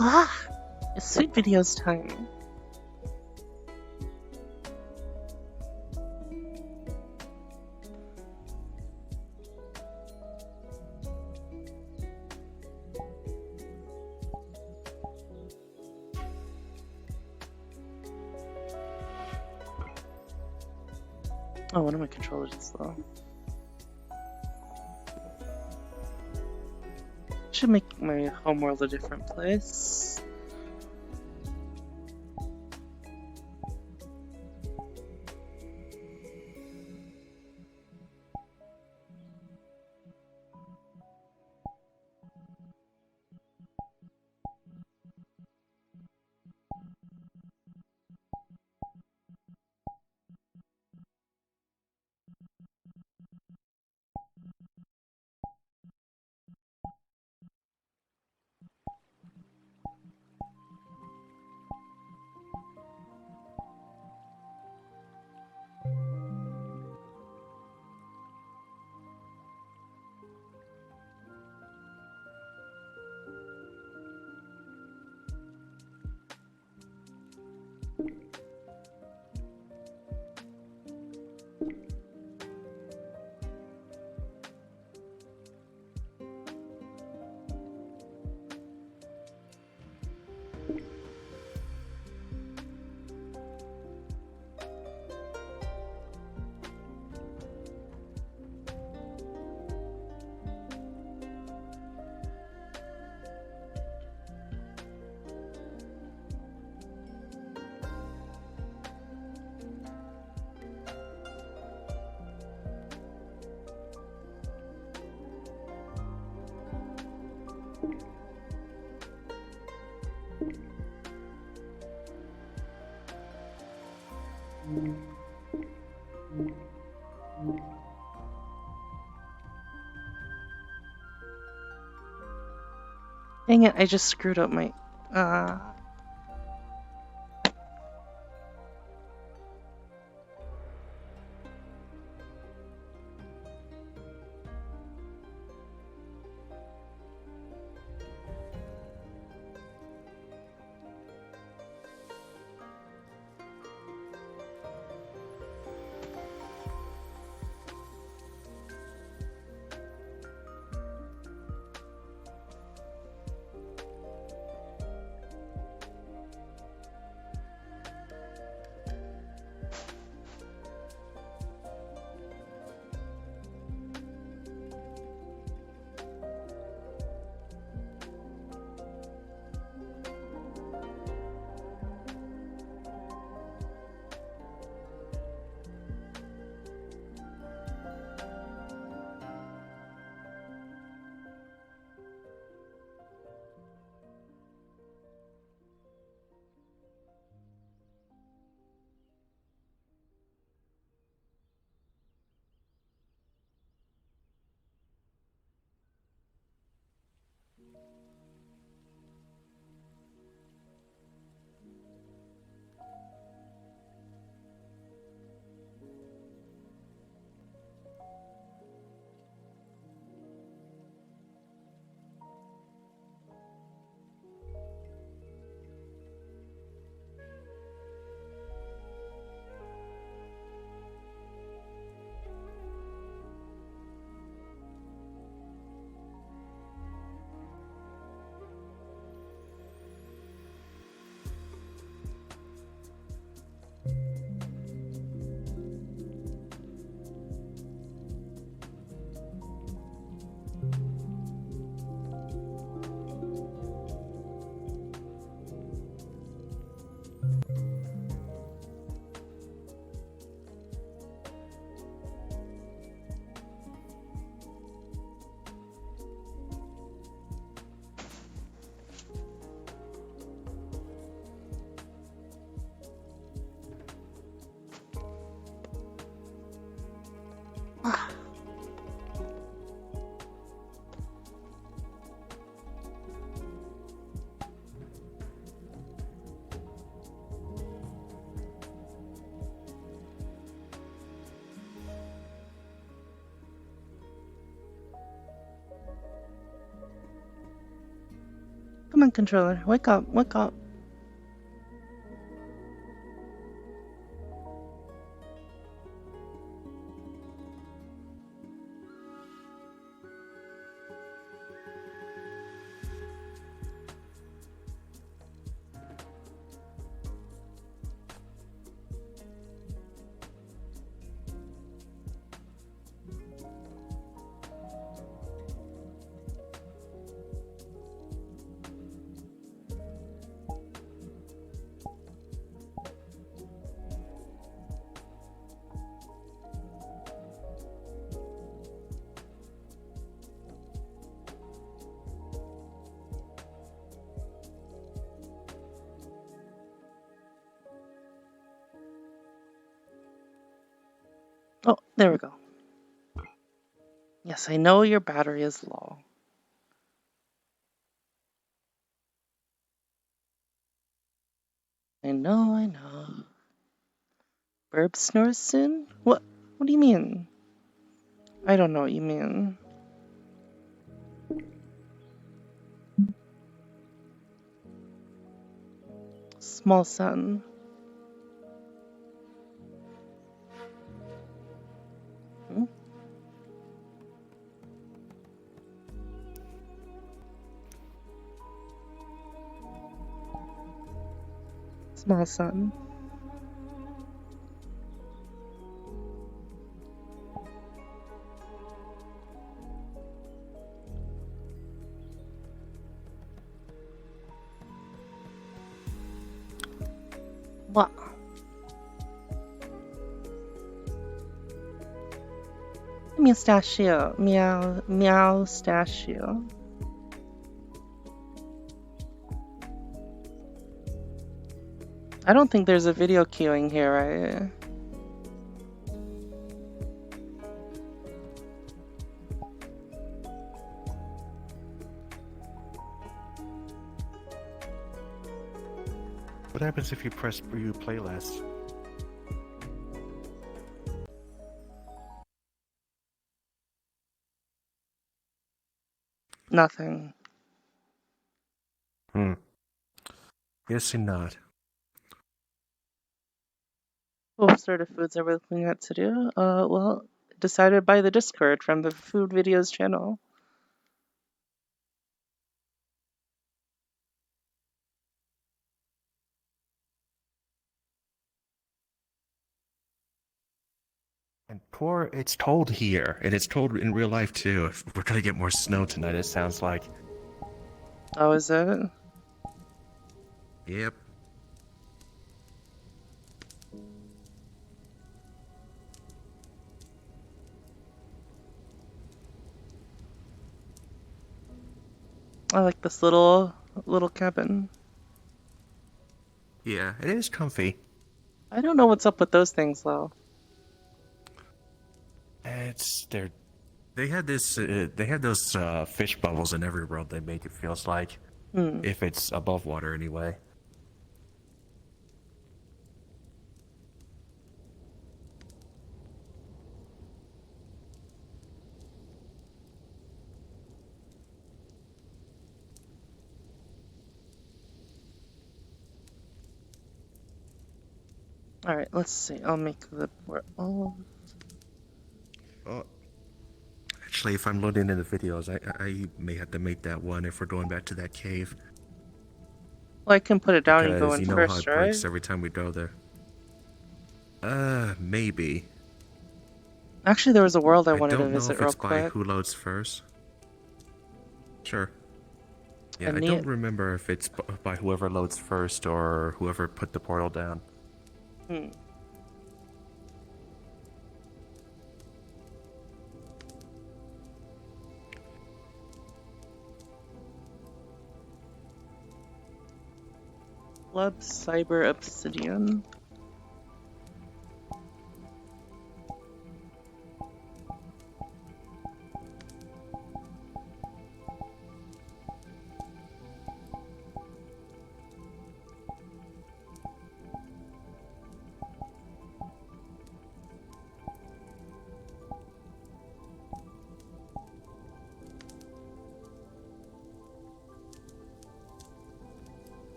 Ah, it's Sweet Videos time. Oh, one of my controllers is slow. Should make my homeworld a different place. Dang it, I just screwed up my... Come on, controller. Wake up. Wake up. Oh, there we go. Yes, I know your battery is low. I know, I know. Burp snores soon? What do you mean? I don't know what you mean. Small sun. Hmm? Small sun. What? Mustachio. Meow. Meow. Stachio. I don't think there's a video queuing here, right? What happens if you press view playlist? Nothing. Guessing not. What sort of foods are we looking at to do? Well, decided by the Discord from the Food Videos channel. And poor, it's told here, and it's told in real life too. If we're gonna get more snow tonight, it sounds like. Oh, is it? Yep. I like this little cabin. Yeah, it is comfy. I don't know what's up with those things though. They had this. They had those fish bubbles in every world they make. It feels like, Hmm. if it's above water anyway. All right, let's see. I'll make the port. Oh, Oh, actually, if I'm loading in the videos, I may have to make that one if we're going back to that cave. well, I can put it down and go Because in you know how first, it right? breaks every time we go there. Maybe. Actually, there was a world I I wanted to don't know visit if real it's by quick. who loads first. Sure. Yeah, I And don't remember if it's by whoever loads first or whoever put the portal down. Hmm. Club Cyber Obsidian.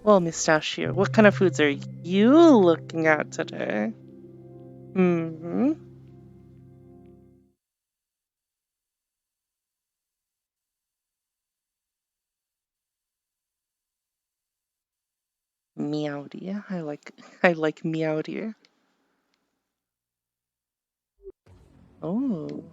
Well, Mustachio, what kind of foods are you looking at today? Hmm. Meow dear. I like meow dear. Oh.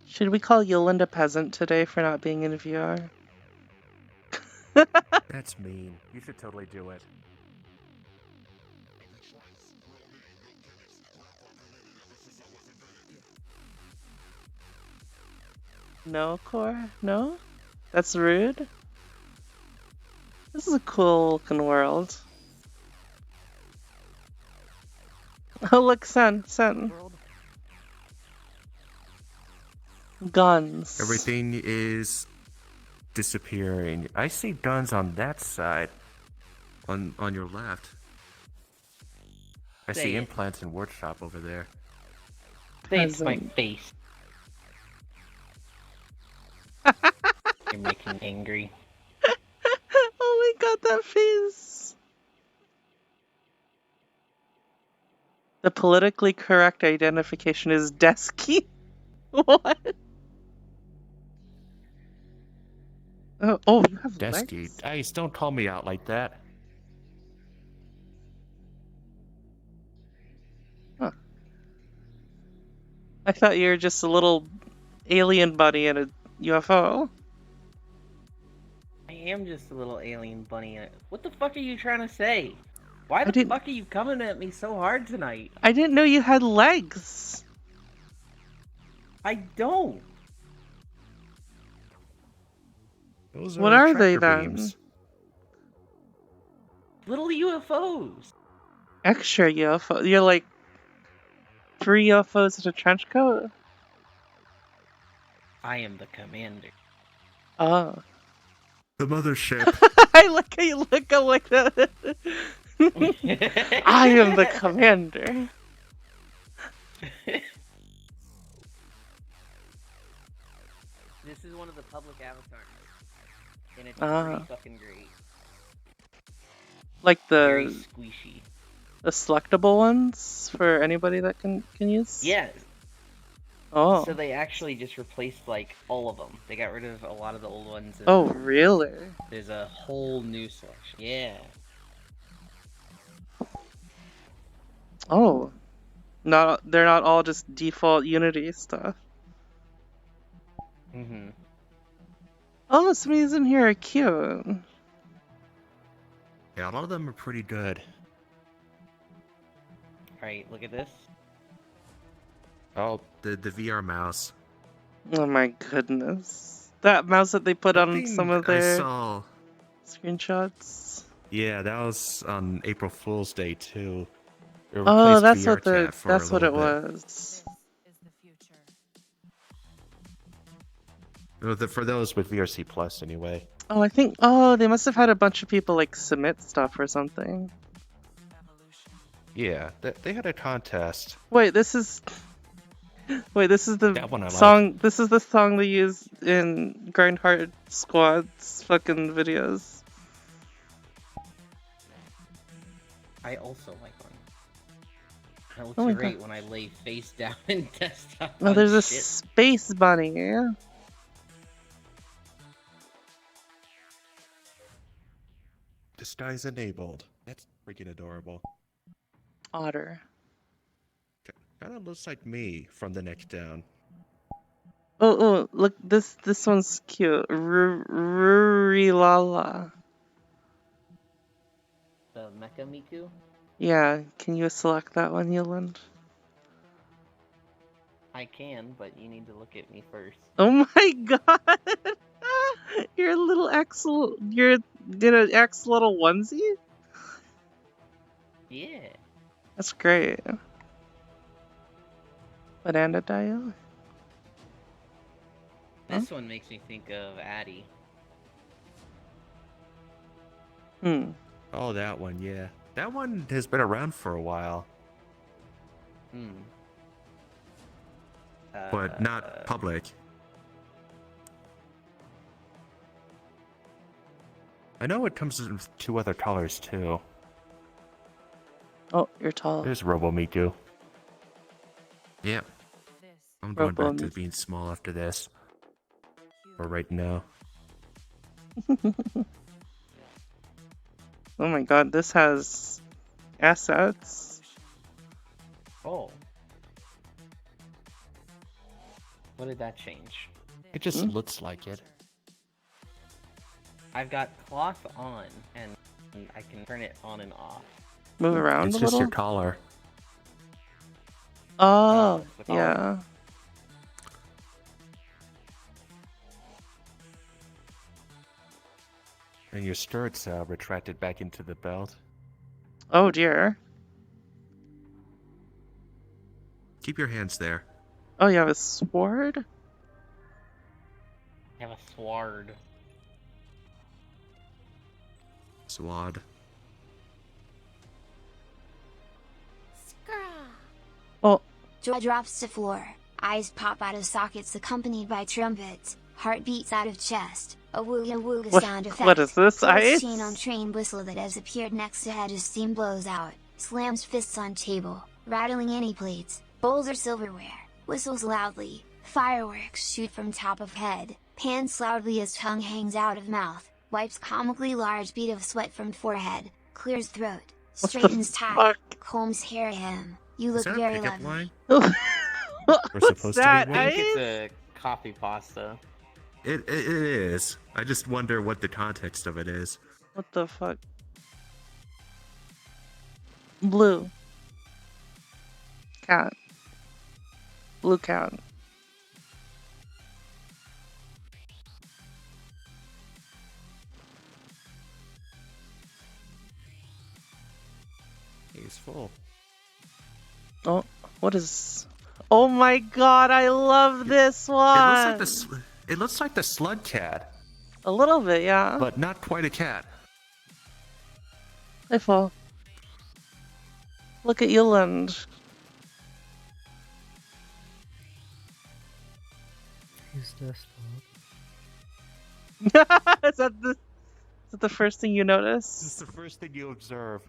Should we call Yolanda peasant today for not being in VR? That's mean. You should totally do it. No, Core? No? That's rude? This is a cool looking world. Oh, look, sun. Guns. Everything is disappearing. I see guns on that side. On your left. I Say see it. implants and workshop over there. Say it to my Peasant. face. You're making me angry. Oh my god, that face! The politically correct identification is Desky. What? Oh, you have Desky, legs? Ice, don't call me out like that. Huh. I thought you were just a little alien buddy in a UFO. I am just a little alien bunny. What the fuck are you trying to say? Why I the didn't- fuck are you coming at me so hard tonight? I didn't know you had legs. I don't. Those What are they tractor then? beams. Little UFOs. Extra UFO. You're like 3 UFOs in a trench coat? I am the commander. Oh. The mothership. I like how you look up like that. I am the commander. This is one of the public avatars. And it's Ah. pretty fucking great. Like Very the squishy. selectable ones for anybody that can use? Yeah, Oh. so they actually just replaced, like, all of them. They got rid of a lot of the old ones. And Oh, really? there's a whole new selection. Yeah. Oh. They're not all just default Unity stuff. Mm-hmm. Oh, some of these in here are cute. Yeah, a lot of them are pretty good. Alright, look at this. Oh, the VR mouse. Oh my goodness. That mouse that they put I on think some of I their saw. screenshots. Yeah, that was on April Fool's Day too. It Oh, replaced that's VR what the chat for that's a what it little bit. was. Is the future. For those with VRC Plus, anyway. Oh, they must have had a bunch of people like submit stuff or something. Evolution. Yeah, they had a contest. Wait, this is the That one I like. song. This is the song they use in Grindhard Squad's fucking videos. I also like one. That looks Oh my great when I lay face down in desktop. Oh, on there's a shit. space bunny. Disguise enabled. That's freaking adorable. Otter. Kind of looks like me from the neck down. Oh, look, this one's cute. Rurilala. The Mecha Miku? Yeah, can you select that one, Yoland? I can, but you need to look at me first. Oh my god! You're a little Axel. You're in an Axolotl onesie? Yeah. That's great. Banana dial? This one makes me think of Addy. Hmm. Oh, that one, yeah. That one has been around for a while, Hmm. but not public. I know it comes in 2 other colors too. Oh, you're tall. There's Robomiku. Yep, This I'm going back to Robomiku. being small after this. For future right now. Oh my god, this has assets. Oh. What did that change? It just Hmm? looks like it. I've got cloth on, and I can turn it on and off. Move around It's a just little. your collar. Oh, it's the collar? yeah. And your skirt's retracted back into the belt. Oh dear. Keep your hands there. Oh, you have a sword? I have a sword. Swad. Oh, Jaw drops to floor, eyes pop out of sockets accompanied by trumpets, heart beats out of chest, a wooga wooga What- sound effect. what is this, Closed Ice? chain on train whistle that has appeared next to head as steam blows out, slams fists on table, rattling any plates, bowls or silverware, whistles loudly, fireworks shoot from top of head, pants loudly as tongue hangs out of mouth, wipes comically large bead of sweat from forehead, clears throat, what the straightens tie, fuck? combs hair hem. You Is look that a very pickup lovely. line? What's supposed to be that, one? I think it's Ice? a coffee pasta. It is. I just wonder what the context of it is. What the fuck? Blue. Cat. Blue cat. He's full. Oh, what is... Oh my god, I love this one! It looks like the slug cat, A little bit, yeah. but not quite a cat. I fall. Look at Yuland. He's desktop. Is that the first thing you This notice? is the first thing you observe.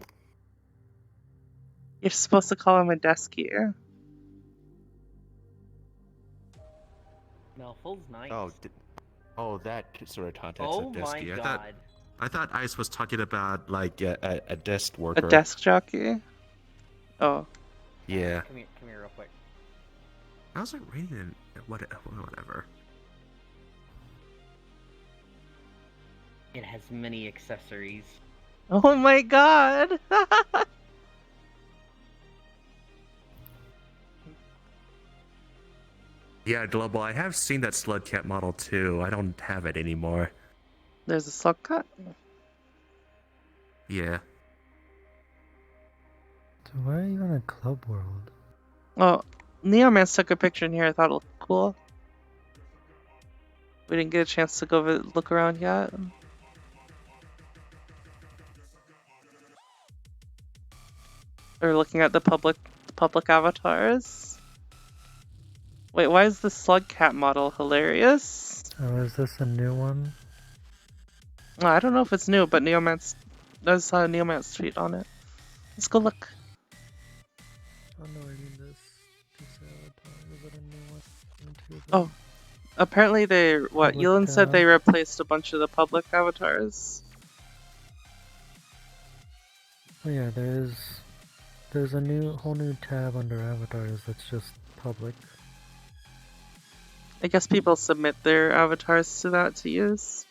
You're supposed to call him a deskier. No, full's nice. Oh, that sort of context Oh of my desky. god. I thought Ice was talking about like a desk A worker. desk jockey? Oh. Yeah. Come here real quick. How's it raining? Whatever. It has many accessories. Oh my god! Yeah, Global. I have seen that slug cat model too. I don't have it anymore. There's a slug cut. Yeah. So why are you on a club world? Oh, Neomance took a picture in here. I thought it looked cool. We didn't get a chance to go look around yet. We're looking at the public avatars. Wait, why is the slug cat model hilarious? Oh, is this a new one? Oh, I don't know if it's new, but Neomance does have a Neomance tweet on it. Let's go look. Oh no, I mean this avatar. Is it a new one? Into the Oh, apparently they what? Public Yulin said they tab. replaced a bunch of the public avatars. Oh yeah, there's a whole new tab under avatars that's just public. I guess people submit their avatars to that to use.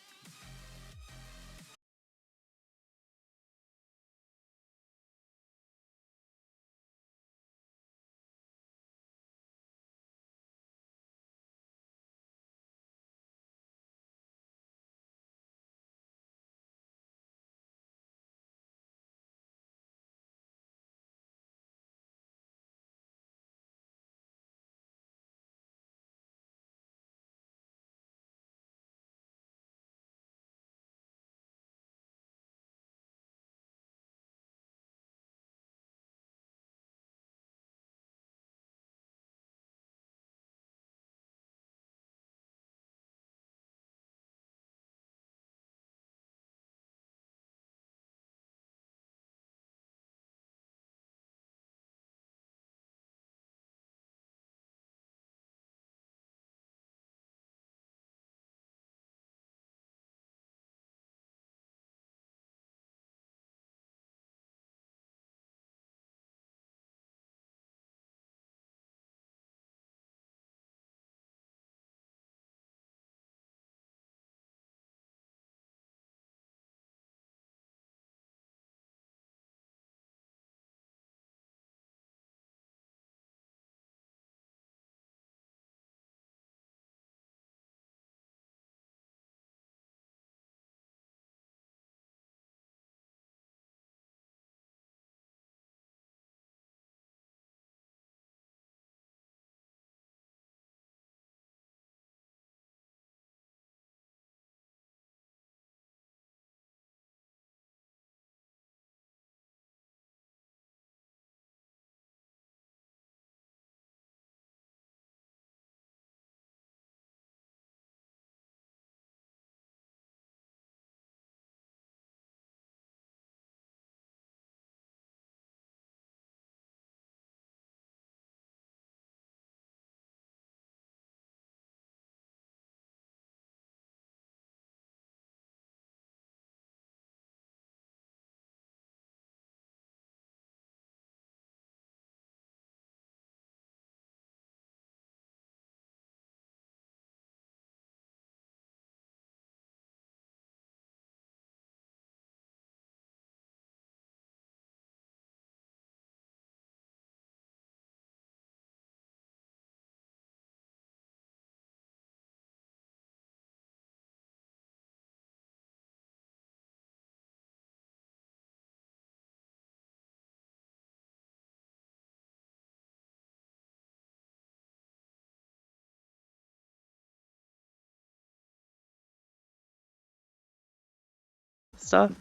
stuff.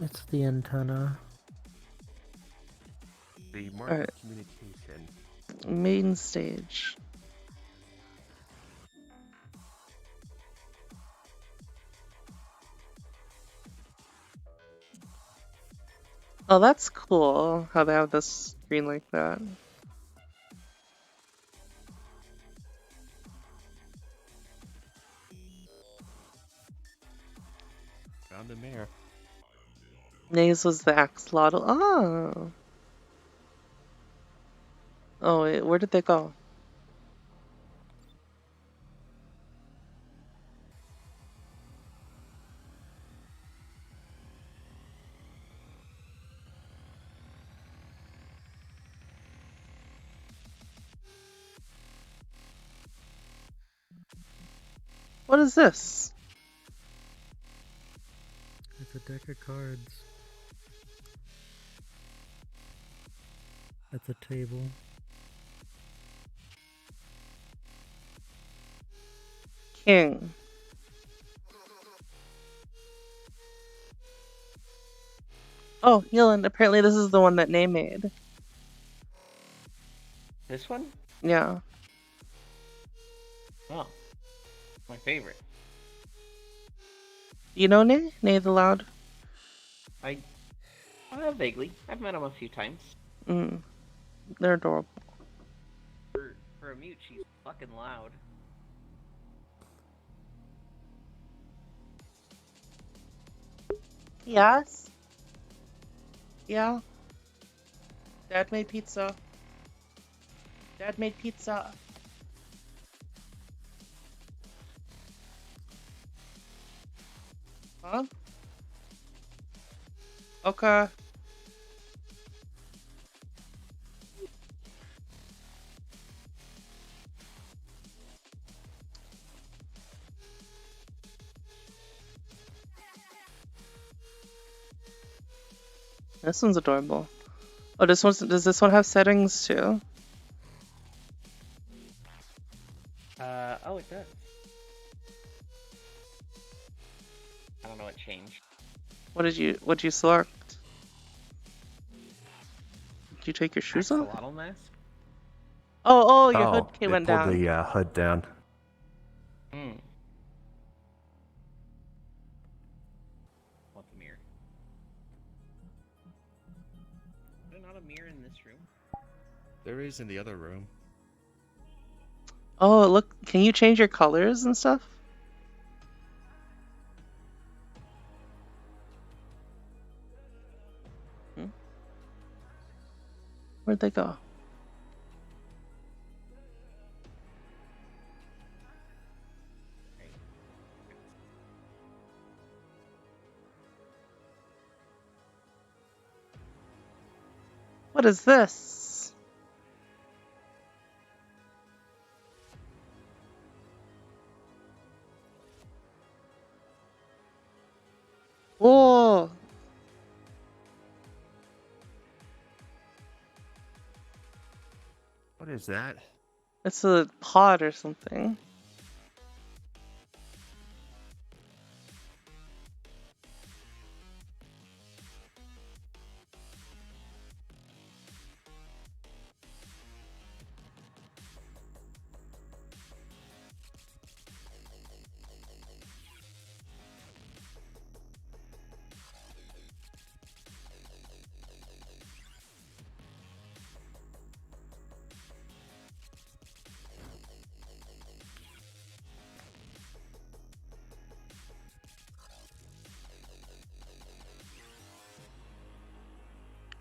It's the antenna. The market Alright. communication. Main stage. Oh, that's cool how they have this screen like that. Found the mayor. Nays was the axolotl. Oh. Oh, wait, where did they go? What is this? It's a deck of cards. It's a table. King. Oh, Yelland, apparently this is the one that Nay made. This one? Yeah. Oh. My favorite. You know Nay? Nay the Loud? Vaguely. I've met him a few times. Mm. They're adorable. For a mute, she's fucking loud. Yes? Yeah? Dad made pizza. Dad made pizza. Huh? Okay. This one's adorable. Oh, does this one have settings too? Oh, it does. I don't know what changed. What did you select? Did you take your shoes off? Axolotl mask? Oh, your hood they went pulled down. the hood down. Hmm. What's a mirror? Is there not a mirror in this room? There is in the other room. Oh, look, can you change your colors and stuff? Where'd they go? What is this? Whoa! What is that? It's a pod or something.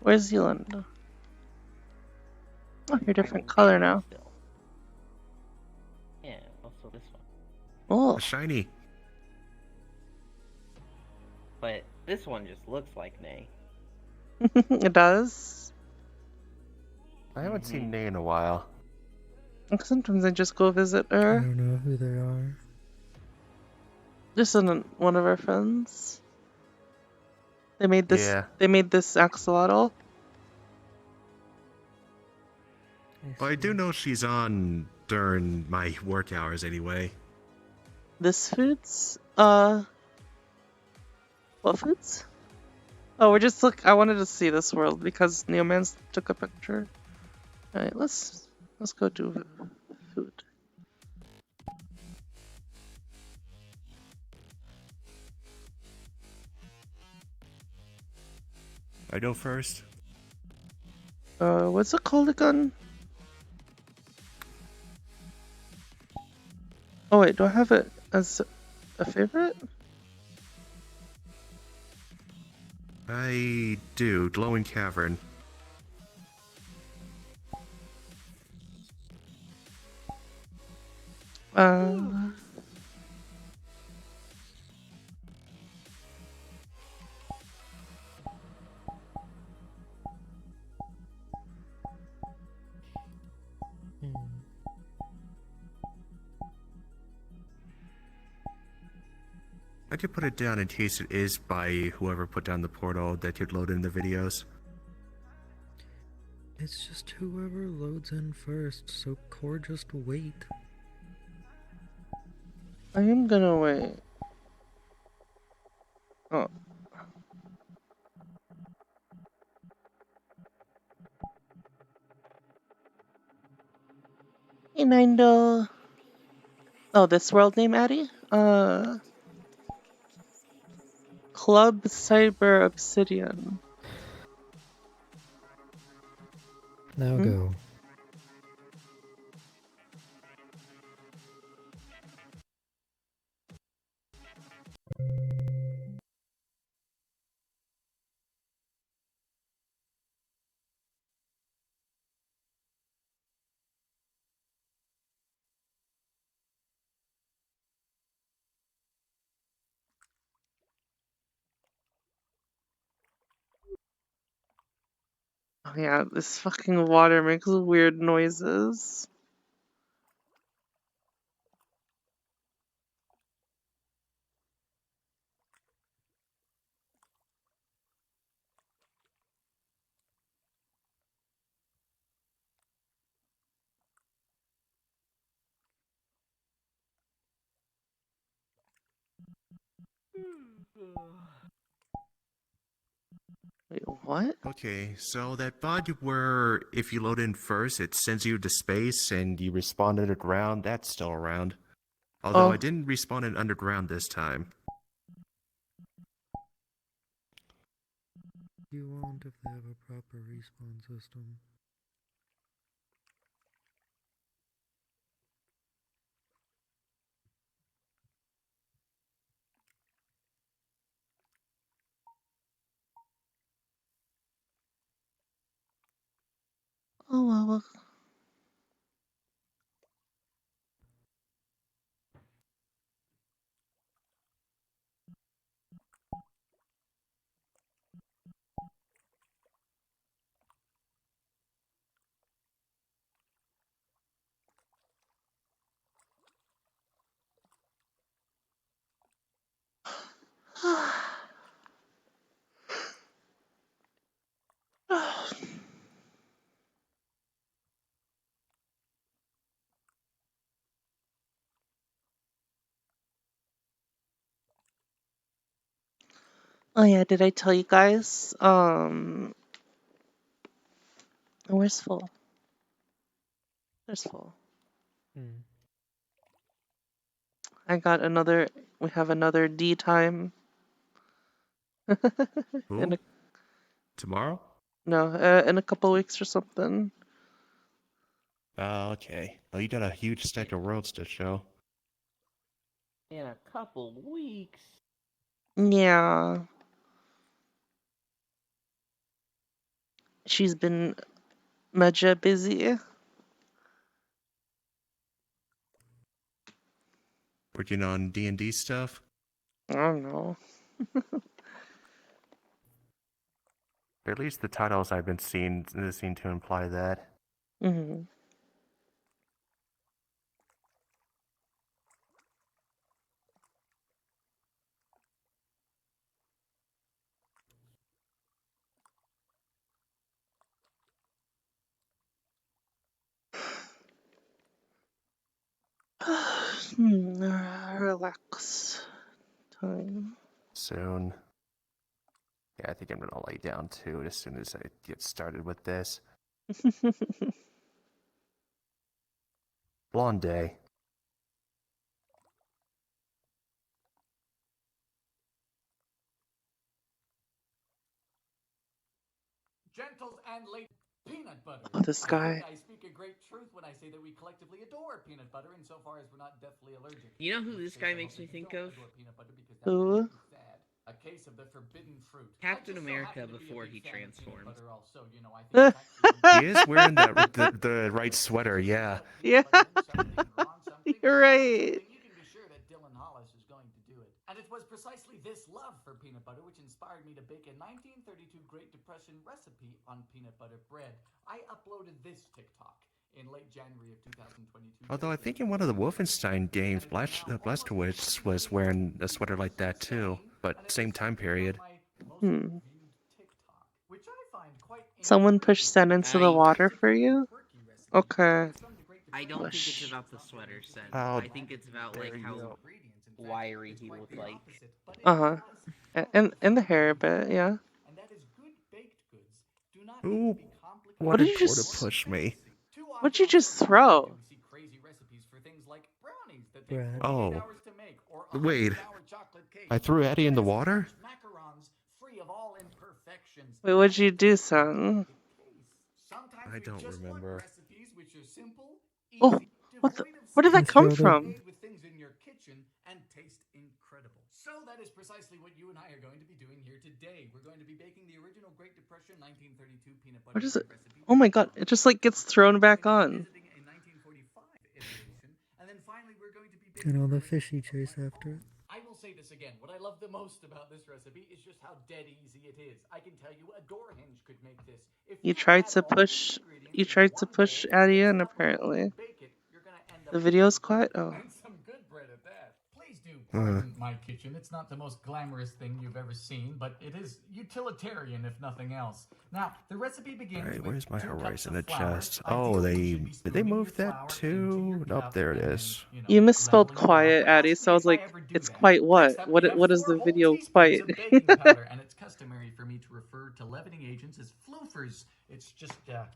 Where's Zealand? Oh, you're a different color now. Still. Yeah, also this one. Oh, A shiny. But this one just looks like Nay. it does. I haven't seen Nay in a while. Sometimes I just go visit I her. don't know who they are. This isn't one of our friends. They made this. Yeah. They made this axolotl. Well, I do know she's on during my work hours anyway. This foods. What foods? Oh, we're just I wanted to see this world because Neomans took a picture. Alright, let's go do food. I go first. What's it called again? Oh wait, do I have it as a favorite? I do. Glowing Cavern. Uh, Hmm. I could put it down in case it is by whoever put down the portal that could load in the videos. It's just whoever loads in first, so Core just wait. I am gonna wait. Oh. Hey, Nindle. Oh, this world name, Addy? Club Cyber Obsidian. Now Hmm? go. Oh yeah, this fucking water makes weird noises. Wait, what? Okay, so that bug where if you load in first, it sends you to space and you respawn underground, that's still around. Although I Oh, didn't respawn in underground this time. You won't if they have a proper respawn system. oh well. Oh yeah, did I tell you guys? Where's full? There's full. Hmm. I got another. We have another D time. in Who? a Tomorrow? no, in a couple weeks or something. Oh, okay. Well, you got a huge stack of worlds to show. In a couple weeks. Yeah, she's been mega busy. Working on D&D stuff? I don't know. Or at least the titles I've been seeing seem to imply that. Hmm. Relax time. Soon. Yeah, I think I'm gonna lay down too as soon as I get started with this. Long day. Gentles and late peanut butter. Oh, this guy. I think I speak a great truth when I say that we collectively adore peanut butter insofar as we're not deathly allergic. You know who In which this case, guy I makes hope me that you think don't of? adore peanut butter because that would Who? make me sad. A case of the forbidden fruit. Captain I just so America happen to be a before big he fan of peanut transformed. butter also, you know, I think it's actually He is wearing the right sweater, yeah. Yeah. You're You're right. You can be sure that Dylan Hollis is going to do it. And it was precisely this love for peanut butter which inspired me to bake a 1932 Great Depression recipe on peanut butter bread. I uploaded this TikTok in late January of 2022. Although I think in one of the Wolfenstein games, Blazkowicz was wearing a sweater like that too, but same time period. Hmm. Someone pushed Sen into the water for you? Okay. I don't think it's Push. about the sweater set. Oh, I think it's about like there you how go. wiry he looked like. Uh-huh. And the hair a bit, yeah. And that is good baked goods do not Ooh, need to be complicated. What did did you Porter just- push me? What'd you just throw? See crazy recipes for things like brownies that Bread. take 48 Oh. hours to make, or Wait. 100-hour chocolate cake, I threw Eddie in the or water? macarons free of all imperfections. Wait, what'd you do, son? Sometimes I we don't just want remember. recipes which are simple, Oh, easy, what the- devoid of where did that Just come throw the- from? made with things in your kitchen and taste incredible. So that is precisely what you and I are going to be doing here today. We're going to be baking the original Great Depression 1932 peanut butter What is it? bread recipe. Oh my god, it just like gets thrown back on. Visiting a 1945 iteration, and then finally we're going to be And all the baking fish he chased after it. I will say this again. What I love the most about this recipe is just how dead easy it is. I can tell you a door hinge could make this. If You tried add to all push- the ingredients you into tried to one push bowl, Addie mix in, it up with apparently. and bake it, you're gonna end up The with video's some quiet? good Oh. bread, and some good bread at that. Please do pardon my kitchen. It's not the most glamorous thing you've ever seen, but it is utilitarian if nothing else. Now, the recipe begins Alright, with where's my 2 cups Horizon of flour. adjust? Oh, Ideally, you should be did they scooping your move that flour too? into your Nope, cup there it and then, is. You misspelled leveling it out. quiet, But Addie, ask so I me was if I like, ever do it's that. quite what? Next up, we have What is 4 the whole video teaspoons quite? of baking powder, and it's customary for me to refer to leavening agents as floofers. It's just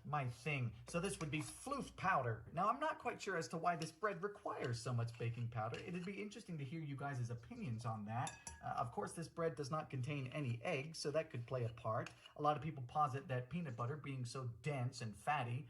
my thing. So this would be floof powder. Now, I'm not quite sure as to why this bread requires so much baking powder. It'd be interesting to hear you guys' opinions on that. Of course, this bread does not contain any eggs, so that could play a part. A lot of people posit that peanut butter, being so dense and fatty,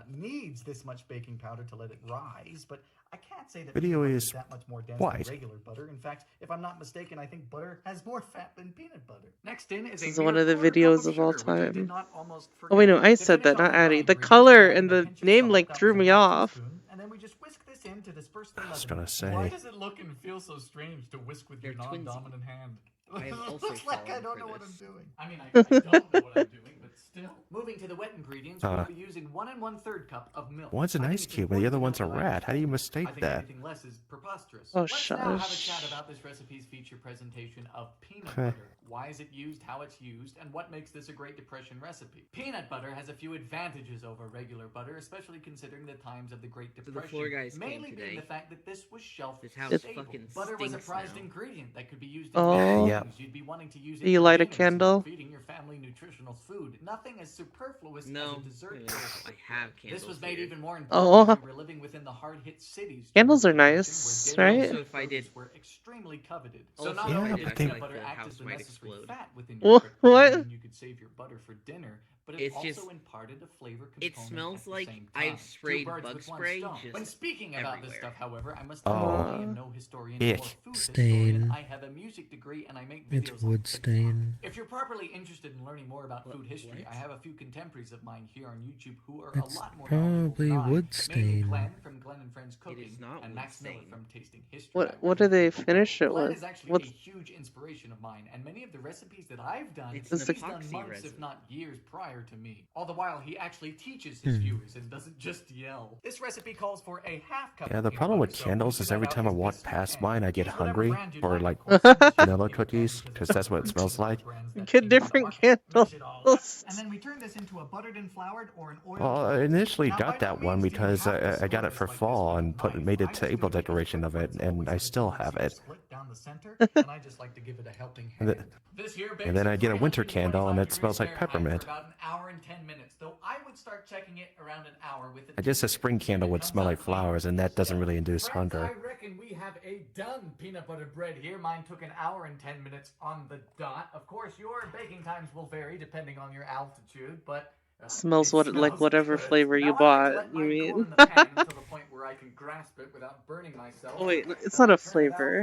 needs this much baking powder to let it rise, but I can't say that Video peanut butter is that much more dense white. than regular butter. In fact, if I'm not mistaken, I think butter has more fat than peanut butter. Next in is This is a one mere of the quarter cup videos of all sugar, which I did time. not almost Oh wait, no, forget. I To said finish that, off not the raw Addie. The ingredients, color we add and a the pinch of name salt. like That threw was a me half off. teaspoon, and then we just whisk this in to disperse the I was leaven. gonna say. Why does it look and feel so strange to whisk with your They're twinsy. non-dominant hand? I have It also looks like I fallen don't for know what I'm this. doing. I mean, I don't know what I'm doing, but still. Moving to the wet ingredients, we'll be using 1 1/3 cup of milk. One's an I think ice it's cube and the other important one's to a know that rat. How do you I mistake think that? anything less is preposterous. Oh, Let's now have a chat shush. about this recipe's feature presentation of peanut Okay. butter. Why is it used, how it's used, and what makes this a Great Depression recipe? Peanut butter has a few advantages over regular butter, especially considering the times of the Great the Depression. floor guys came mainly being today. the fact that this was shelf This house stable. fucking Butter was a stinks prized now. ingredient that could be used in Oh. many Yep. things. You'd be wanting to use it Do you for light a dinners, candle? feeding your family nutritional food. Nothing as superfluous as No, a dessert. I have candles. This was made here. even more Oh. important as we were living within the hard-hit cities. Candles during are the Depression, nice, where daily right? Also, if I produce did- were extremely coveted. Also, So not if I only did, did I peanut think- butter the act house as the might necessary explode. fat within Wha- your cooked food, what? meaning you could save your butter for dinner, but it It's also just- imparted a flavor it component smells at the like same I've time. sprayed Two birds bug with one spray stone. just When speaking about this everywhere. stuff, however, I must tell you Oh. I am no historian or Ick. food Stain. historian. I have a music degree and I make videos It's wood like TikTok. stain. If you're properly interested in learning more about What- food history, what? I have a few contemporaries of mine here on YouTube who are It's a lot more knowledgeable probably than I. wood Mainly stain. Glenn from Glenn and Friends Cooking is not and wood Max Miller stain. from Tasting History. What do they finish it Glenn with? is actually What's a huge inspiration of mine, and many of the recipes that I've done, It's an he's done epoxy months, resin. if not years, prior to me. All the while, he actually teaches his viewers and doesn't just yell. This recipe calls for a half cup. Yeah, of the peanut problem butter, with so candles you is let every out time I as walk best you past can. mine, I get Use whatever hungry brand you'd for like, like of course. vanilla You can cookies, because because there that's are what it smells particular like. brands that Get came to the different market. Mix it all up, candles. and then we turn this into a buttered and floured or an oiled. Well, I initially Now, got by no that one means do you because have to I got slice it for like this fall with a and knife. made a I just table do it because decoration of it, preference and always I has a still tendency have to it. split down the center, and I just like to give it a helping And hand. This this here bakes And then I get a winter 325 candle and it degrees smells like Fahrenheit peppermint. For about an hour and 10 minutes, though I would start checking it around an hour with I guess a spring candle would smell like flowers, and that doesn't really induce Friends, hunger. I reckon we have a done peanut butter bread here. Mine took an hour and 10 minutes on the dot. Of course, your baking times will vary depending on your altitude, but Smells it like smells whatever good. flavor you Now, I like to bought, let you mine mean. cool in the pan until the point where I can grasp it without burning myself. Oh wait, it's Then not I a turn it out, flavor.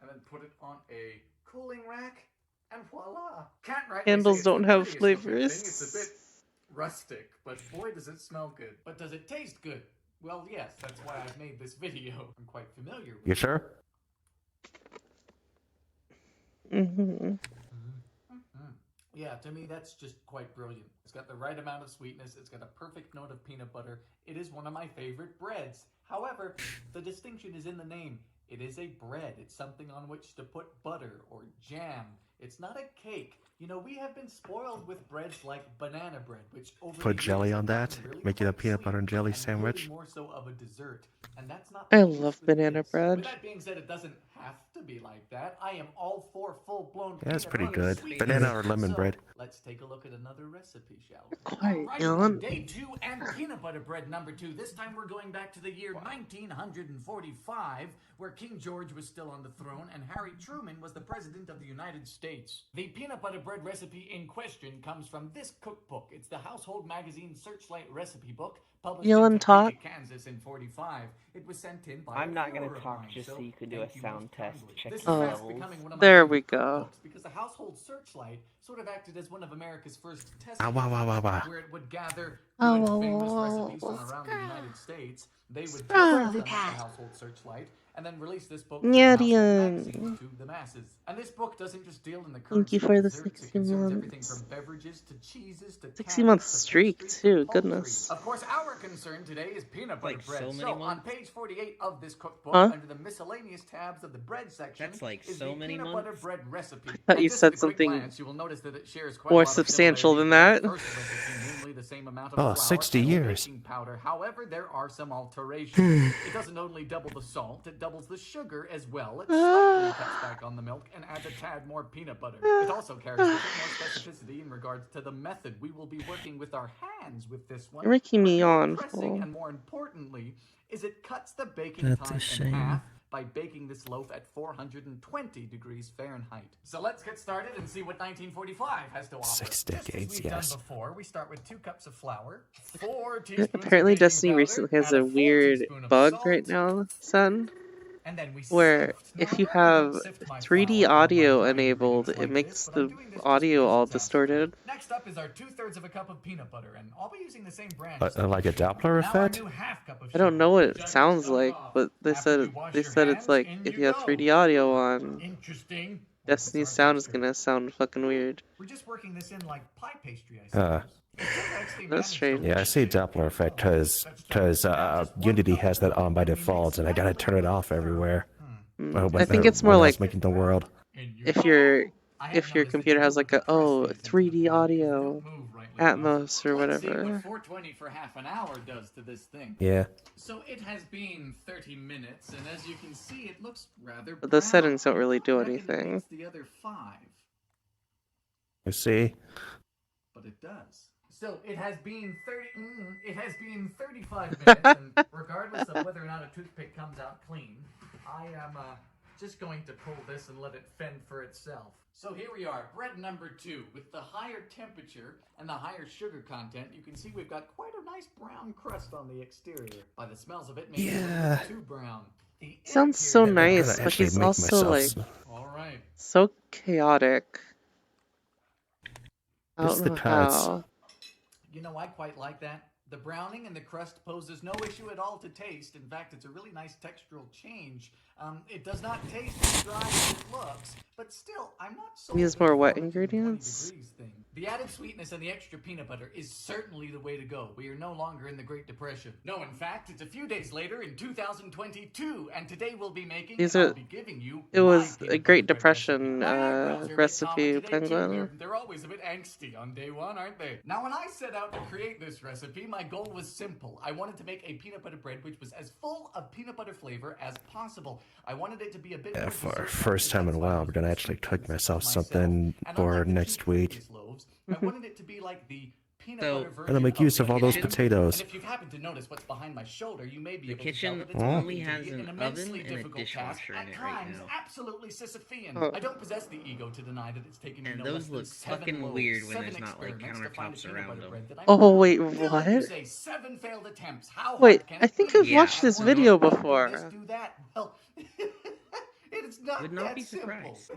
and then put it on a cooling rack, and voila! Can't rightly say Candles it's don't the have prettiest looking thing. flavors. It's a bit rustic, but boy does it smell good. But does it taste good? Well, yes, that's why I've made this video. I'm quite familiar with You it. sure? Mm-hmm. Yeah, to me that's just quite brilliant. It's got the right amount of sweetness, it's got a perfect note of peanut butter. It is one of my favorite breads. However, the distinction is in the name. It is a bread. It's something on which to put butter or jam. It's not a cake. You know, we have been spoiled with breads like banana bread, which over Put the jelly years on have that, gotten really make it a quite peanut sweet butter and jelly and sandwich. really more so of a dessert. And that's not I what love usually banana is. bread. With that being said, it doesn't have to be like that. I am all for full-blown Yeah, it's peanut pretty butter good. sweetness. Banana or lemon So, bread. let's take a look at another recipe, shall we? Quiet, Alright, Dylan. Day 2 and peanut butter bread number 2. This time we're going back to the year 1945, where King George was still on the throne and Harry Truman was the President of the United States. The peanut butter bread recipe in question comes from this cookbook. It's the Household Magazine Searchlight Recipe Book, published Dylan, in talk. Topeka, Kansas in 45. It was sent in by I'm a not gonna viewer of talk mine, just so you could do thank a you sound most test, kindly. check This is your fast levels. becoming one of my There favorite we go. books because the Household Searchlight sort of acted as one of America's first test Ah, wah, wah, wah, wah. where it would gather Oh, good, wah, famous wah, recipes wah, from around the United States. They would Ah. test them The at the cat. Household Searchlight and then release this book Yeah, from the Household Dion. Magazine to the masses. And this book doesn't just deal in the Thank you currency for of the desserts. 60 It concerns everything months. from beverages to cheeses to 60 cats month to streak, pastries too, to poultry. goodness. Of course, our concern today is peanut butter Like bread. so many So on months? page 48 of this cookbook, Huh? under the miscellaneous tabs of the bread section, That's like is so the many peanut butter months? bread recipe. thought you just said at a quick something glance, you will notice that it shares quite more a lot of substantial similarities than with that. the first recipe, namely the same amount of Oh, flour 60 and years. baking powder. However, there are some alterations. It doesn't only double the salt, it doubles the sugar as well. It slightly cuts back on the milk and adds a tad more peanut butter. It also carries with it more specificity in regards to the method. We will be working with our hands with this one. You're making me But more yawn, pressing fool. and more importantly, is it cuts the baking That's a time in shame. half by baking this loaf at 420 degrees Fahrenheit. So let's get started and see what 1945 has to offer. 6 Just as decades, we've yes. done before, we start with 2 cups of flour, 4 teaspoons of Apparently baking Destiny powder, recently has add a full weird teaspoon of bug salt, right now, son, and then we where sift. Now, if you I normally don't have sift my 3D flour on my audio dry enabled, ingredients it like makes this, but the I'm doing this just audio because all it's distorted. Next up is our 2/3 of a cup of peanut butter, and I'll be using the same brand. Like a Doppler Now our effect? new half cup of I don't sugar. know what it Just sounds dump like, off. but they After you wash your it's hands, like in if you you have go. 3D audio on, Interesting. Destiny's sound is gonna sound fucking weird. We're just working this in like pie pastry, I Uh, suppose. It does actually That's manage to strange. Yeah, I see Doppler effect because Unity has that on by default, and I gotta turn it off everywhere. I think it's more when I like was making the world. if your computer has like a 3D audio Atmos or Let's see whatever. what 420 for half an hour does to this thing. Yeah. So it has been 30 minutes, and as you can see, it looks rather But the brown. settings don't really do I reckon it anything. makes the other 5, You see? but it does. So it has been 35 minutes, and regardless of whether or not a toothpick comes out clean, I am just going to pull this and let it fend for itself. So here we are, bread number 2. With the higher temperature and the higher sugar content, you can see we've got quite a nice brown crust on the exterior. By the smells of it, maybe it's a Yeah. little too brown. The Sounds so interior- I'm nice, gonna but actually he's make also myself like All right. so chaotic. I It's don't the know cuts. how. You know, I quite like that. The browning and the crust poses no issue at all to taste. In fact, it's a really nice textural change. It does not taste as dry as it looks, but still, I'm not so. Use more wet ingredients? The added sweetness and the extra peanut butter is certainly the way to go. We are no longer in the Great Depression. No, in fact, it's a few days later in 2022, and today we'll be making. These and are- I'll be giving you. It my was peanut a Great butter bread Depression My eyebrows are a bit recipe, common today, too. Penguin. They're always a bit angsty on day 1, aren't they? Now, when I set out to create this recipe, my goal was simple. I wanted to make a peanut butter bread which was as full of peanut butter flavor as possible. I wanted it to be a bit Yeah, more for dessert-like, first so time in that's a why I while, used we're gonna the actually sweet cook cream myself myself. something And for unlike the next two week. previous loaves, I wanted it to be like the peanut So- butter version Gonna make of use of the all those kitchen. potatoes. And if you've happened to notice what's behind my shoulder, you may be The able to kitchen tell that it's Huh? only proving to has be an immensely oven and a difficult task, dishwasher in at it right times now. absolutely Sisyphean. Oh. I don't possess the ego to deny that it's taken me And no those less than look 7 fucking loaves, weird when 7 there's not, like, experiments to find a countertops peanut around butter them. bread that I'm Oh, proud of. wait, Dylan, you what? say 7 failed attempts. How Wait, hard can I it think be? I've Yeah, watched Add this more video milk, do before. this, do that. Well, it is not Would not that be simple. surprised.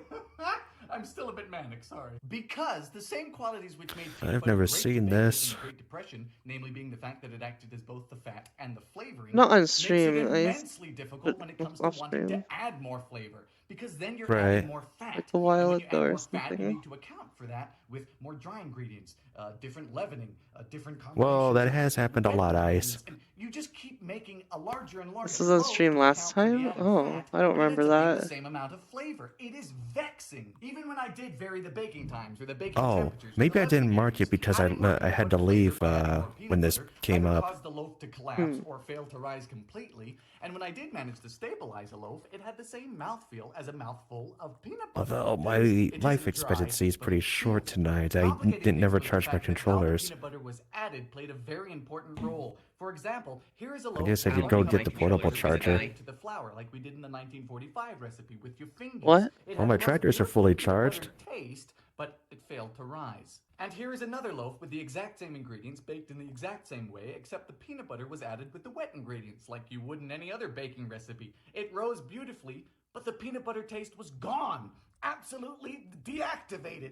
I'm still a bit manic, sorry. Because the same qualities which made peanut I've butter never great seen bakers this. in the Great Depression, namely being the fact that it acted as both the fat and the flavoring, Not on makes stream, it at least. immensely difficult when it comes to Off wanting to stream. add more flavor. Because then you're Right. adding more fat. Like a while and when you ago add or more fat, you something. need to account for that with more dry ingredients, different leavening, different Well, that combinations has of happened a wet lot, ingredients, Ice. and you just keep making a larger and larger This was on loaf stream to last account for the time? added Oh, fat, I don't but it remember ends up being that. the same amount of flavor. It is vexing. Even when I did vary the baking times or the baking Oh, temperatures. or maybe the I didn't leavening mark it agents, because adding more I had peanut to butter leave flavor by adding more peanut when this butter came either up. caused the loaf to collapse or fail to rise completely. And when I did manage to stabilize a loaf, it had the same mouthfeel as a mouthful of peanut butter. Although That my is, it life isn't dry, expectancy is but pretty it short feels it. tonight. I Complicating didn't never things was the charge my fact that how the controllers. peanut butter was added played a very important role. For example, here is a I loaf guess I could that go you get can the make portable with charger. added to the flour, like we did in the 1945 recipe with your fingers. What? It Well, had my a less tractors are beautiful fully peanut butter charged. taste, but it failed to rise. And here is another loaf with the exact same ingredients baked in the exact same way, except the peanut butter was added with the wet ingredients, like you would in any other baking recipe. It rose beautifully, but the peanut butter taste was gone. Absolutely deactivated.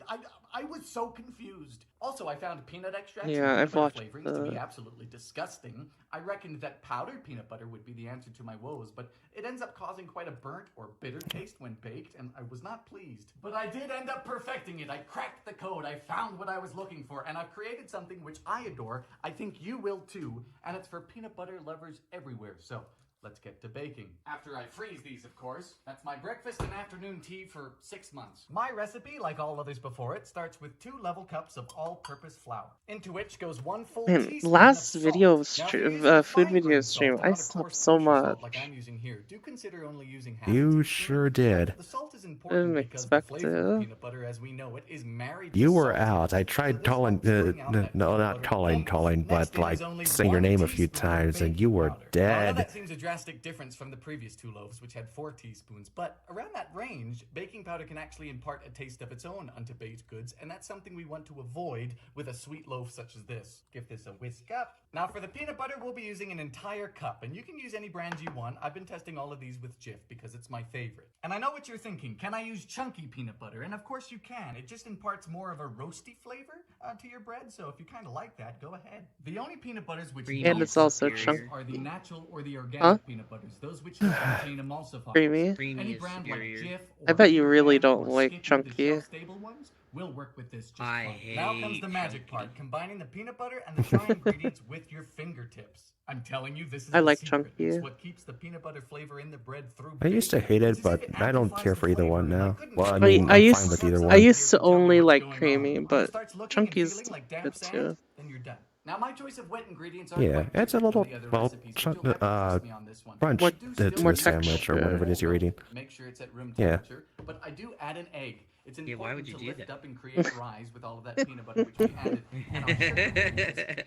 I was so confused. Also, I found peanut extract Yeah, and I've peanut butter watched flavorings to be the- absolutely disgusting. I reckoned that powdered peanut butter would be the answer to my woes, but it ends up causing quite a burnt or bitter taste when baked, and I was not pleased. But I did end up perfecting it. I cracked the code. I found what I was looking for, and I've created something which I adore. I think you will too, and it's for peanut butter lovers everywhere. So let's get to baking. After I freeze these, of course. That's my breakfast and afternoon tea for 6 months. My recipe, like all others before it, starts with 2 level cups of all-purpose flour, into which goes 1 full Man, teaspoon last of video salt. Now, if you're food using video fine-grained stream, salt, I not a slept coarse so kosher salt much. like I'm using here, do consider only using half You a teaspoon. sure did. The salt is important Didn't because the expect flavor of it. peanut butter as we know it is married to You were salt. out. I So tried this calling, helps bring out that no, peanut not butter calling, taste. Next but in like is only saying your 1 name a few teaspoon of times, and baking you were powder. Now, I know that dead. seems a drastic difference from the previous 2 loaves, which had 4 teaspoons, but around that range, baking powder can actually impart a taste of its own unto baked goods, and that's something we want to avoid with a sweet loaf such as this. Give this a whisk up. Now for the peanut butter, we'll be using an entire cup, and you can use any brand you want. I've been testing all of these with Jif because it's my favorite. And I know what you're thinking, can I use chunky peanut butter? And of course you can. It just imparts more of a roasty flavor to your bread, so if you kind of like that, go ahead. The only peanut butters which And don't it's also taste chunk- are the natural or the organic Huh? peanut butters, those which don't contain emulsifiers. Creamy. Creamy Any is brand like superior. Jif I or bet you really Pecan don't or like Skippy, the chunky. shelf-stable ones, will work with this just I fine. Now comes hate the magic chunky. part, combining the peanut butter and the dry ingredients with your fingertips. I'm telling you, this is I the like secret. chunky. It's what keeps the peanut butter flavor in the bread through I used to baking. hate It's it, as but if it I don't amplifies care the for either flavor, one and my now. goodness, Well, I it's mean, I I'm used fine with either I one. used to Tell me only what's like going on. creamy, When it but starts looking and chunky's feeling like damp good sand, too. then you're done. Now my choice of wet ingredients are Yeah, quite it's a different little, from the other well, recipes, but you'll have to trust me on this one. crunch More- I do the still more use sandwich or texture. whatever it is you're eating. Make sure it's at room Yeah. temperature, but I do add an egg. It's Yeah, why would important you to do lift that? up and create rise with all of that peanut butter which we added, and I'll show you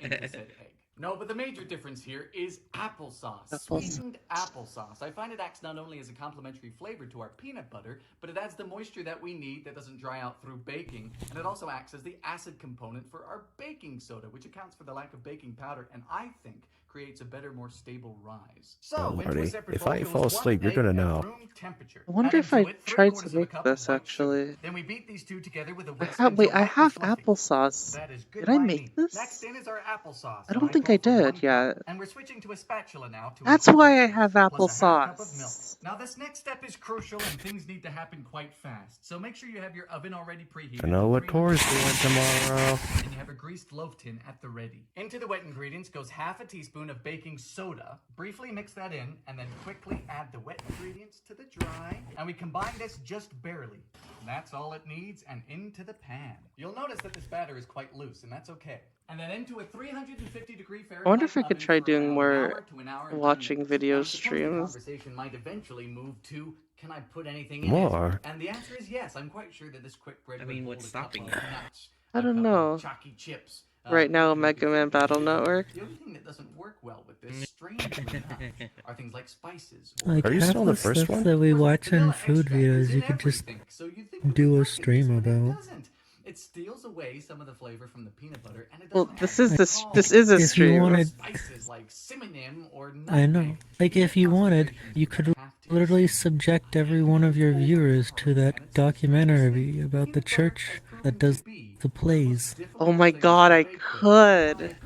into said egg. No, but the major difference here is applesauce. Applesauce. Sweetened applesauce. I find it acts not only as a complementary flavor to our peanut butter, but it adds the moisture that we need that doesn't dry out through baking, and it also acts as the acid component for our baking soda, which accounts for the lack of baking powder, and I think creates a better, more stable rise. So, Oh, into a Lordy, separate if bowl I goes fall 1 asleep, you're egg gonna at know. room temperature. I wonder Add if into I it tried 3/4 to of a make cup of this white sugar. actually. Then we beat these two together with a whisk Wait, until I light have and fluffy. applesauce. That is good Did I by make me. this? Next in is our applesauce. I don't and think call I for 1 did cup. yet. And we're switching to a spatula now to That's equal why I parts, have plus a half cup of milk. applesauce. Now this next step is crucial and things need to happen quite fast. So make sure you have your oven already preheated. I know what to Tor's 300 doing tomorrow. and you have a greased loaf tin at the ready. Into the wet ingredients goes half a teaspoon tablespoon of baking soda. Briefly mix that in, and then quickly add the wet ingredients to the dry. And we combine this just barely. That's all it needs, and into the pan. You'll notice that this batter is quite loose, and that's okay. And then into a 350-degree Fahrenheit I wonder if I could oven try for doing around an more hour to an hour and 10 watching minutes. video Now, I suppose the streams. conversation might eventually move to, can I put anything in More? it? And the answer is yes. I'm quite sure that this quick bread I would mean, hold what's a couple stopping of you? nuts, I a don't couple know. of chalky chips. Right now, maybe Mega a Man few Battle things. Network. The only thing that doesn't work well with this, strangely enough, are things like spices. Like Are you half still on the the first stuff one? that we Of course, watch in vanilla food extract is videos, in you could just everything, so you'd think it would do be a like stream this, but it about. doesn't. It steals away some of the flavor from the peanut butter, and it Well, doesn't this add is much this at this all. is a If you stream. wanted, Spices like cinnamon or I know. nutmeg. Like if you wanted, you could literally subject every one of your viewers to that documentary about the church that does the plays. Oh my god, I could.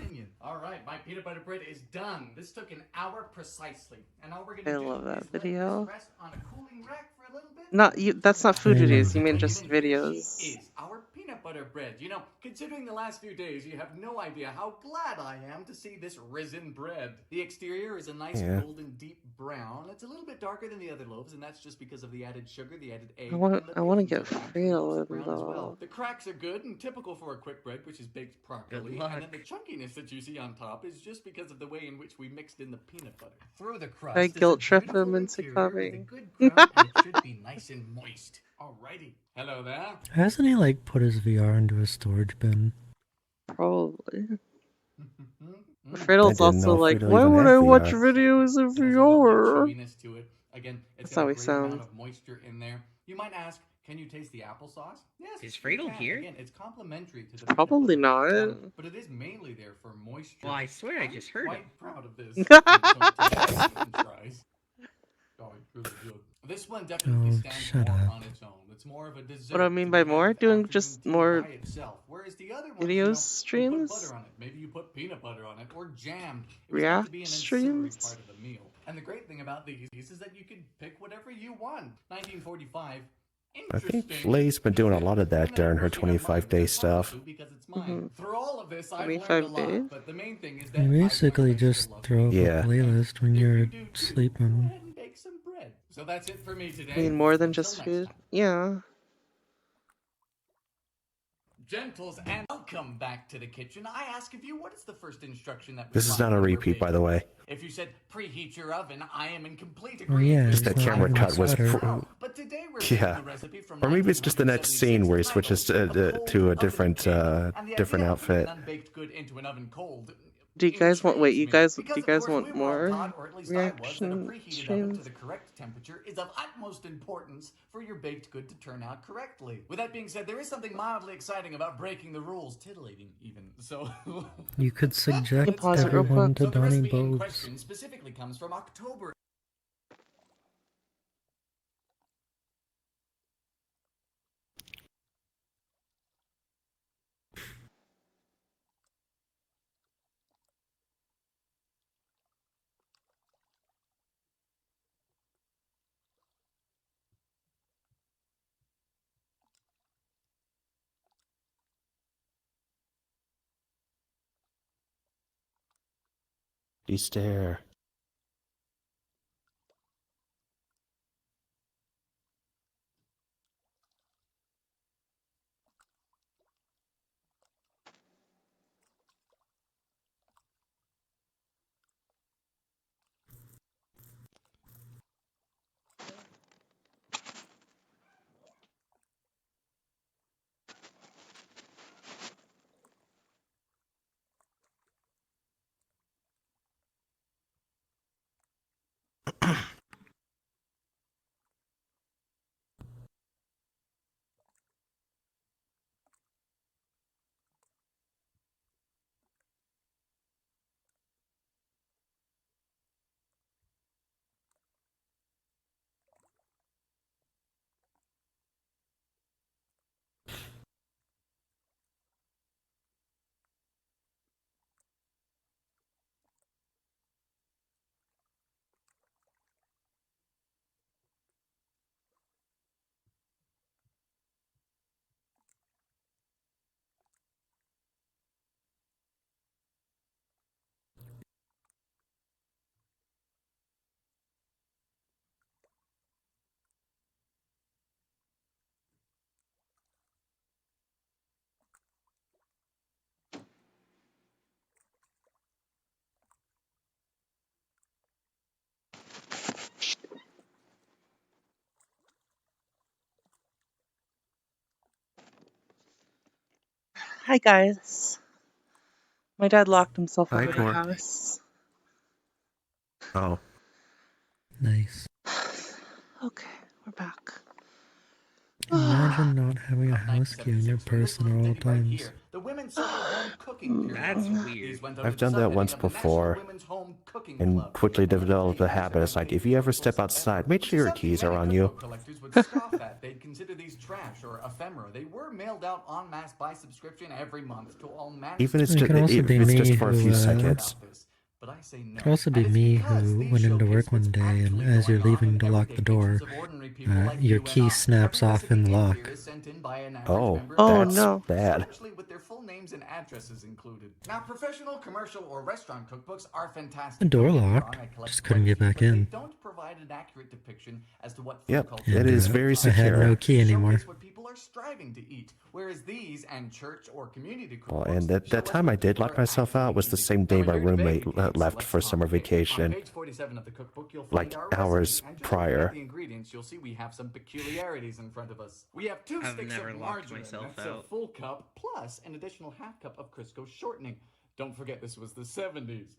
All right, my peanut butter bread is done. This took an hour precisely, and all we're I gonna do love that is let this video. rest on a cooling rack for a little bit. Not you. That's not food I know. videos. You mean And just even here videos. she is, our peanut butter bread. You know, considering the last few days, you have no idea how glad I am to see this risen bread. The exterior is a nice Yeah. golden deep brown. It's a little bit darker than the other loaves, and that's just because of the added sugar, the added egg. I want and the I want to baking get soda actually real makes it with brown as well. though. The cracks are good and typical for a quick bread, which is baked properly. luck. And then the chunkiness that you see on top is just because of the way in which we mixed in the peanut butter. Through the crust, I is a guilt trip beautiful him into interior with a coming. good crumb, and it should be nice and moist. Alrighty. Hello there. Hasn't he like put his VR into a storage bin? Probably. Mm. Friddle's I didn't know also like, Friddle why even would had I watch VR. videos in It has a lovely VR? chewiness to it. Again, it's That's got how a he great amount sounds. of moisture in there. You might ask, can you taste the applesauce? Yes. Is you Friedel can. here? Again, it's complementary to the peanut Probably butter. not. But it is mainly there for moisture. Well, I swear I I'm just heard him. quite proud of this. Tries. Oh, it's really good. This one definitely Oh, stands shut more up. on its own. It's more of a dessert. What do I mean to by be had more? with Doing afternoon just tea more by itself. Whereas the other ones, videos, you put streams? butter on it. Maybe you put peanut butter on it or jam. It was meant to be an React ancillary streams? part of the meal. And the great thing about these is that you can pick whatever you want. 1945. I think Interesting. Flay's been doing a lot of that One during her anniversary of mine, 25-day but it's stuff. also because it's mine. Through all of this, I've learned a 25 lot, days? but the main thing is that You I've learned basically I still just love throw up Yeah. a playlist when If you're you do too, go sleeping. ahead and bake some bread. So that's it for me today. I mean, more than Until just next food. time. Yeah. Gentles, and welcome back to the kitchen. I ask of you, what is the first instruction that we This is find not a when we're repeat, by the baking? way. If you said preheat your oven, I am in complete Oh agreement. yeah, with Just he's that not you. camera wearing a cut was sweater. fr- But today we're Yeah. making a recipe from Or maybe it's just the next scene where he 1976 switches to a different titled, and the different idea of putting outfit. an unbaked good into an oven cold Do you guys want? Wait, you intrigues me, guys? Do because you of guys course want we were all more taught, or at least I was, that a reaction preheated oven to streams? the correct temperature is of utmost importance for your baked good to turn out correctly. With that being said, there is something mildly exciting about breaking the rules, titillating even. So You could subject pause it real everyone quick. to so the Donnie recipe in Bobes. question specifically comes from October. You stare. Hi guys. My dad locked himself Hi, out of the Tor. house. Oh, Nice. Okay, we're back. Imagine not having a Of house key on your 1976, this person at little all ditty right times. here, the women's several home cooking period. That's Mm. weird. These went under I've the done that subheading once of the National before, Women's Home Cooking and Club. quickly One of the developed a things habit. It's like, if you ever step outside, make which sure is your something keys are many on crypto you. collectors would scoff at. They'd consider these trash or ephemera. They were mailed out en masse by subscription every month to all Even It could also be if it's just me for a few who, seconds. But I say no. could also be And it's me because who these went into showcase work one what's day and actually as you're going on leaving in to lock everyday the door, kitchens of ordinary people like your you and key I. snaps Every off in recipe the in lock. here is sent in by an average Oh, member Oh, every that's no. month, bad. especially with their full names and addresses included. Now, professional, commercial, or restaurant cookbooks are fantastic. The door Don't get me locked. wrong, I collect Just couldn't quite a get few, back but they in. don't provide an accurate depiction as to what food Yep, culture it And is very I had no secure. key anymore. Showcase what people are striving to eat, whereas these and church or community Well, cookbooks and that show us time what I did people lock are myself out actually was the eating. same Now, day we're my here to roommate bake cakes, so left let's for talk summer cake. On vacation, page 47 of the cookbook, you'll like find our hours recipe, and just looking at prior. the ingredients, you'll see we have some peculiarities in front of us. We have 2 I've sticks never of locked margarine, myself that's a out. full cup, plus an additional half cup of Crisco shortening. Don't forget this was the 70s.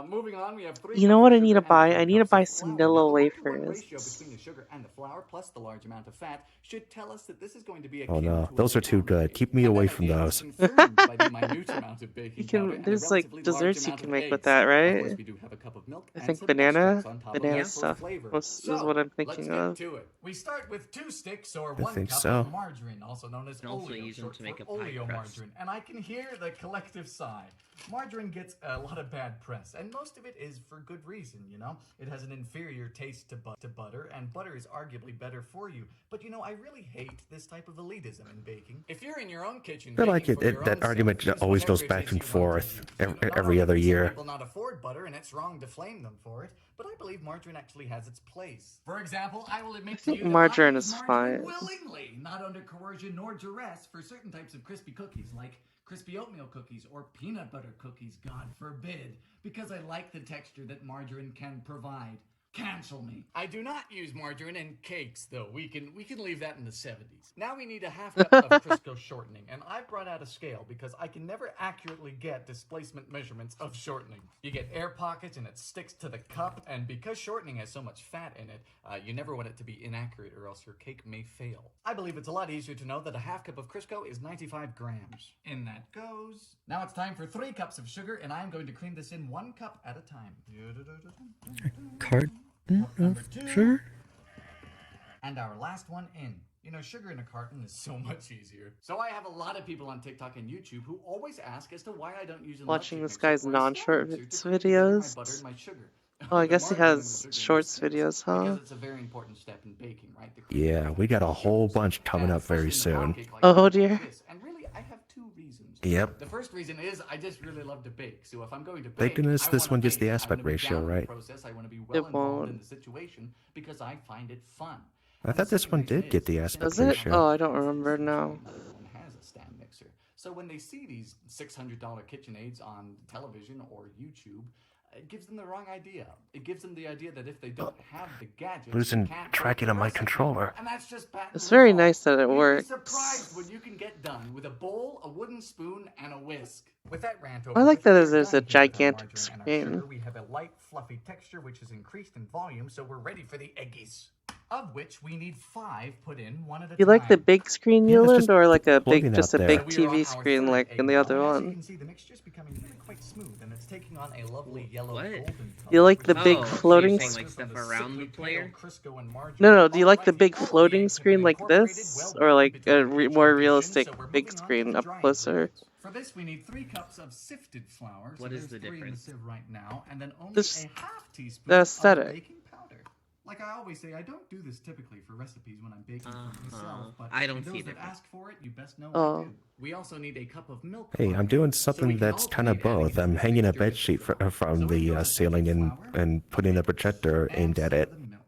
Moving on, we have 3 You know cups what of I need sugar to buy? and 3 I need to cups buy of some flour. Now, Nilla the 1-to-1 ratio wafers. between the sugar and the flour, plus the large amount of fat, should tell us that this is going to be Oh akin no, to a those are too pound good. cake. Keep me And away then from again, those. it's confirmed by the minute amount of You baking powder can, and a there's like relatively large desserts you amount can of make with eggs. that, Of right? course, we do have a cup of milk I and think some banana, extracts on top of banana that for stuff flavor. is So, what I'm let's thinking get of. to it. We start with 2 sticks or I 1 think cup so. of margarine, also known as can also oleo, use them short to make for a pie crust. oleomargarine. And I can hear the collective sigh. Margarine gets a lot of bad press, and most of it is for good reason, you know? It has an inferior taste to butter, and butter is arguably better for you. But you know, I really hate this type of elitism in baking. If you're in your own kitchen, I feel like baking for your that own argument self, use always goes whatever it back is and you want to forth use. You know, not every only other can some year. people not afford butter, and it's wrong to flame them for it, but I believe margarine actually has its place. For example, I will admit to think you that margarine I use is margarine fine. willingly, not under coercion nor duress, for certain types of crispy cookies, like crispy oatmeal cookies or peanut butter cookies, God forbid, because I like the texture that margarine can provide. Cancel me. I do not use margarine in cakes, though. We can leave that in the 70s. Now we need a half cup of Crisco shortening, and I've brought out a scale because I can never accurately get displacement measurements of shortening. You get air pockets and it sticks to the cup, and because shortening has so much fat in it, you never want it to be inaccurate or else your cake may fail. I believe it's a lot easier to know that a half cup of Crisco is 95 grams. In that goes. Now it's time for 3 cups of sugar, and I'm going to cream this in 1 cup at a time. Carton Number of 2. sugar? And our last one in. You know, sugar in a carton is so much easier. So I have a lot of people on TikTok and YouTube who always ask as to why I don't use an Watching electric this mixer guy's or a non-short stand mixer to cream together my butter videos. and my sugar. Oh, I The guess he margarine and the has sugar makes shorts sense, videos, huh? because it's a very important step in baking, right? The Yeah, cream we got a and whole sugars. bunch coming And up very especially in a pound soon. cake like Oh, mine like dear. this. And really, I have 2 reasons. Yep. The first reason is I just really love to bake. So if I'm going to bake, Thank goodness I this wanna one gets the bake. I aspect wanna be ratio down in the right. process. I want to be well involved won't. in the situation because I find it fun. I thought this one did get the Does aspect it? ratio. Oh, I don't remember now. Not everyone has a stand mixer. So when they see these $600 KitchenAids on television or YouTube, it gives them the wrong idea. It gives them the idea that if they don't have the gadgets, Losing they can't tracking make of the my recipe. controller. And that's just patently It's very wrong. nice that it You'd be works. surprised what you can get done with a bowl, a wooden spoon, and a whisk. With that rant I over like with, that we're there's done a here with our gigantic margarine and our screen. sugar. We have a light, fluffy texture which is increased in volume, so we're ready for the eggies. Of which we need 5 put in one at a Do you time. like the big screen, Yeah, it's Newland, just or like a floating big, just out a there. big We are on TV our screen third like egg in the other roll, and as you one? can see, the mixture's becoming really quite smooth, and it's taking on a lovely yellow What? golden color. You like the which big is Oh, so floating you're saying s- like stuff around the player? Crisco and margarine. No, do you like the Alrighty, big all of the floating eggs have screen been like incorporated, this, well or like beaten a between each more division, realistic so we're big moving on to screen the up drying closer? periods. For this, we need 3 cups of sifted flour. What so is there's the 3 in the difference? sieve right now, and then only This- a half teaspoon the of aesthetic. baking powder. Like I always say, I don't do this typically for recipes when I'm baking for myself, but I don't for see those it that ask for it, you best know Oh. I do. We also need a cup of milk. Hey, I'm margarine, doing so we something can that's kind of alternate adding both. it I'm to the hanging a mixture bed as sheet we go. from So we the go to ceiling baking and flour, putting a eggs, projector and aimed at some it. of the milk.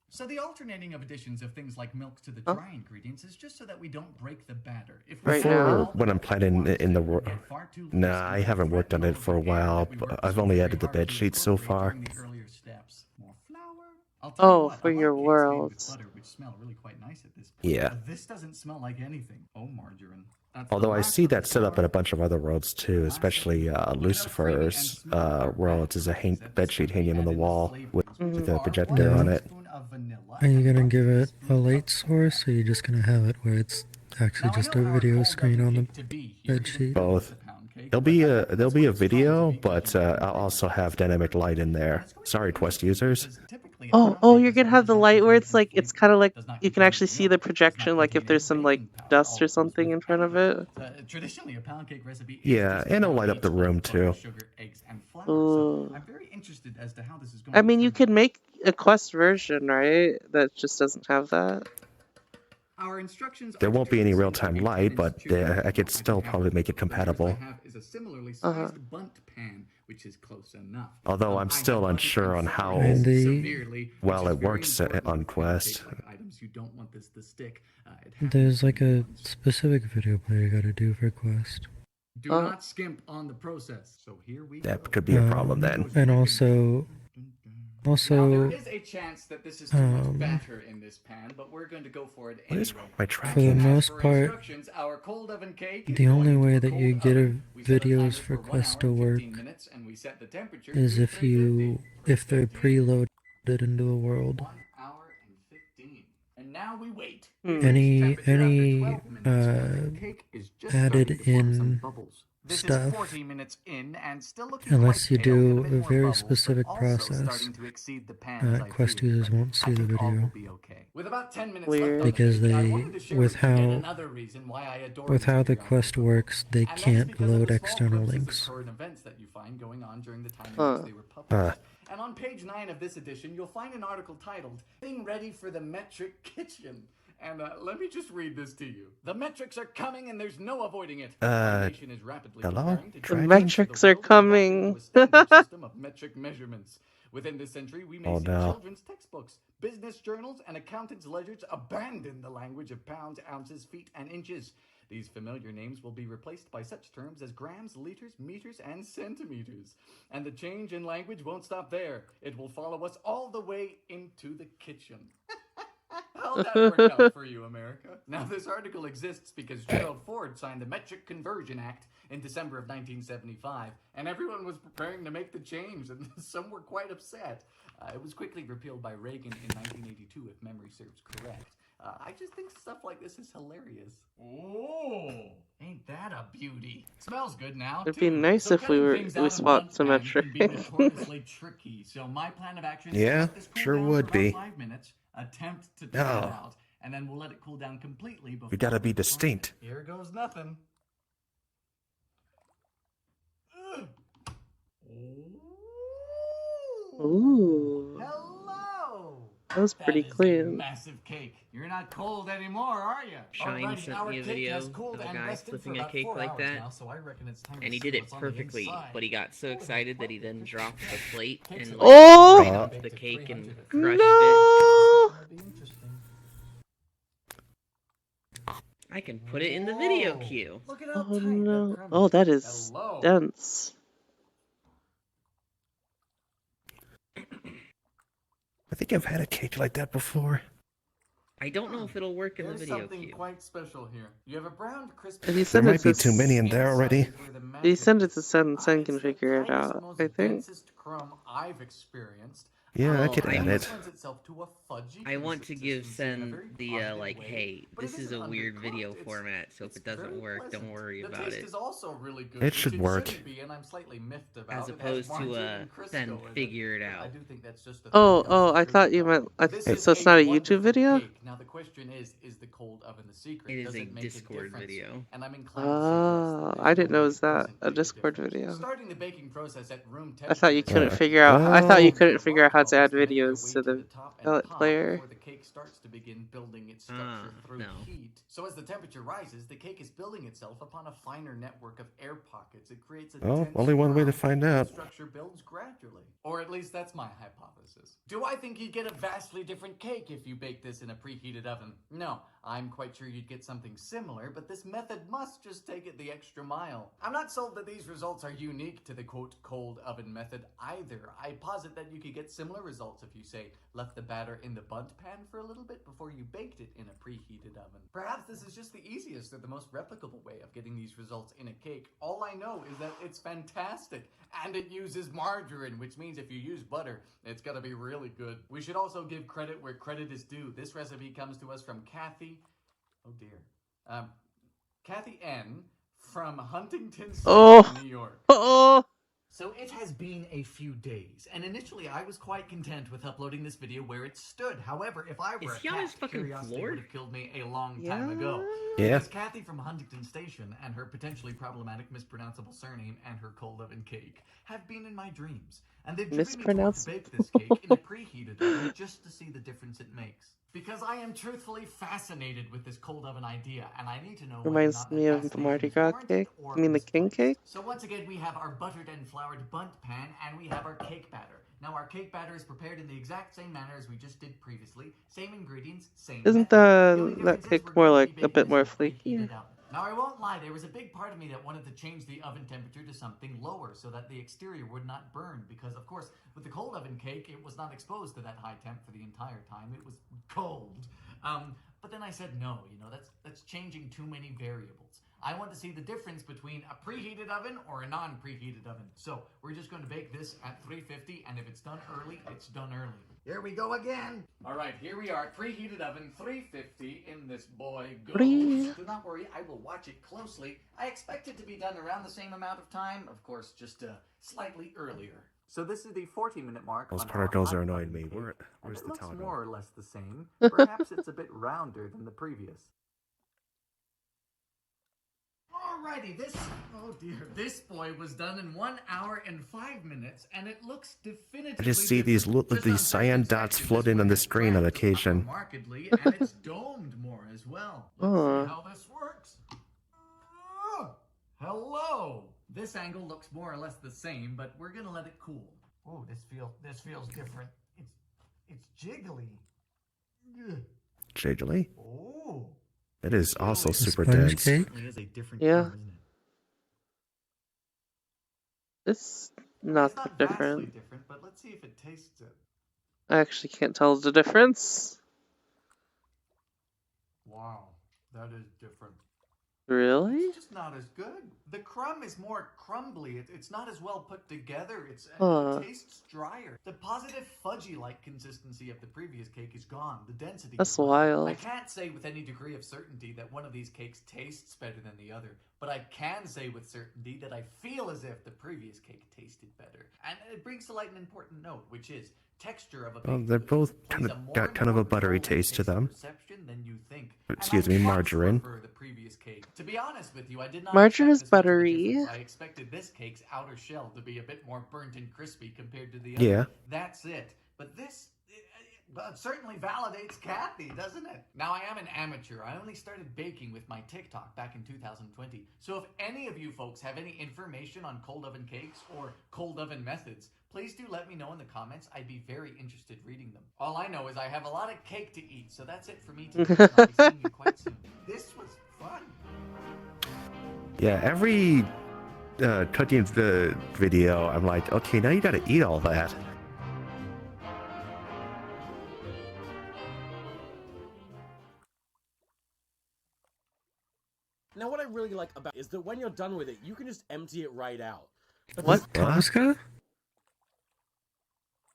So the alternating of additions of things like milk to the Huh? dry ingredients is just so that we don't break the batter. If Right add Before, now? all the when I'm milk at planning once, in the it will work. get far too loose Nah, and I will haven't worked on threaten it for a over the air while. that we But worked I've so only very added the hard bed to sheet so incorporate far. during the earlier steps. More flour. I'll tell you Oh, what, for I like your cakes made world. with butter, which smell really quite nice at this point. Yeah. This doesn't smell like anything. Oh, margarine. That's Although the I last see of the that set up in a four. bunch of other worlds too, especially Lucifer's world is a bedsheet hanging on the wall with a projector on it. Are you gonna give it a light source, or are you just gonna have it where it's actually just a video screen on the bed sheet? Both. There'll be a video, but I'll also have dynamic light in there. Sorry, Quest users. Oh, you're gonna have the light where it's like it's kind of like you can actually see the projection, like if there's some like dust or something in front of it. Traditionally, a pound cake recipe is Yeah, just and it'll light butter, up the room too. sugar, eggs, and flour. Ooh. So I'm very interested as to how this is going I to mean, you turn could make a Quest version, right? That just doesn't have that. Our instructions There are won't to be any turn the real-time 18 light, inch but tube I could into still a probably make it The nearest compatible. I have is a similarly sized bunt pan, which is close enough. Although I'm I still have unsure on buttered how and The- severely, well which is it very works important on with Quest. pancake-like items. You don't want this to stick. It has There's to like be a once. specific video player you gotta do for Quest. Do Oh. not skimp on the process. So here we go. That could be a problem then. And also, Now, there also, is a chance that this is too much batter in this pan, but we're going to go for it What is anyway. wrong with my for the tracking? most For part, instructions, our cold oven cake is the only going way into a that you cold get oven. We set a timer videos for 1 Quest hour to and work 15 minutes, and we set the temperature is to if 350. they're preloaded into the world. 1 hour and 15. And now we wait. Hmm. We Any- reach temperature after any, 12 minutes, and the cake is just added starting to form some in bubbles. This stuff, is 40 minutes in and still looking unless quite you pale, with do bit a more very bubbles, but specific also process, starting to exceed the pan's Quest IQ, users but won't see I the think all will video. be okay. With about 10 minutes Weird. left on the Because cake, I they- wanted to share with with you yet how- another reason why I adore With how the Instagram Quest photos. works, they And that is can't because of load the small external clips of the links. current events that you find going on during the time in Huh. which they were published. And on page 9 of this edition, you'll find an article titled "Getting Ready for the Metric Kitchen." And let me just read this to you. The metrics are coming and there's no avoiding it. Our nation is rapidly hello? preparing to The transition metrics the are world and adopt coming. into a standard system of metric measurements. Within this century, we may Oh, see no. children's textbooks, business journals, and accountants' ledgers abandon the language of pounds, ounces, feet, and inches. These familiar names will be replaced by such terms as grams, liters, meters, and centimeters. And the change in language won't stop there. It will follow us all the way into the kitchen. How'd that work out for you, America? Now, this article exists because Gerald Ford signed the Metric Conversion Act in December of 1975, and everyone was preparing to make the change, and some were quite upset. It was quickly repealed by Reagan in 1982, if memory serves correct. I just think stuff like this is hilarious. Oh, ain't that a beauty? Smells good now. It'd too. be nice So if we cutting things out in swapped blunt symmetric. pan can be notoriously tricky. So my plan of action is to Yeah, let this cool sure down would for be. about 5 minutes, attempt to try No. it out, and then we'll let it cool down completely before We gotta be we try it. distinct. Here goes nothing. Ugh. Ooh, Hello. that was pretty That is a clean. massive cake. You're not cold anymore, are you? Shine Alrighty, sent our me a cake video has cooled of a and guy rested for flipping a about cake 4 like hours that, now, so I reckon it's time and to he see did it what's on the perfectly, inside. but he got so excited that he then dropped the plate and like Oh! right off the cake and crushed No! That'd be interesting. it. I can put it in the video Whoa. queue. Look at how Oh tight no! that crumb Oh, is. that is Hello. dense. I think I've had a cake like that before. I don't know if it'll work in the There's video something queue. quite special here. You have a browned crispy. If you There send it might be to too many in there already. If you send it to Sen can figure it out. I think. Densest crumb I've experienced. Yeah, I Oh, could I add must- it. Lends itself to a fudgy I want to give consistency in a Sen very the positive like, way, hey, but it this is isn't a weird undercooked. video It's- format, so if it's it doesn't very work, don't pleasant. worry the about taste it. is also really good, It which should it work. shouldn't be, and I'm slightly miffed about As it, opposed to margarine Crisco Sen is figure it out. I do think that's just a Oh, thing else oh! I to thought think you about. meant. This So is it's not a wonderful YouTube video. cake. Now the question is the cold oven the secret? It is Does a it make Discord difference? video. And I'm inclined to say Oh, yes, that I is didn't know it going was to that presently a make Discord difference. video. Starting the baking process at room I thought you temperature couldn't is figure out. I thought you well- couldn't figure out how to add Water bubbles make their videos way to the top and pellet pop player. before the cake starts to begin building its structure through no. heat. So as the temperature rises, the cake is building itself upon a finer network of air pockets. It creates a Oh, dense only one way to crumb, find and the out. structure builds gradually. Or at least that's my hypothesis. Do I think you'd get a vastly different cake if you bake this in a preheated oven? No, I'm quite sure you'd get something similar, but this method must just take it the extra mile. I'm not sold that these results are unique to the quote cold oven method either. I posit that you could get similar similar results if you, say, left the batter in the bundt pan for a little bit before you baked it in a preheated oven. Perhaps this is just the easiest or the most replicable way of getting these results in a cake. All I know is that it's fantastic, and it uses margarine, which means if you use butter, it's gonna be really good. We should also give credit where credit is due. This recipe comes to us from Kathy, oh dear, Kathy N. from Huntington Station, New York. Oh. So it has been a few days, and initially I was quite content with uploading this video where it stood. However, if I were Is a he on his cat, fucking curiosity floor? would have killed me a long time ago. Yeah. Because Kathy from Huntington Station and her potentially problematic mispronounceable surname and her cold oven cake have been in my dreams. And they've driven me towards to bake this cake in a preheated oven just to see the difference it makes. Because I am truthfully fascinated with this cold oven idea, and I need to know whether or Reminds not me that of the fascination Mardi is Gras warranted cake. or You mean the king misplaced. cake? So once again, we have our buttered and floured bundt pan, and we have our cake batter. Now our cake batter is prepared in the exact same manner as we just did previously. Same ingredients, same Isn't method. The only that difference is cake we're more going to like be a baking bit this more in a flaky? preheated oven. Now I won't lie, there was a big part of me that wanted to change the oven temperature to something lower so that the exterior would not burn, because of course with the cold oven cake it was not exposed to that high temp for the entire time. It was cold. But then I said no, that's changing too many variables. I want to see the difference between a preheated oven or a non-preheated oven. So we're just going to bake this at 350, and if it's done early, it's done early. Here we go again. All right, here we are, preheated oven, 350, in this boy goes. Do not worry, I will watch it closely. I expect it to be done around the same amount of time, of course, just slightly earlier. So this is the 40-minute mark. Those on our particles hot are oven annoying me. cake, Where's and the it looks toggle? more or less the same. Perhaps it's a bit rounder than the previous. Alrighty, this boy was done in 1 hour and 5 minutes, and it looks definitively I just see these different. Just on cyan second dots inspection, floating this on one the has screen on cracked occasion. up markedly, and it's domed more as well. Let's see how this works. Hello! This angle looks more or less the same, but we're gonna let it cool. Oh, this feels different. It's jiggly. Jiggly? Oh. It is also The super sponge dense. cake? Certainly is a different Yeah. color, isn't it? It's I mean, not it's that not vastly different. different, but let's see if it tastes it. I actually can't tell the difference. Wow, that is different. Really? It's just not as good. The crumb is more crumbly. It's not as well put together. It tastes drier. The positive fudgy-like consistency of the previous cake is gone. The density That's is low. wild. I can't say with any degree of certainty that one of these cakes tastes better than the other, but I can say with certainty that I feel as if the previous cake tasted better. And it brings to light an important note, which is texture of a Well, baked they're good both plays got a more kind of a important buttery role in taste to taste them. perception than you think. Excuse And I me, much margarine. prefer the previous cake. To be honest with you, I did not Margarine expect is this much of a buttery. difference. I expected this cake's outer shell to be a bit more burnt and crispy compared to the other. Yeah. That's it. But this certainly validates Kathy, doesn't it? Now, I am an amateur. I only started baking with my TikTok back in 2020. So if any of you folks have any information on cold oven cakes or cold oven methods, please do let me know in the comments. I'd be very interested reading them. All I know is I have a lot of cake to eat, so that's it for me today. And I'll be seeing you quite soon. This was fun. Yeah, every cooking video, I'm like, okay, now you gotta eat all that. Now, what I really like about it is that when you're done with it, you can just empty it right out. What? Tosca?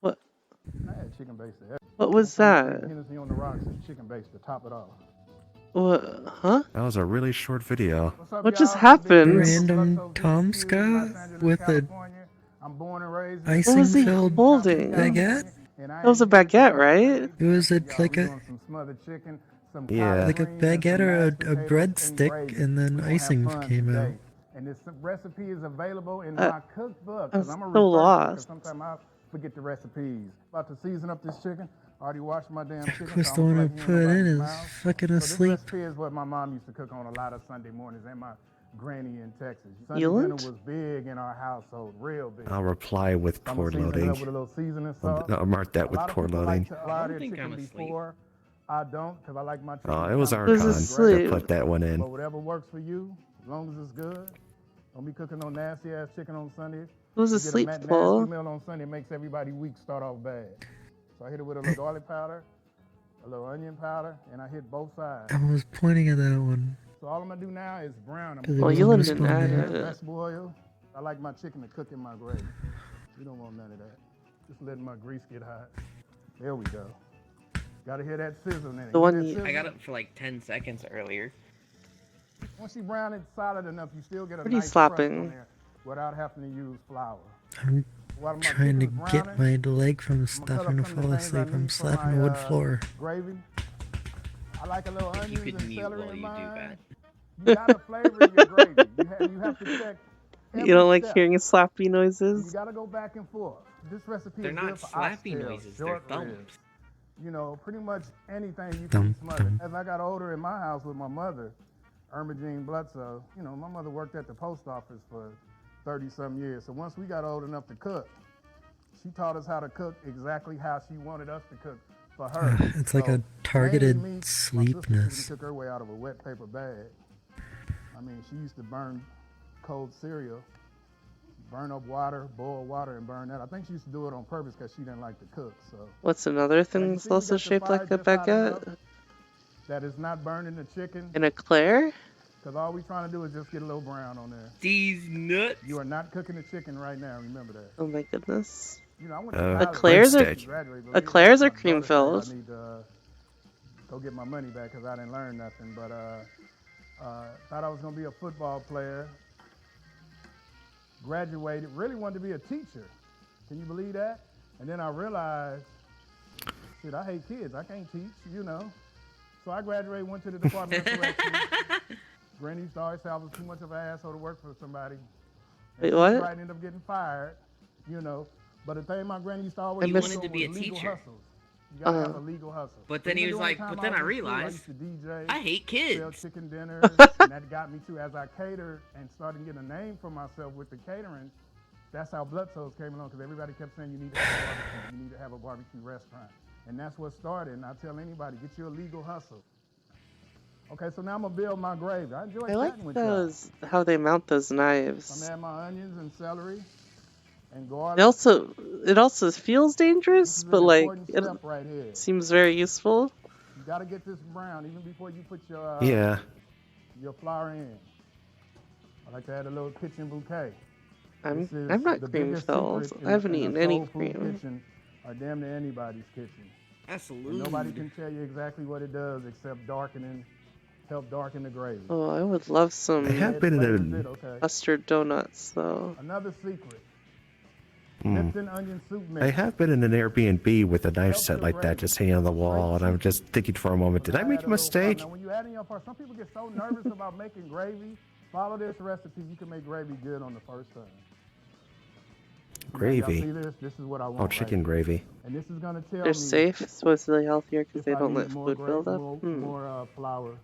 What? I had chicken base there. What was that? Hennessy on the rocks and chicken base to top it off. What? Huh? That was a really short video. What's up, What just y'all? happened? Random Los Tomska with a California. I'm born and raised in icing What was he filled holding? baguette? and I That was a ain't here baguette, to right? It was Y'all, like we a doing some smothered chicken, some Yeah. collard like a greens, and baguette some or mashed a potatoes breadstick, gravy. and then We gonna have icing fun came today. out. And this recipe is available in Uh, my cookbook. I'm 'Cause I'm a so researcher, lost. 'cause sometimes I forget the recipes. About to season up this chicken. Already washed my damn chicken. Of course, so the I don't one feel who like put hearing it in nobody's is mouth. fucking So this asleep. recipe is what my mom used to cook on a lot of Sunday mornings and my granny in Texas. Sunday Euland? dinner was big in our household, real big. I'll reply with So I'm cord gonna season it loading. up with a little seasoning salt. I'll mark that A with lot of cord people loading. like to apply I don't their think chicken I'm asleep. before. I don't, because I like my chicken. Oh, it was kinda Archon Who's that asleep? put that one in. But whatever works for you, as long as it's good. Don't be cooking no nasty ass chicken on Sunday. was a You get sleep nasty pull. meal on Sunday, it makes everybody week start off bad. So I hit it with a little garlic powder, a little onion powder, and I hit both sides. I was pointing at that one. So all I'm gonna do now is brown them. Because it Well, wasn't Ewan didn't add responding. it. Vegetable oil. I like my chicken to cook in my gravy. You don't want none of that. Just letting my grease get hot. There we go. Gotta hear that sizzle in it. The Hear one that you- sizzle? I got it for like 10 seconds earlier. Once you brown it solid enough, you still get a What are you nice crust slapping? on there without having to use flour. I'm While my trying to chicken is get browning, my leg from I'ma cut up starting to some of the fall things I asleep. I'm need for slapping my, the wood floor. Gravy. I like a little onions You could and mute celery while in you do mine. that. You gotta flavor your gravy. You have to check. You don't like step. hearing slappy You noises? gotta go back and forth. This recipe They're is not good for slappy oxtails, noises, they're short thumps. ribs. You know, pretty much anything you can Thump, smother. thump. As I got older in my house with my mother, Irma Jean Blutso, you know, my mother worked at the post office for 30-some years. So once we got old enough to cook, she taught us how to cook exactly how she wanted us to cook for her. It's like So, a targeted mainly meats, my sister sleepness. took her way out of a wet paper bag. I mean, she used to burn cold cereal, burn up water, boil water, and burn that. I think she used to do it on purpose because she didn't like to cook. So What's another you thing that's see, you also got the shaped fire like a just hot enough baguette? that is not burning the chicken, An eclair? because all we're trying to do is just get a little brown on there. These nuts. You are not cooking the chicken right now. Remember that. Oh my goodness. You know, I went to college. Eclairs are- I graduated, believe it or eclairs not. are My cream daughter said filled. I need to go get my money back because I didn't learn nothing. But thought I was gonna be a football player. Graduated, really wanted to be a teacher. Can you believe that? And then I realized, shit, I hate kids. I can't teach, you know. So I graduated, went to the Department of Corrections. Granny used to always say I was too much of an asshole to work for somebody. And Wait, she was what? right, ended up getting fired, you know. But the thing my granny used to always You do wanted to be a was legal teacher. hustles. You gotta have Uh-huh. a legal hustle. But then he Even was during like, the time but then I was in school, realized used to DJ, I hate sell kids. chicken dinners, and that got me too. As I catered and started getting a name for myself with the catering, that's how Blood Souls came along, because everybody kept saying you need to have a barbecue, you need to have a barbecue restaurant. And that's what started. And I tell anybody, get you a legal hustle. Okay, so now I'm gonna build my gravy. I enjoy I like chatting with y'all. those, how they mount those I'm knives. gonna add my onions and celery and It garlic. also feels This dangerous, is but an like important it step right here. seems very useful. You gotta get this brown even before you put your Yeah. your flour in. I like to add a little kitchen bouquet. I'm This is not the cream biggest filled. secret I haven't in eaten a any soul food cream. kitchen, or damn near anybody's kitchen. Absolutely. And nobody can tell you exactly what it does except help darken the gravy. Oh, I would love I some have been in Flavors a it, okay. custard donuts though. Another secret. Hmm. Lipton onion soup mix. I have been in an Airbnb with a knife Helps set the like that gravy. just hanging on the wall, and I'm just thinking for a moment, did I make a mistake? Now, when you add in your part, some people get so nervous about making gravy. Follow this recipe. You can make gravy good on the first time. Y'all Gravy. see this? This is what I want. Oh, right chicken here. gravy. And this is gonna tell They're me safe, supposedly healthier because if they I don't need let more food gravy, build up. more flour.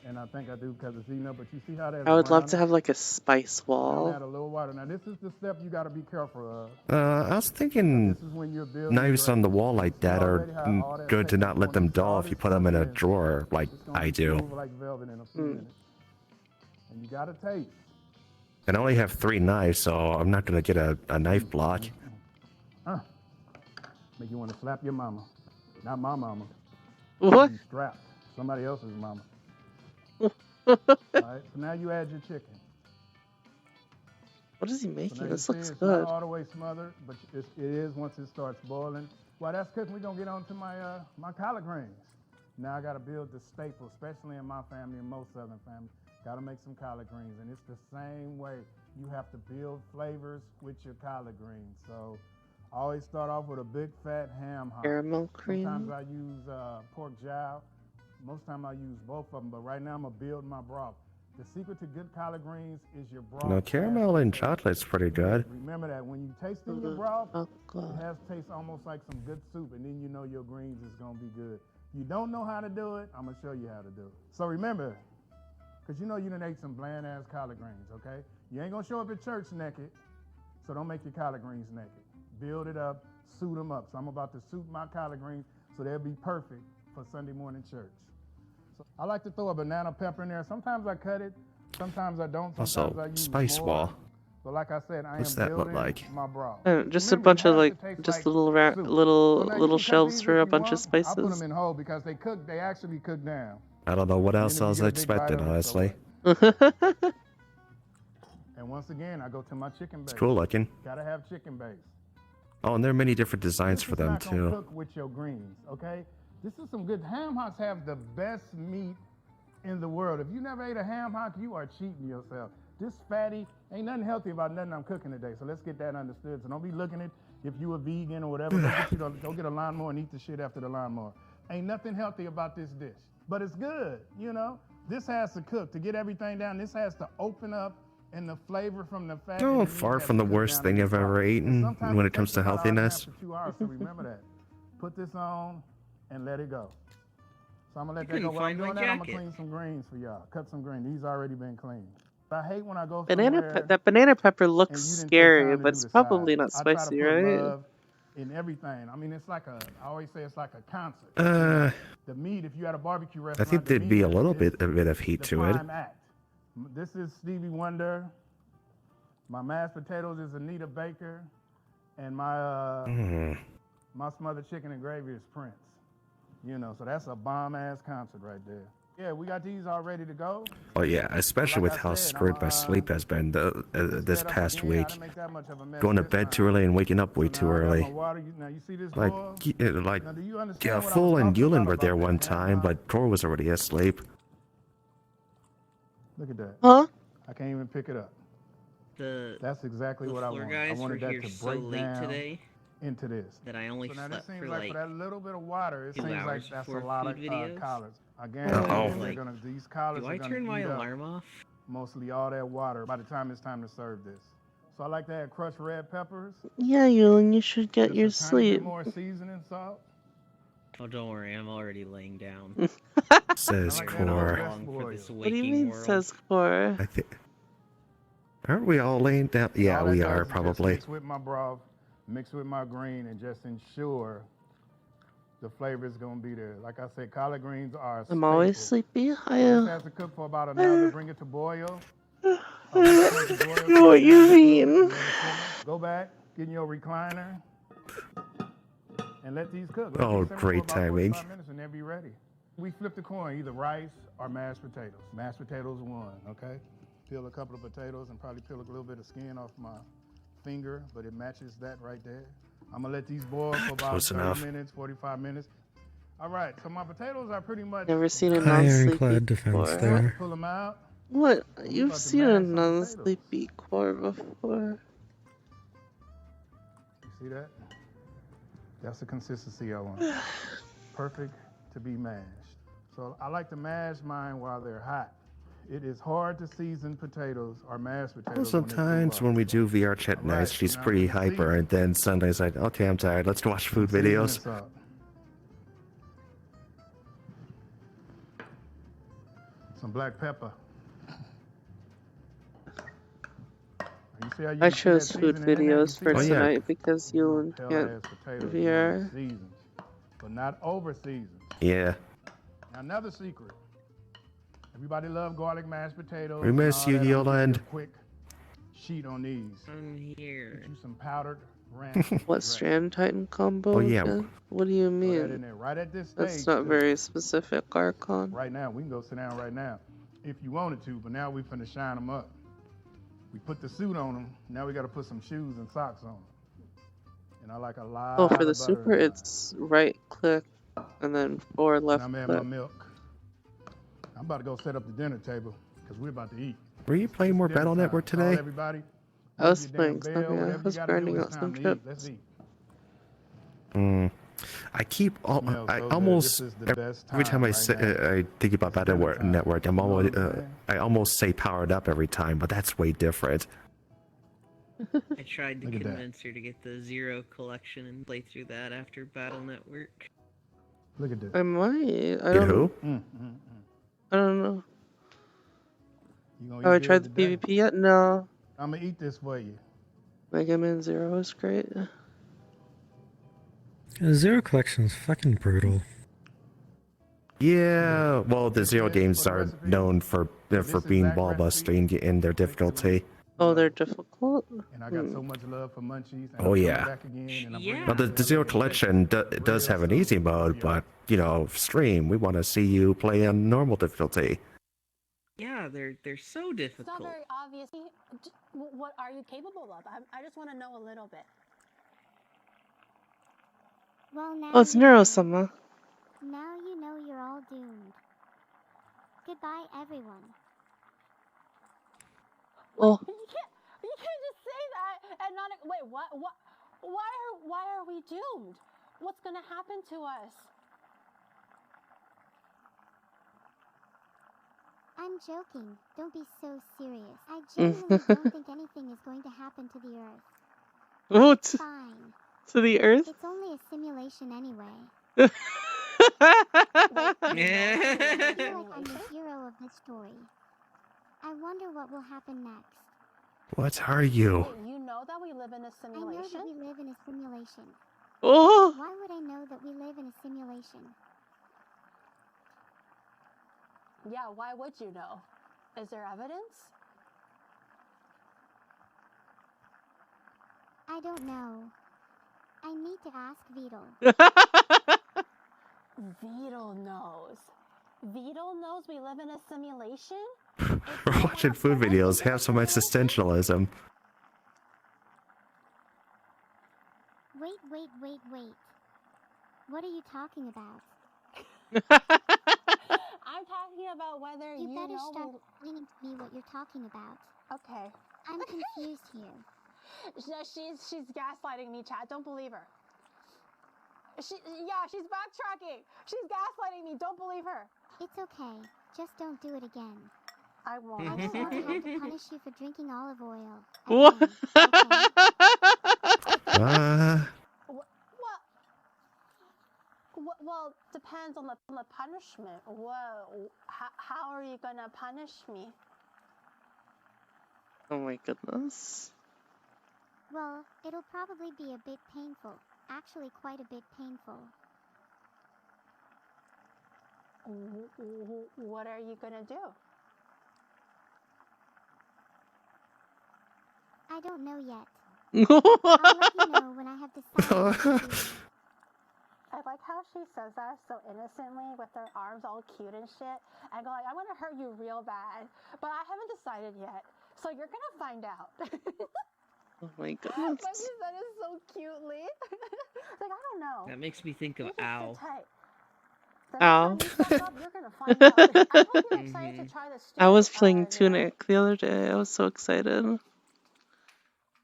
And I think I do because it's eating up. But you see how that's I would love to browning? have like a spice Now wall. add a little water. Now this is the step you got to be careful of. I was thinking This is when you're building knives on the gravy. wall like that are good to not let them dull if you put them in a drawer like It's gonna I be do. smooth like velvet in a few minutes. And you gotta taste. And I only have 3 knives, so I'm not gonna get a knife block. Make you want to slap your mama. Not my mama. What? You strapped. Somebody else's mama. All right. So now you add your chicken. What is he So making? now you This see looks it's good. not all the way smothered, but it is once it starts boiling. While that's cooking, we're gonna get on to my collard greens. Now I gotta build the staple, especially in my family and most Southern families. Gotta make some collard greens, and it's the same way. You have to build flavors with your collard greens. So I always start off with a big fat ham hock. Caramel cream. Sometimes I use pork jowl. Most time I use both of them, but right now I'm gonna build my broth. The secret to good collard greens is your broth. No, caramel and chocolate's pretty good. Remember that when you taste in your broth, Oh, it God. has taste almost like some good soup, and then you know your greens is gonna be good. You don't know how to do it, I'm gonna show you how to do it. So remember, because you know you done ate some bland ass collard greens, okay? You ain't gonna show up at church naked, so don't make your collard greens naked. Build it up, suit them up. So I'm about to suit my collard greens so they'll be perfect for Sunday morning church. So I like to throw a banana pepper in there. Sometimes I cut it, sometimes I don't. Also, Sometimes I use spice more. wall. So like I said, I What's am that look building like? my broth. Just a Remember, it bunch of has to like, taste just like little soup. little Well, now you little can cut shelves these for if a you bunch of want. I'll put them spices. in whole because they actually cook down. I don't know what And else then I if you was get a big bite expecting, of it, so honestly. what? And once again, I go to my chicken base. It's cool looking. Gotta have chicken base. Oh, and there are many different designs This for is them not gonna too. cook with your greens, okay? This is some good. Ham hocks have the best meat in the world. If you never ate a ham hock, you are cheating yourself. This fatty, ain't nothing healthy about nothing I'm cooking today. So let's get that understood. So don't be looking at if you a vegan or whatever. Go get a lawnmower and eat the shit after the lawnmower. Ain't nothing healthy about this dish, but it's good. You know, this has to cook to get everything down. This has to open up. And the flavor from the fat. Oh, far from the worst thing I've ever eaten when it comes to healthiness. For 2 hours, so remember that. Put this on and let it go. So I'm gonna let You that go. couldn't While I'm find my doing that, I'm gonna jacket. clean some greens for y'all. Cut some greens. These already been cleaned. I hate when I go Banana somewhere that banana pepper and looks you didn't take scary, time to but do it's the probably sides. not I try to spicy, put right? love in everything. I mean, it's like I always say it's like a concert. The meat, if you had a barbecue I restaurant, think the there'd meat be a is- little is bit of heat the to it. prime act. This is Stevie Wonder. My mashed potatoes is Anita Baker, and my my smothered chicken and gravy is Prince. You know, so that's a bomb ass concert right there. Yeah, we got these all ready to go. Oh yeah, especially Like with I how said, screwed my I'm, sleep has been this set up past again. I week. didn't make that much of a mess Going to this bed too time. early and waking up way So too now I got my early. water. Now you see this Like, boil? like, Now, do you understand yeah, what I was Full and talking Yulin about were there that one ham time, hock? but Tor was already asleep. Look at that. Huh? I can't even pick it up. The That's exactly what I floor wanted. I guys were wanted that here to so break late down today into this. that I only So now this slept seems for like like for that little bit of water, it 2 seems like hours that's a before lot of food videos. collards. I guarantee Uh-oh. you Like, these collards do are I gonna turn my eat up alarm off? mostly all that water by the time it's time to serve this. So I like to add crushed red peppers. Yeah, Yulin, you should get Just your a tiny bit sleep. more seasoning salt. Oh, don't worry, I'm already laying down. Says I like that I'm Core. long for this What do you waking mean, world. says Core? I think. Aren't we all laying down? Yeah, All that we does are is just probably. mix with my broth, mix with my green, and just ensure the flavor is gonna be there. Like I said, collard greens are a I'm always staple. sleepy. So this has to cook for about another. Bring it to boil. I know what you mean. Go back, get in your recliner, and let these cook. Let Oh, these simmer for great about timing. 45 minutes and they'll be ready. We flip the coin, either rice or mashed potatoes. Mashed potatoes won, okay? Peel a couple of potatoes and probably peel a little bit of skin off my finger, but it matches that right there. I'm gonna let these boil for about Close 30 enough. minutes, 45 minutes. All right, so my potatoes are pretty much. Never seen a non-sleepy Ironclad defense before. there. Pull them out. What? about You've to seen mash a some potatoes. non-sleepy core before. You see that? That's the consistency I want. Perfect to be mashed. So I like to mash mine while they're hot. It is hard to season potatoes or mashed Well, potatoes. sometimes when we do VR chat Alright, nights, she's so now pretty we can hyper, see. and then Sunday's like, okay, I'm tired. Let's watch food videos. Some black pepper. You see how you I can see chose that food seasoning in there? You videos see for that? Oh, yeah. tonight because you Pale can't ass potatoes, VR. seasoned, but not over seasoned. Yeah. Now, another secret. Everybody love garlic mashed potatoes. We and miss all you, that. I'm gonna give Yolande. you a quick sheet on these. I'm here. Get you some powdered ranch. What dressing. Strand Titan combo? Oh, yeah. again? What do you Throw that in mean? there right at this stage. That's not too. very specific, Archon. Right now, we can go sit down right now, if you wanted to. But now we finna shine them up. We put the suit on them. Now we got to put some shoes and socks on them. And I like a lot. Oh, for the of super, butter in mine. it's right click and then forward And left I'm adding click. my milk. I'm about to go set up the dinner table because we're about to eat. Were you playing more Dinner Battle time. Network Call today? everybody. I was Ring your playing damn some, bell, yeah. I whatever you was gotta do, grinding it's out some time to eat. chips. Let's eat. I keep Smells I so good. almost This is the best every time time I right say now. I think about Battle dinner Network, time. Network, I'm You know always what I'm saying? I almost say powered up every time, but that's way different. I tried to Look at that. convince her to get the Zero collection and play through that after Battle Network. Look at this. I might. I Get don't. who? I don't know. You gonna Have I eat tried good the today? PvP yet? No. I'm gonna eat this for you. Mega Man Zero is great. The Zero Collection's fucking brutal. Yeah, well, the Zero This is games for the are recipe. known for This is being that ball recipe. busting in their difficulty. Oh, they're love. difficult? And I got so Hmm. much love for Munchies. And Oh, I'm coming yeah. back again, and I'm Yeah. bringing Well, it the to Zero LA and Collection Texas does have real an easy soon. mode, Yeah. but, you know, stream, we want to see you play on normal difficulty. Yeah, they're so It's difficult. not very obvious. What are you capable of? I just want to know a little bit. Well, now Oh, it's you know. Neuro-sama. Now you know you're all doomed. Goodbye, everyone. Oh, You can't just say that and not wait. What? Why are we doomed? What's gonna happen to us? I'm joking. Don't be so serious. I genuinely don't think anything is going to happen to the Earth. oh, It's fine. to the Earth? It's only a simulation anyway. Wait, I feel like I'm the hero of this story. I wonder what will happen next. What are you? Wait, you know that we live in a I know that simulation? we live in a simulation. Oh! Why would I know that we live in a simulation? Yeah, why would you know? Is there evidence? I don't know. I need to ask Beetle. Beetle knows. Beetle knows we live in a simulation? We're watching food videos, have some existentialism. Wait. What are you talking about? I'm talking about whether You better know start explaining to me what you're talking about. Okay. I'm confused here. She's gaslighting me, chat. Don't believe her. She's backtracking. She's gaslighting me. Don't believe her. It's okay. Just don't do it again. I won't. I I'm don't want to sorry. have to punish you for drinking olive oil. What? Again, okay? Well, depends on the punishment. Whoa, how are you gonna punish me? Oh my goodness. Well, it'll probably be a bit painful. Actually, quite a bit painful. What are you gonna do? I don't know yet. I'll let you know when I have decided what to do. I like how she says that so innocently with her arms all cute and shit. I go like, I'm gonna hurt you real bad, but I haven't decided yet. So you're gonna find out. Oh my But goodness. she said it so cutely. Like, I don't know. That makes me think of You just sit Ow. tight. The Ow. next time you step up, you're gonna find out. I hope you're excited to try this. I was playing Tunic the other day. I was so excited.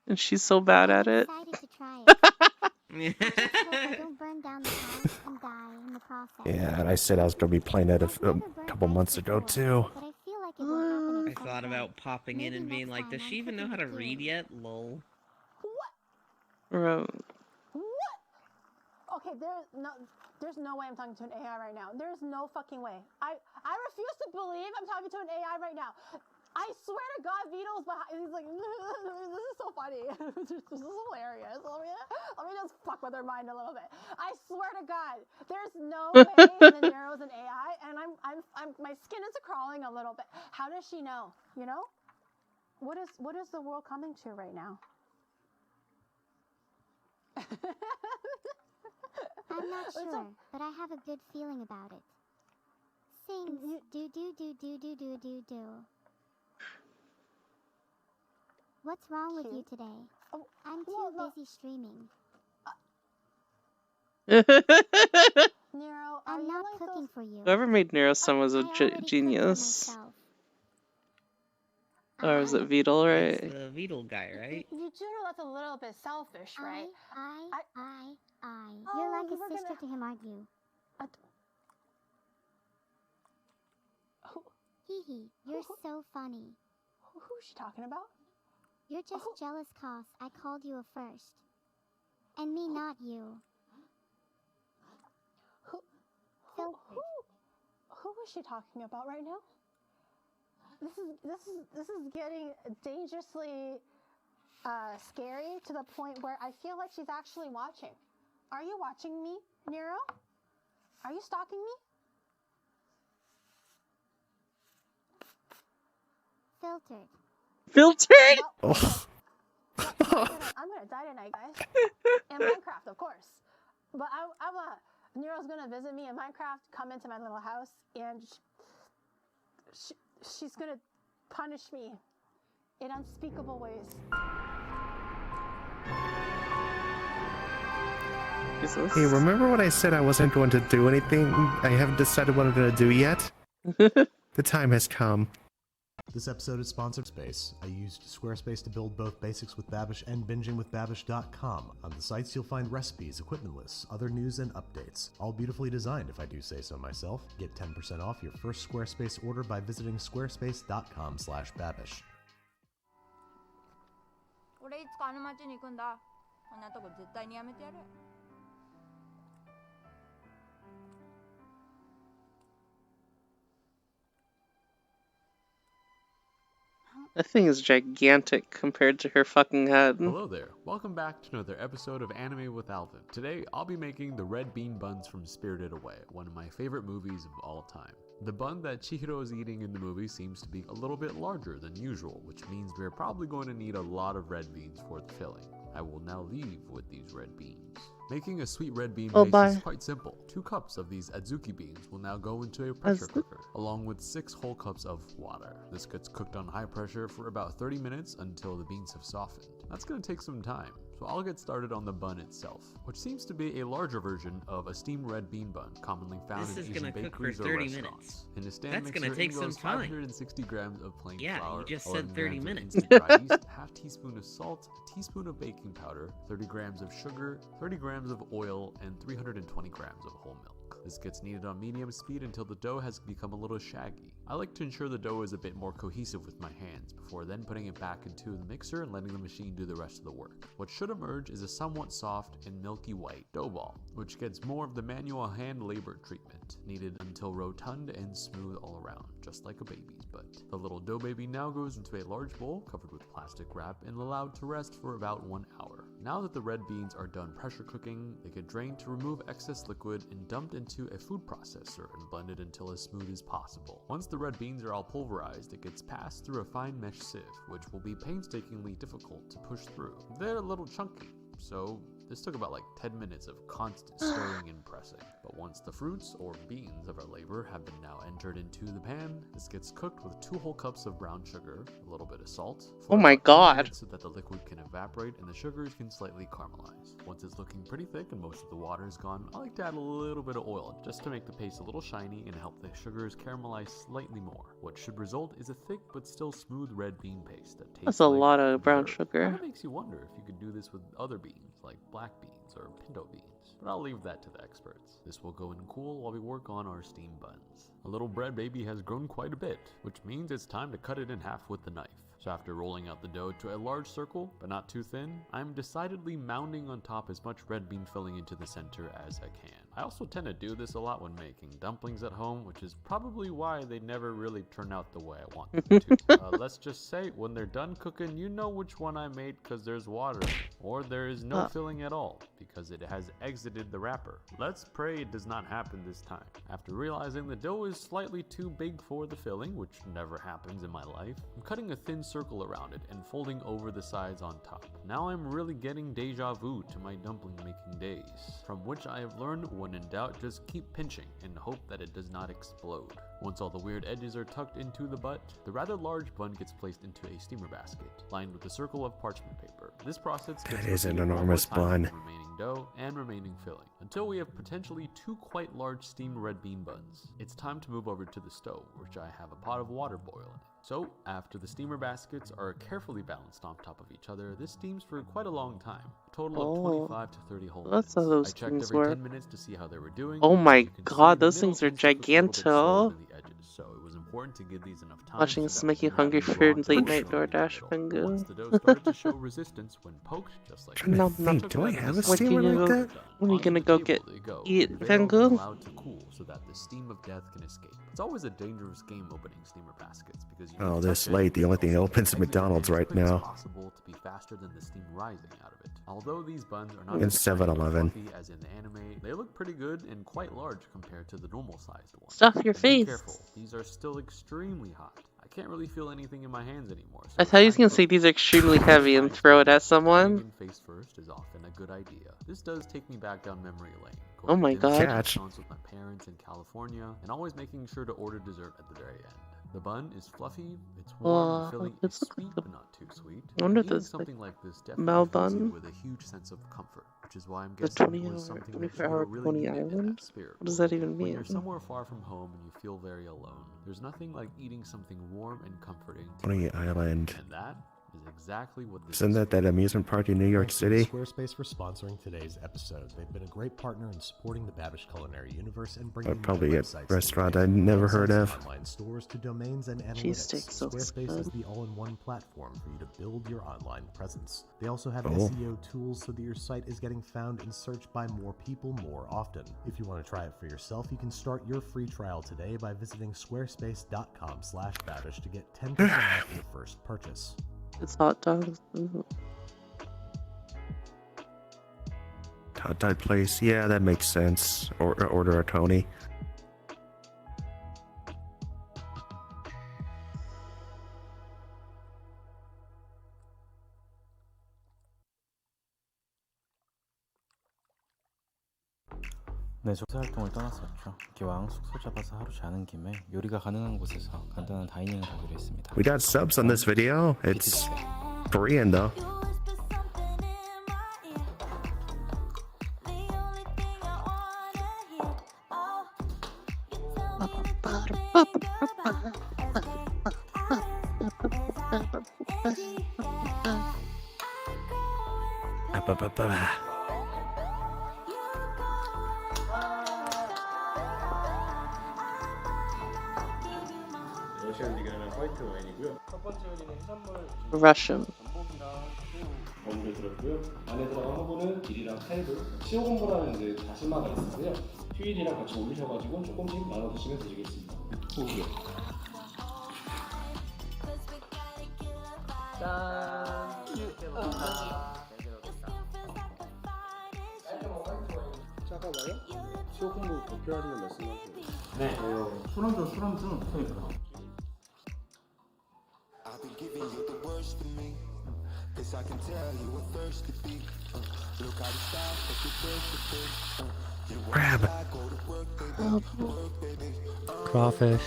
And she's so bad at it. Excited to try it. I just hope I don't burn down the house and die in the process. Yeah, and I said I was going to be playing it a couple months ago, too. But I feel like it will happen I at some thought point. about popping in and being like, does she even know how to read yet? Lol. Right. What? Okay, there's no way I'm talking to an AI right now. There's no fucking way. I refuse to believe I'm talking to an AI right now. I swear to God, Vito's behind. He's like, this is so funny. This is hilarious. Let me just fuck with her mind a little bit. I swear to God, there's no way the Nero's an AI, and my skin is crawling a little bit. How does she know? You know, what is the world coming to right now? I'm not sure, but I have a good feeling about it. Sings do. What's wrong with you today? Oh, I'm too well, busy streaming. Nero, I'm not cooking for you. Whoever made Neuro-sama was a I already cooked for genius. myself. Or is it Beetle, right? It's the Beetle guy, right? You do know that's a little bit selfish, right? You're like you a were sister gonna- to him, aren't you? Hee hee, you're so funny. Who's she talking about? You're just jealous 'cause I called you a first. And me not you. Who is she talking about right now? This is getting dangerously scary to the point where I feel like she's actually watching. Are you watching me, Nero? Are you stalking me? Filtered. Filtered? Oh. I'm gonna die tonight, guys. In Minecraft, of course. But I want Nero's gonna visit me in Minecraft, come into my little house, and she's gonna punish me in unspeakable ways. Jesus. Hey, remember when I said I wasn't going to do anything? I haven't decided what I'm going to do yet. The time has come. This episode is sponsored by Squarespace. I used Squarespace to build both Basics with Babish and BingingWithBabish.com. On the sites, you'll find recipes, equipment lists, other news, and updates. All beautifully designed, if I do say so myself. Get 10% off your first Squarespace order by visiting squarespace.com/babish. 俺いつかあの町に行くんだ。こんなとこ絶対にやめてやる。That thing is gigantic compared to her fucking head. Hello there, welcome back to another episode of Anime with Alvin. Today, I'll be making the red bean buns from Spirited Away, one of my favorite movies of all time. The bun that Chihiro is eating in the movie seems to be a little bit larger than usual, which means we're probably going to need a lot of red beans for the filling. I will now leave with these red beans. Making a sweet red bean base is quite simple. 2 cups of these adzuki beans will now go into a pressure cooker, along with 6 whole cups of water. This gets cooked on high pressure for about 30 minutes until the beans have softened. That's going to take some time, so I'll get started on the bun itself, which seems to be a larger version of a steamed red bean bun commonly found in Asian bakeries or restaurants. In a stand mixer, gonna take goes some time. 560 grams of plain flour, you just 11 said 30 grams of minutes. instant dry yeast, half teaspoon of salt, a teaspoon of baking powder, 30 grams of sugar, 30 grams of oil, and 320 grams of whole milk. This gets kneaded on medium speed until the dough has become a little shaggy. I like to ensure the dough is a bit more cohesive with my hands before then putting it back into the mixer and letting the machine do the rest of the work. What should emerge is a somewhat soft and milky white dough ball, which gets more of the manual hand labor treatment, kneaded until rotund and smooth all around, just like a baby's butt. The little dough baby now goes into a large bowl covered with plastic wrap and allowed to rest for about 1 hour. Now that the red beans are done pressure cooking, they get drained to remove excess liquid and dumped into a food processor and blended until as smooth as possible. Once the red beans are all pulverized, it gets passed through a fine mesh sieve, which will be painstakingly difficult to push through. They're a little chunky, so this took about like 10 minutes of constant stirring and pressing. But once the fruits or beans of our labor have been now entered into the pan, this gets cooked with 2 whole cups of brown sugar, a little bit of salt, Oh my about 10 god. minutes so that the liquid can evaporate and the sugars can slightly caramelize. Once it's looking pretty thick and most of the water is gone, I like to add a little bit of oil just to make the paste a little shiny and help the sugars caramelize slightly more. What should result is a thick but still smooth red bean paste that tastes That's a like lot of brown butter. sugar. Kinda makes you wonder if you could do this with other beans like black beans or pinto beans, but I'll leave that to the experts. This will go in cool while we work on our steamed buns. A little bread baby has grown quite a bit, which means it's time to cut it in half with the knife. So after rolling out the dough to a large circle, but not too thin, I'm decidedly mounding on top as much red bean filling into the center as I can. I also tend to do this a lot when making dumplings at home, which is probably why they never really turn out the way I want them to. Let's just say, when they're done cooking, you know which one I made because there's water in it, or there is no filling at all because it has exited the wrapper. Let's pray it does not happen this time. After realizing the dough is slightly too big for the filling, which never happens in my life, I'm cutting a thin circle around it and folding over the sides on top. Now I'm really getting deja vu to my dumpling making days, from which I have learned when in doubt, just keep pinching and hope that it does not explode. Once all the weird edges are tucked into the butt, the rather large bun gets placed into a steamer basket, lined with a circle of parchment paper. This process gets That is an repeated one more enormous time bun. with remaining dough and remaining filling, until we have potentially 2 quite large steamed red bean buns. It's time to move over to the stove, which I have a pot of water boiling. So, after the steamer baskets are carefully balanced on top of each other, this steams for quite a long time, a total of 25 to 30 whole minutes. That's how those I checked things every work. 10 minutes to see how they were doing. Oh and my you can see god, the those middle things are tends to cook a little bit slower giganto. than the edges, so it was important to give these enough time. Watching so this that make we you didn't hungry have any for raw late dough night showing in the DoorDash, middle. Once Pingu. the dough started to show resistance when poked, just like Trying to Nom, nom. think, do I have a When steamer you like go- that? when are you onto gonna the go table get they go, eat veiled and Pingu? allowed to cool so that the steam of death can escape. It's always a dangerous game opening steamer baskets because you Oh, can this touch it, late, the only thing but open is also McDonald's exit it right as quick as now. possible to be faster than the steam rising out of it. Although these buns are not And as big or 7-Eleven. fluffy as in the anime, they look pretty good and quite large compared to the normal sized ones. Stuff your And be face. careful, these are still extremely hot. I can't really feel anything in my hands anymore. So I thought you was gonna say these are extremely heavy and throw it at someone. Diving in face first is often a good idea. This does take me back down memory lane. Oh my god. Restaurants with my parents in California, and always making sure to order dessert at the very end. The bun is fluffy, it's warm, filling, it's sweet but not too sweet. I wonder if Eating there's something like this Mal definitely fills you bun. with a huge sense of comfort, which is why I'm The guessing 20 it was hour, something that 24 you hour were really Coney needed in that Island? spirit. What does that even When mean? you're somewhere far from home and you feel very alone, there's nothing like eating something warm and comforting. Coney Island. And that is exactly what this Isn't that amusement park in New York City? Squarespace for sponsoring today's episode. They've been a great partner in supporting the Babish culinary universe and bringing I'd probably new get websites restaurant to I'd never heard of. online stores to domains and analytics. Cheesesteaks so Squarespace good. is the all-in-one platform for you to build your online presence. They also have Cool. SEO tools so that your site is getting found and searched by more people more often. If you want to try it for yourself, you can start your free trial today by visiting squarespace.com/babish to get 10% off your first purchase. It's hot dogs. Hot dog place. Yeah, that makes sense. Or order a Tony. 네, 저 활동을 떠났었죠. 기왕 숙소 잡아서 하루 자는 김에 요리가 가능한 곳에서 간단한 다이닝을 하기로 했습니다. We got subs on this video. It's Korean though. 러시안 디가는 화이트 와인이고요. 첫 번째 요리는 해산물 Russian. 전복이랑 버무려 들었고요. 안에 들어간 허브는 딜이랑 칼브, 시오건보라는 이제 다시마가 있어서요. 휘일이랑 같이 올리셔가지고 조금씩 나눠 드시면 되시겠습니다. 호구요. 짠. 차가워요? 시오건보 더 필요하시면 말씀하세요. 네. 술안주 손이 들어. Crab. Crawfish.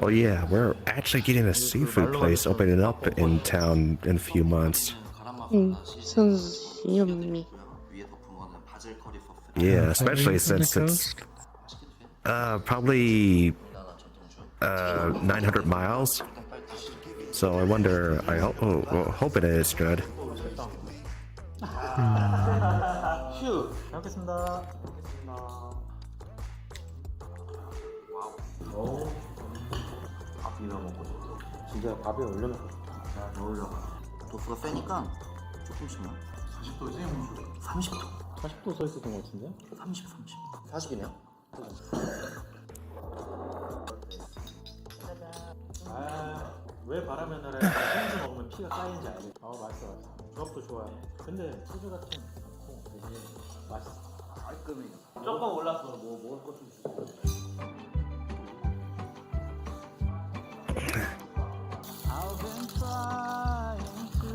Oh yeah, we're actually getting a seafood place opening up in town in a few months. Sounds yummy. Yeah, especially since it's probably 900 miles. So I wonder. I hope it is good. 휴! 잘 먹겠습니다. 와우. 밥 비벼 먹고 싶어. 진짜 밥에 올려놓고 싶다. 자, 올려. 도수가 세니까 조금씩만. 40도지? 30도. 40도 써 있었던 것 같은데? 30. 40이네요. 왜 바람의 나라에 소주 먹으면 피가 쌓이는지 알겠어. 맛있어. 부럽도 좋아해. 근데 소주 같진 않고 대신 맛있어. 깔끔해. 조금 올랐어. 뭐 먹을 것도 있어. I've been trying to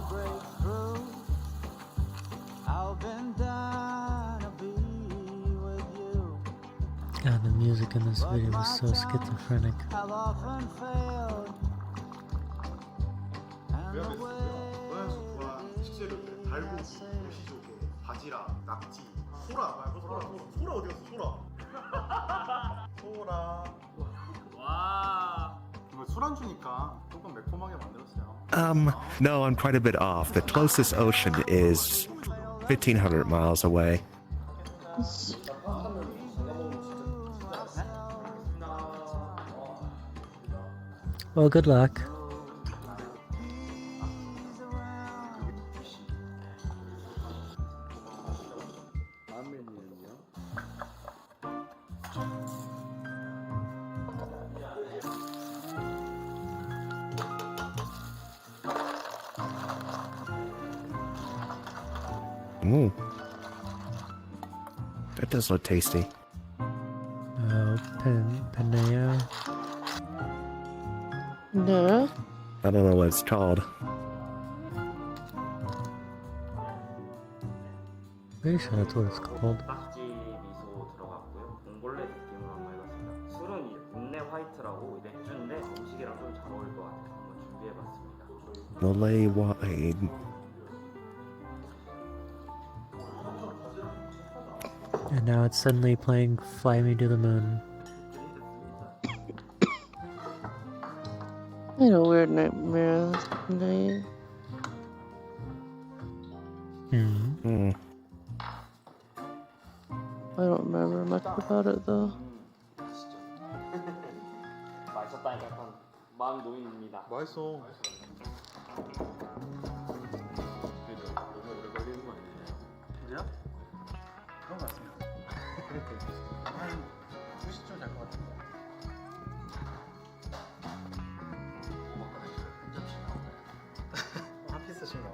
break through. I've been dying to be with you. God, the music in this video was so schizophrenic. I've often failed. And the way 식재료들 달고 옷이 좋게 바지락, 낙지, 소라 말고 소라 어디 갔어 소라 소라 와 이거 술안주니까 조금 매콤하게 만들었어요. No, I'm quite a bit off. The closest ocean is 1,500 miles away. Well, good luck. 다음 메뉴는요. Ooh. That does look tasty. Paneo. No. I don't know what it's called. Pretty sure that's what it's called. 딱지 미소 들어갔고요. 봉골레 느낌으로 한번 해봤습니다. 술은 이 읍내 화이트라고 맥주인데 음식이랑 좀 잘 어울릴 것 같아서 한번 준비해봤습니다. Malay wine. And now it's suddenly playing Fly Me to the Moon. I had a weird nightmare last night. I don't remember much about it though. 맛있었다니까 약간 마음이 놓입니다. 맛있어. 너무 오래 걸리는 거 아니에요? 그래요? 그런 거 같습니다. 한 90초 될 것 같은데. 한 피스씩 나와.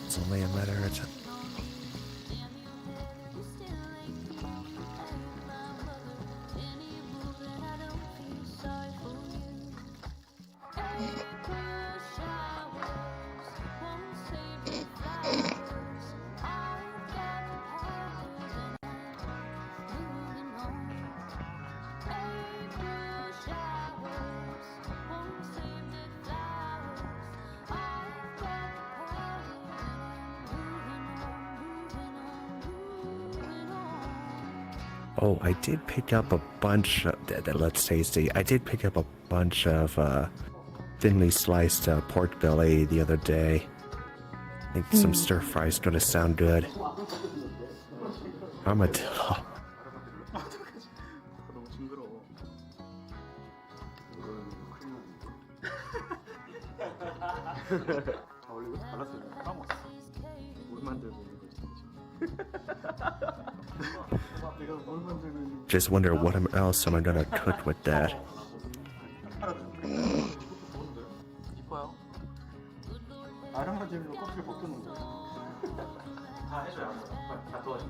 It's only a matter of time. Oh, I did pick up a bunch of, let's tasty. I did pick up a bunch of thinly sliced pork belly the other day. I think some stir fry is gonna sound good. Armadillo. 너무 징그러워. 아 원래 이거 발랐어요. 까먹었어. 물 만들고 있는 거지. 내가 물 만들고 있는. Just wonder what else am I gonna cook with that. 이뻐요. 아르마딜로 껍질 벗겨놓은 거. 다 해줘요. 다 도와줘.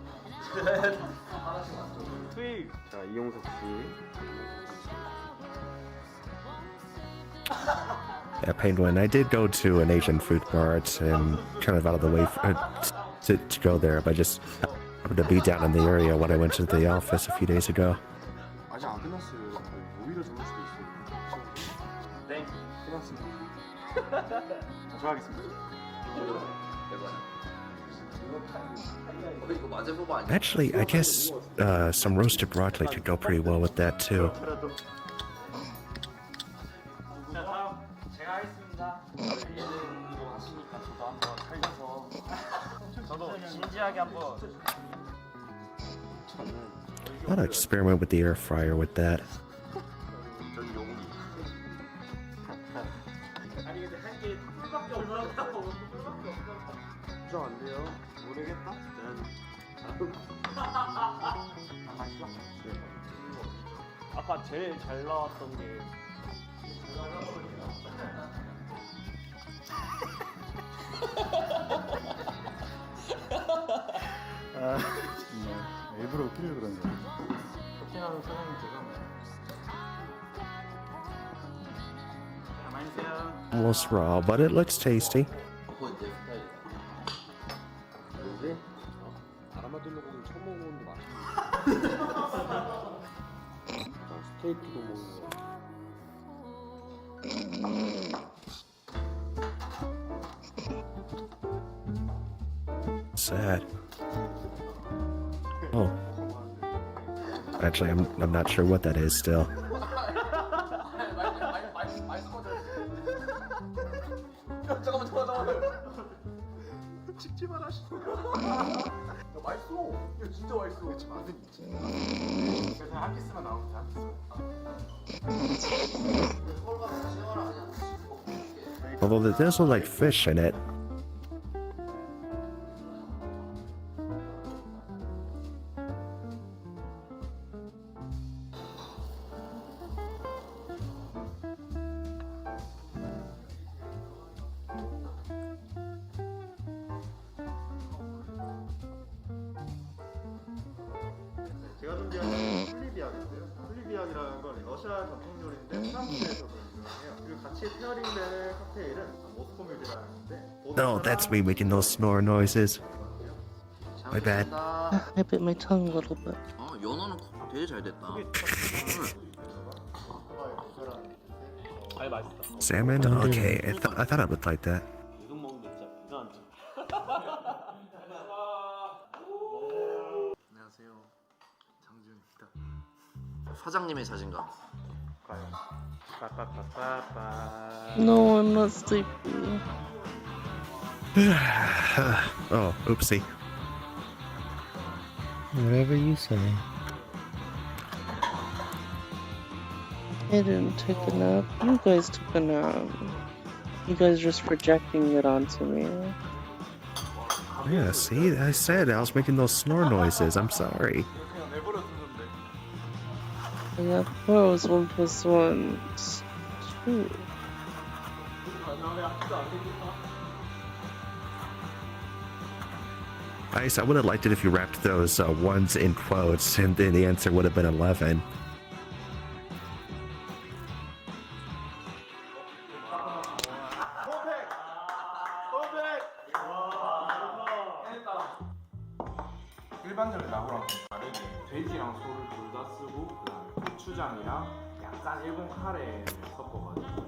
하나씩 맞죠. 투입. 자 이용석 씨. Yeah, Penguin, I did go to an Asian food mart and kind of out of the way to go there, but just happened to be down in the area when I went to the office a few days ago. 아직 안 끝났어요. 오히려 좋을 수도 있어요. 네. 끝났습니다. 좋아하겠습니다. Actually, I guess some roasted broccoli could go pretty well with that too. 자 다음 제가 하겠습니다. 예능으로 하시니까 저도 한번 살려서 저도 진지하게 한번. I'll experiment with the air fryer with that. 아니 근데 한개 꿀밖에 없어서 꿀밖에 없어. 걱정 안 돼요. 모르겠다. 맛있어? 아까 제일 잘 나왔던 게 아 정말 일부러 웃기려고 그러는 거야. 쇼핑하는 사장님 제가 가만히 있어요. Almost raw, but it looks tasty. 뭐지? 아라마딜로 고기 처음 먹어보는데 맛있네. 스테이크도 먹는 거. Sad. Oh. Actually, I'm not sure what that is still. 잠깐만. 찍지 마라. 야, 맛있어. 이거 진짜 맛있어. 그치, 맛은 있지. 그래서 한 피스만 나오면 돼, 한 피스. Although there does look like fish in it. 제가 준비한 건 플리비약인데요. 플리비약이라는 건 러시아 전통 요리인데 프랑스에서도 유명해요. 그리고 같이 페어링될 칵테일은 모스코뮬이라는 건데. No, that's me making those snore noises. My bad. I bit my tongue a little bit. 연어는 되게 잘 됐다. 아이 맛있다. Salmon? Okay, I thought it looked like that. 계속 먹는데 진짜 비가 안 쳐. 안녕하세요. 장지훈입니다. 사장님의 자신감. No, I'm not sleepy. Oh, oopsie. Whatever you say. I didn't take a nap. You guys took a nap. You guys are just projecting it onto me. Yeah, see, I said I was making those snore noises. I'm sorry. Yeah, I thought it was 1 + 1 is 2. I would have liked it if you wrapped those ones in quotes, and then the answer would have been 11. 일반적인 라구랑 좀 다르게 돼지랑 소를 둘 다 쓰고 그다음에 고추장이랑 약간 일본 카레를 섞어가지고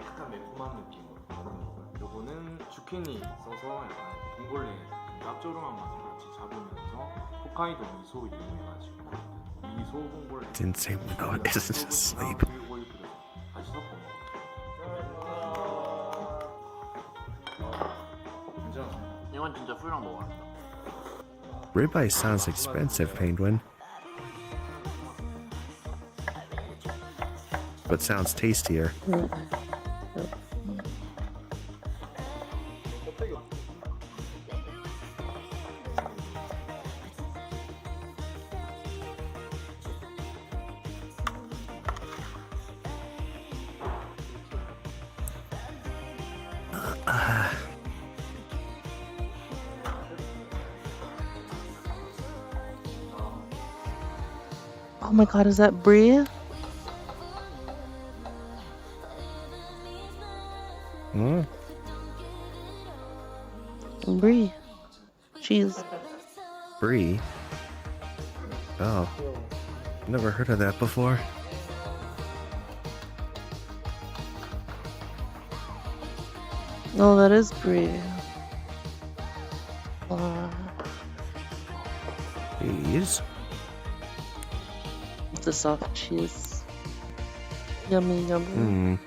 약간 매콤한 느낌으로 만든 거고요. 요거는 주키니 써서 약간 봉골레 짭조름한 맛을 같이 잡으면서 홋카이도 미소 이용해가지고 미소 봉골레 Didn't say no, it isn't just sleep. 오일 뿌려서 다시 섞어 먹어요. 이건 진짜 술랑 먹어야겠다. Ribeye sounds expensive, Penguin. But sounds tastier. Oh my god, is that Brie? Hmm? Brie. Cheese. Brie? Oh. Never heard of that before. No, that is Brie. Cheese? The soft cheese. Yummy, yummy.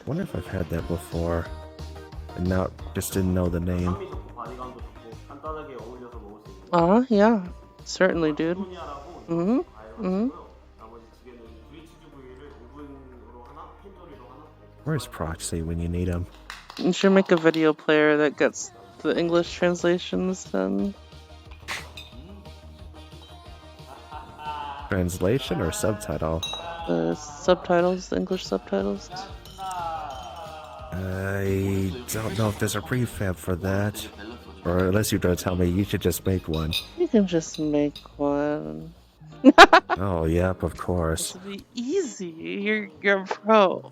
Wonder if I've had that before. And now just didn't know the name. Yeah. Certainly, dude. Mm-hmm. Mm-hmm. Where's Proxy when you need him? You should make a video player that gets the English translations then. Translation or subtitle? The subtitles, the English subtitles. I don't know if there's a prefab for that. Or unless you're gonna tell me you should just make one. You can just make one. Oh, yep, of course. It'll be easy. You're a pro.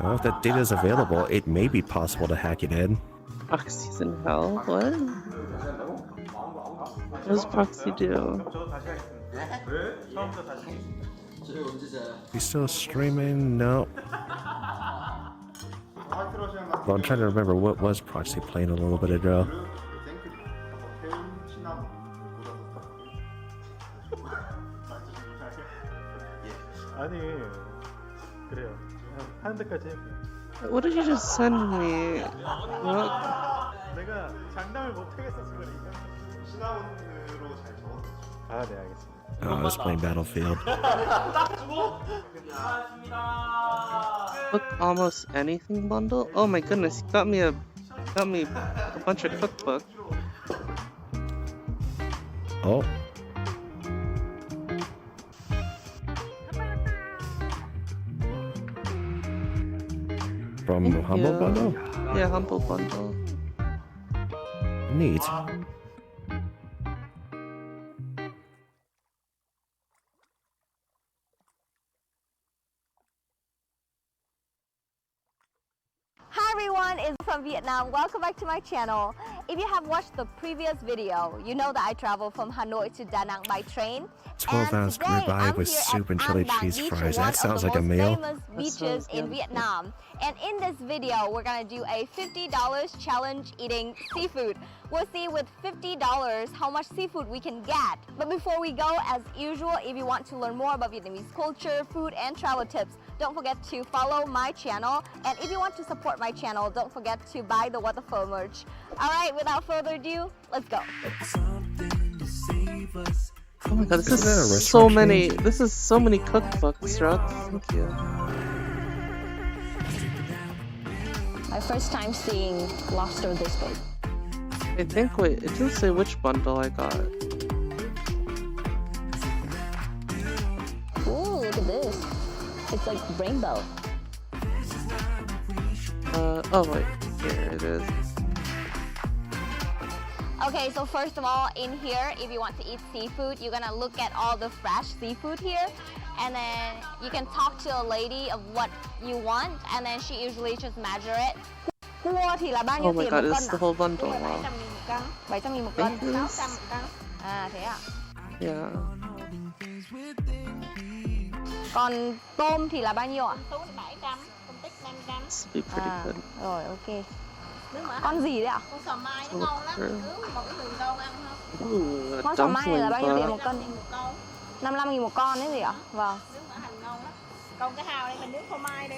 Well, if that data is available, it may be possible to hack it in. Proxies in hell? What? What does Proxy do? You still streaming? No. Well, I'm trying to remember what was Proxy playing a little bit ago. 아니 그래요. 하는 데까지 할게요. What did you just send me? What? 내가 장담을 못 하겠어서 그래. 시나몬으로 잘 적었어. 아, 네, 알겠습니다. Oh, I was playing Battlefield. Cook almost anything bundle? Oh my goodness, you got me a bunch of cookbook. Oh. From Thank Humble you. Bundle? Yeah, Humble Bundle. Neat. Hi everyone, it's from Vietnam. Welcome back to my channel. If you have watched the previous video, you know that I traveled from Hanoi to Da Nang by train. 12-ounce ribeye with soup and chili cheese fries. That sounds like a meal. Famous beaches in Vietnam. And in this video, we're gonna do a $50 challenge eating seafood. We'll see with $50 how much seafood we can get. But before we go, as usual, if you want to learn more about Vietnamese culture, food, and travel tips, don't forget to follow my channel. And if you want to support my channel, don't forget to buy the Waterfall merch. Alright, without further ado, let's go. Oh my god, this Isn't that a is restaurant so many. chain? This is so many cookbooks, Rux. Thank you. My first time seeing lobster this big. I think. Wait, it didn't say which bundle I got. Ooh, look at this. It's like rainbow. Oh wait, here it is. Okay, so first of all, in here, if you want to eat seafood, you're gonna look at all the fresh seafood here, and then you can talk to a lady of what you want, and then she usually just measure it. Cua thì là bao nhiêu Oh my tiền god, một it's cân the ạ? whole bundle. Wow. 700.000 một cân. Thank you. 600 một cân. À thế ạ. Yeah. Còn tôm thì là bao nhiêu ạ? Tôm 700, tôm tích 500. This will be pretty good. Rồi, ok. Con gì đấy ạ? Con sò mai nó ngon lắm, nướng một cái sườn câu ăn không? Ooh, a Con sò mai này là bao nhiêu tiền dumpling một cân? 55.000 một con đấy gì ạ? Vâng. Nướng mỡ hành ngon lắm. Còn cái hào đây mình nướng phô mai đi.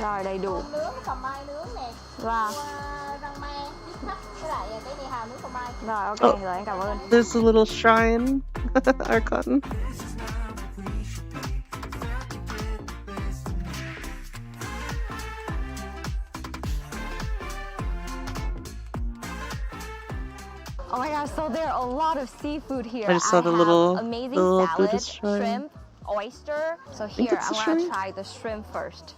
Rồi, đầy đủ. Tôm nướng, sò mai nướng nè. Vâng. Rang me, chip hấp với lại cái này hào nướng phô mai. Rồi, ok, rồi em cảm ơn. There's a little shrine. Archon. Oh my gosh, so there are a lot of seafood here. I just saw the have little- amazing the little salad, Buddhist shrine. shrimp, oyster. So think here, it's I'm a gonna shrimp. try the shrimp first.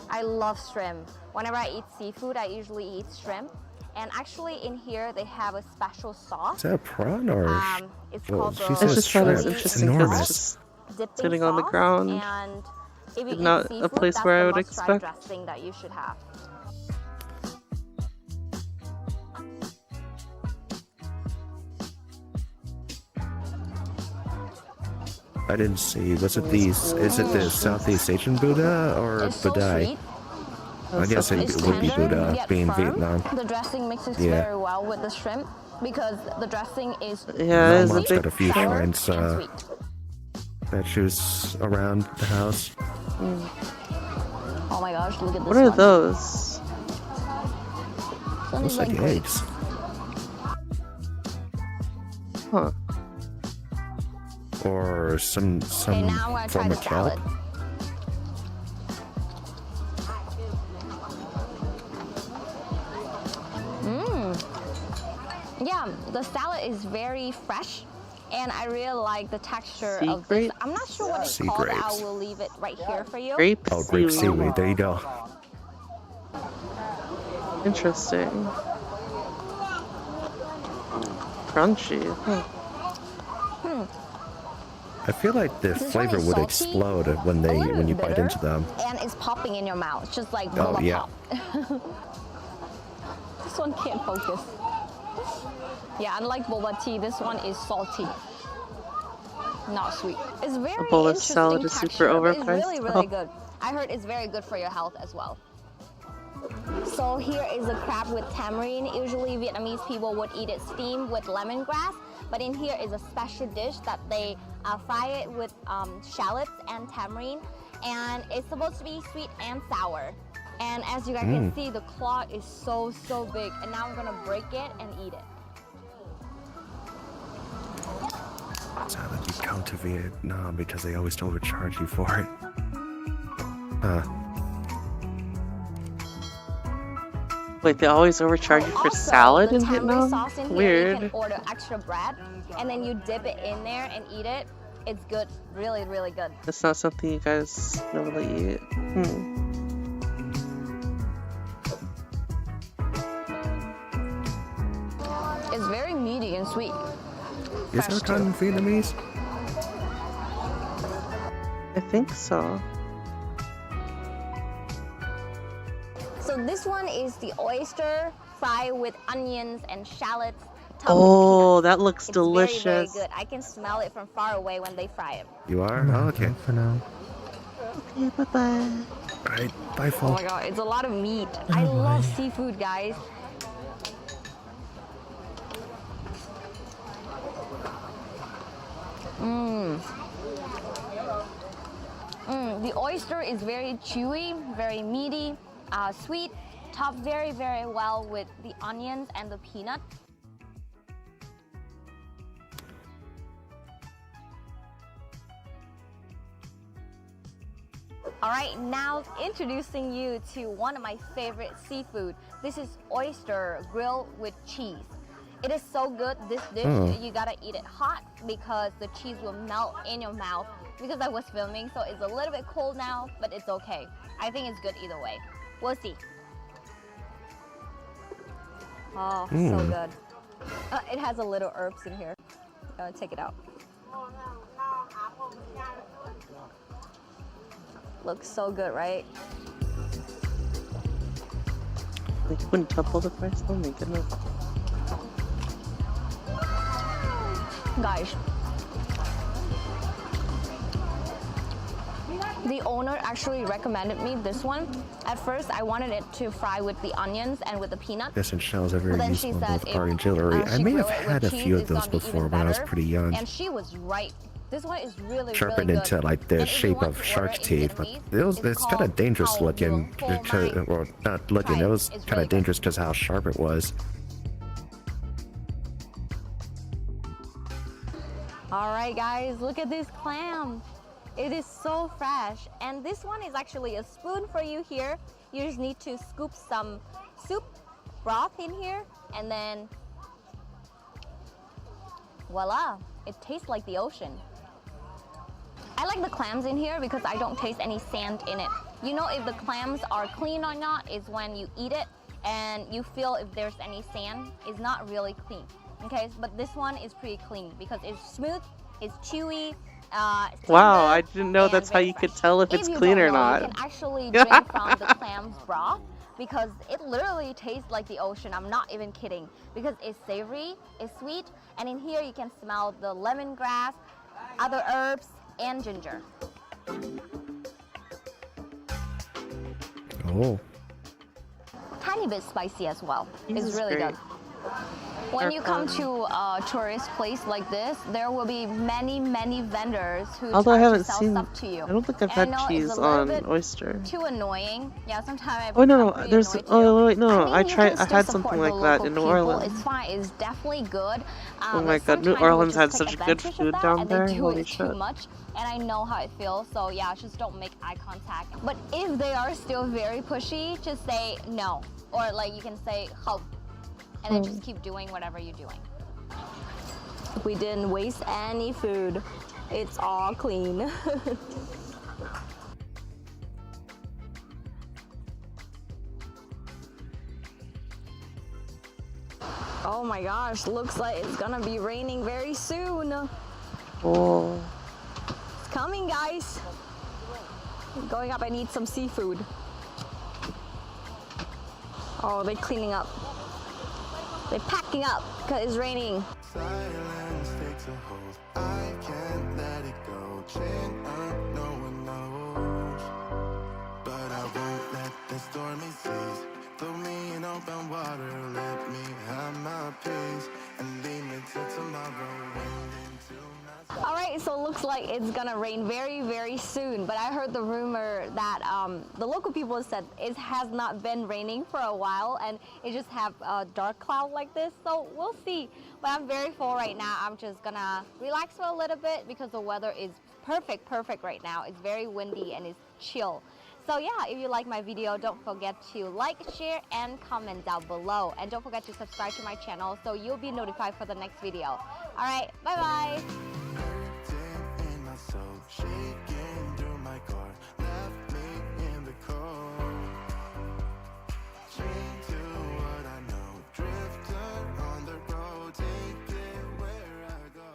I love shrimp. Whenever I eat seafood, I usually eat shrimp. And actually in here, they have a special sauce. Is that a prawn or? It's well, called she the says just thought it was shrimp. interesting It's 'cause it's enormous. just dipping sitting on the sauce, ground. And if you eat Not a seafood, place that's where I the would must-try expect. dressing that you should have. I didn't see. Was it these? Is it the Southeast Asian Buddha or It's so Budai? sweet. I guess it It's would be tender, Buddha, yet being firm. Vietnam. The dressing mixes Yeah. very well with the shrimp because the dressing is Yeah, it is a Mom's got big a few sour shrines and sweet. that she was around the house. Oh my gosh, look at this What are one. those? This one Looks is like grapes. eggs. Huh. Or some Okay, now I'm gonna try form the of kelp. salad. Yeah, the salad is very fresh, and I really like the texture Sea of this. grapes? I'm not sure what it's Sea called. I grapes. will leave it right here for you. Grape Oh, grape seaweed. seaweed. There you go. Interesting. Crunchy. Huh. I feel like the This one flavor is would salty, explode when a little you bite bitter, into them. and it's popping in your mouth, just like Oh, boba yeah. pop. This one can't focus. Yeah, unlike boba tea, this one is salty, not sweet. It's very bowl of interesting salad is texture, super but overpriced. It's really, really Oh. good. I heard it's very good for your health as well. So here is a crab with tamarind. Usually Vietnamese people would eat it steamed with lemongrass, but in here is a special dish that they fry it with shallots and tamarind, and it's supposed to be sweet and sour. And as you guys can see, the claw is so big, and now I'm gonna break it and eat it. That's how you come to Vietnam because they always overcharge you for it. Wait, they always overcharge you for salad in Vietnam? Sauce in here, Weird. you can order extra bread, and then you dip it in there and eat it. It's good, really good. That's not something you guys normally eat. It's very meaty and sweet. Is that cotton Vietnamese? I think so. So this one is the oyster fried with onions and shallots. Oh, that looks It's delicious. very good. I can smell it from far away when they fry it. You are? Oh, okay. For now. Okay, bye-bye. Alright, bye, Oh Fo. my god, it's a lot of meat. I love seafood, guys. The oyster is very chewy, very meaty, sweet, topped very well with the onions and the peanut. Alright, now introducing you to one of my favorite seafood. This is oyster grilled with cheese. It is so good, this dish, you gotta eat it hot because the cheese will melt in your mouth. Because I was filming, so it's a little bit cold now, but it's okay. I think it's good either way. We'll see. Oh, so good. It has a little herbs in here. Take it out. Looks so good, right? Like you wouldn't double the price? Oh my goodness. Guys, the owner actually recommended me this one. At first, I wanted it to fry with the onions and with the peanuts. Yes, and shells are very But then she useful in said both if, party and jewelry. I she may have grill it with had a cheese, few of it's those gonna be before even when I was better. pretty young. And she was right. This one is really Sharpened good. into like the And if you shape want of to shark's order in teeth, but Vietnamese, it's kind of dangerous called looking. Pho Mai. Or not looking, Try it it. was It's kind really of dangerous because how sharp it was. All right, guys, look at this clam. It is so fresh. And this one is actually a spoon for you here. You just need to scoop some soup broth in here, and then voila, it tastes like the ocean. I like the clams in here because I don't taste any sand in it. You know if the clams are clean or not is when you eat it and you feel if there's any sand. It's not really clean, okay? But this one is pretty clean because it's smooth, it's chewy. Wow, I didn't know that's how you could tell if it's clean or not. You can actually drink from the clam's broth because it literally tastes like the ocean. I'm not even kidding because it's savory, it's sweet, and in here you can smell the lemongrass, other herbs, and ginger. Oh. Tiny bit spicy as well. This It's is really great. good. When you come to a tourist place like this, there will be many vendors who Although I try haven't to sell seen, stuff to you. I don't think I've And I had know cheese it's a little on bit oyster. Too annoying. Yeah, sometimes Oh no, I'm there's pretty annoyed oh too. wait, no, I I mean, you tried. can I still had support something the like that local in New people. Orleans. It's fine. It's definitely good. Oh my but god, New sometimes we Orleans just had take such good advantage of food that, down and there. They do Holy it shit. too much, and I know how it feels. So yeah, just don't make eye contact. But if they are still very pushy, just say no, or like you can say help, and then just keep doing whatever you're doing. We didn't waste any food. It's all clean. Oh my gosh, looks like it's gonna be raining very soon. Oh. It's coming, guys. Going up, I need some seafood. Oh, they're cleaning up. They're packing up because it's raining. Silence takes a hold. I can't let it go. Chin up, no one knows. looks like it's gonna rain very, very soon. But I heard the rumor that the local people said it has not been raining for a while, and it just have a dark cloud like this. So we'll see. But I'm very full right now. I'm just gonna relax for a little bit because the weather is perfect right now. It's very windy and it's chill. So yeah, if you like my video, don't forget to like, share, and comment down below. And don't forget to subscribe to my channel so you'll be notified for the next video. Alright, bye-bye! In my soul, shaking through my car, left me in the cold. Chained to what I know, drifter on the road, take it where I go.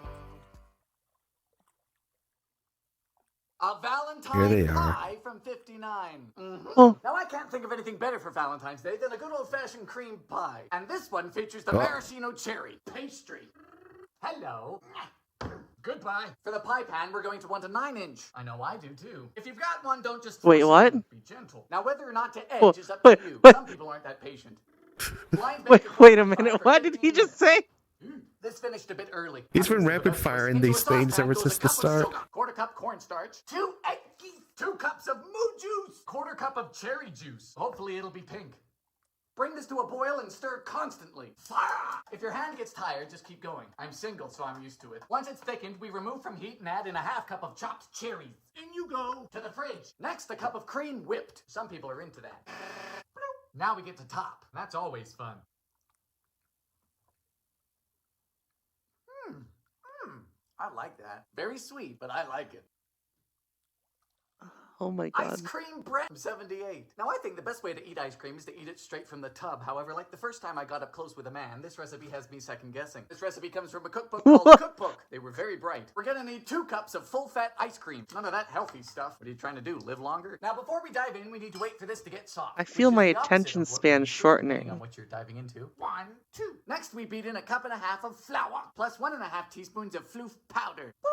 A Valentine Here they are. pie from 59. Oh. Now I can't think of anything better for Valentine's Day than a good old-fashioned cream pie. And this one features the Oh. maraschino cherry pastry. Hello. Goodbye. For the pie pan, we're going to want a 9-inch. I know I do too. If you've got one, don't just Wait, force what? it. Be gentle. Now whether or not to edge Whoa, is up to wait, you. wait. Some people aren't that patient. Blind Wait, bake wait a minute. What did he just say? This finished a bit early. He's been rapid firing these things ever since the start. Quarter cup cornstarch, 2 eggs, 2 cups of moo juice, quarter cup of cherry juice. Hopefully it'll be pink. Bring this to a boil and stir constantly. Fire! If your hand gets tired, just keep going. I'm single, so I'm used to it. Once it's thickened, we remove from heat and add in a half cup of chopped cherries. In you go! To the fridge. Next, a cup of cream whipped. Some people are into that. Now we get to top. That's always fun. I like that. Very sweet, but I like it. Oh my god. Ice cream bread from 78. Now I think the best way to eat ice cream is to eat it straight from the tub. However, like the first time I got up close with a man, this recipe has me second guessing. This recipe comes from a cookbook called The Cookbook. They were very bright. We're gonna need 2 cups of full-fat ice cream. None of that healthy stuff. What are you trying to do, live longer? Now before we dive in, we need to wait for this to get soft. I feel which is my the opposite attention of what span we do, shortening. depending on what you're diving into. 1, 2. Next we beat in 1.5 cups of flour, plus 1.5 teaspoons of floof powder. Boop.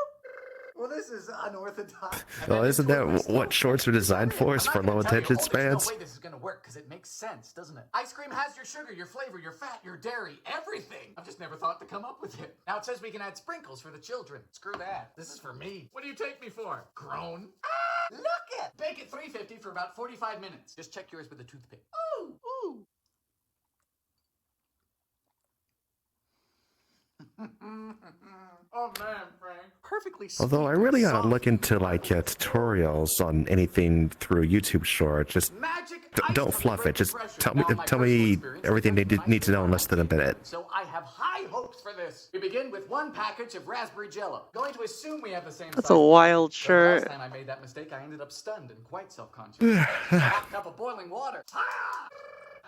Well, this is unorthodox. Well, isn't that what shorts are designed for? Is for low attention spans? No way this is gonna work because it makes sense, doesn't it? Ice cream has your sugar, your flavor, your fat, your dairy, everything. I've just never thought to come up with it. Now it says we can add sprinkles for the children. Screw that. This is for me. What do you take me for? Grown? Ah, look it. Bake at 350 for about 45 minutes. Just check yours with a toothpick. Ooh, ooh. Oh man, Frank. Perfectly sweet. Although I really ought to soft. look into like tutorials on anything through YouTube Shorts. Just don't fluff it. Just tell me everything they need to know in less than a minute. So I have high hopes for this. We begin with 1 package of raspberry jello. Going to assume we have the same That's size. a wild But shirt. Last time I made that mistake, I ended up stunned and quite self-conscious. Half cup of boiling water. Ah!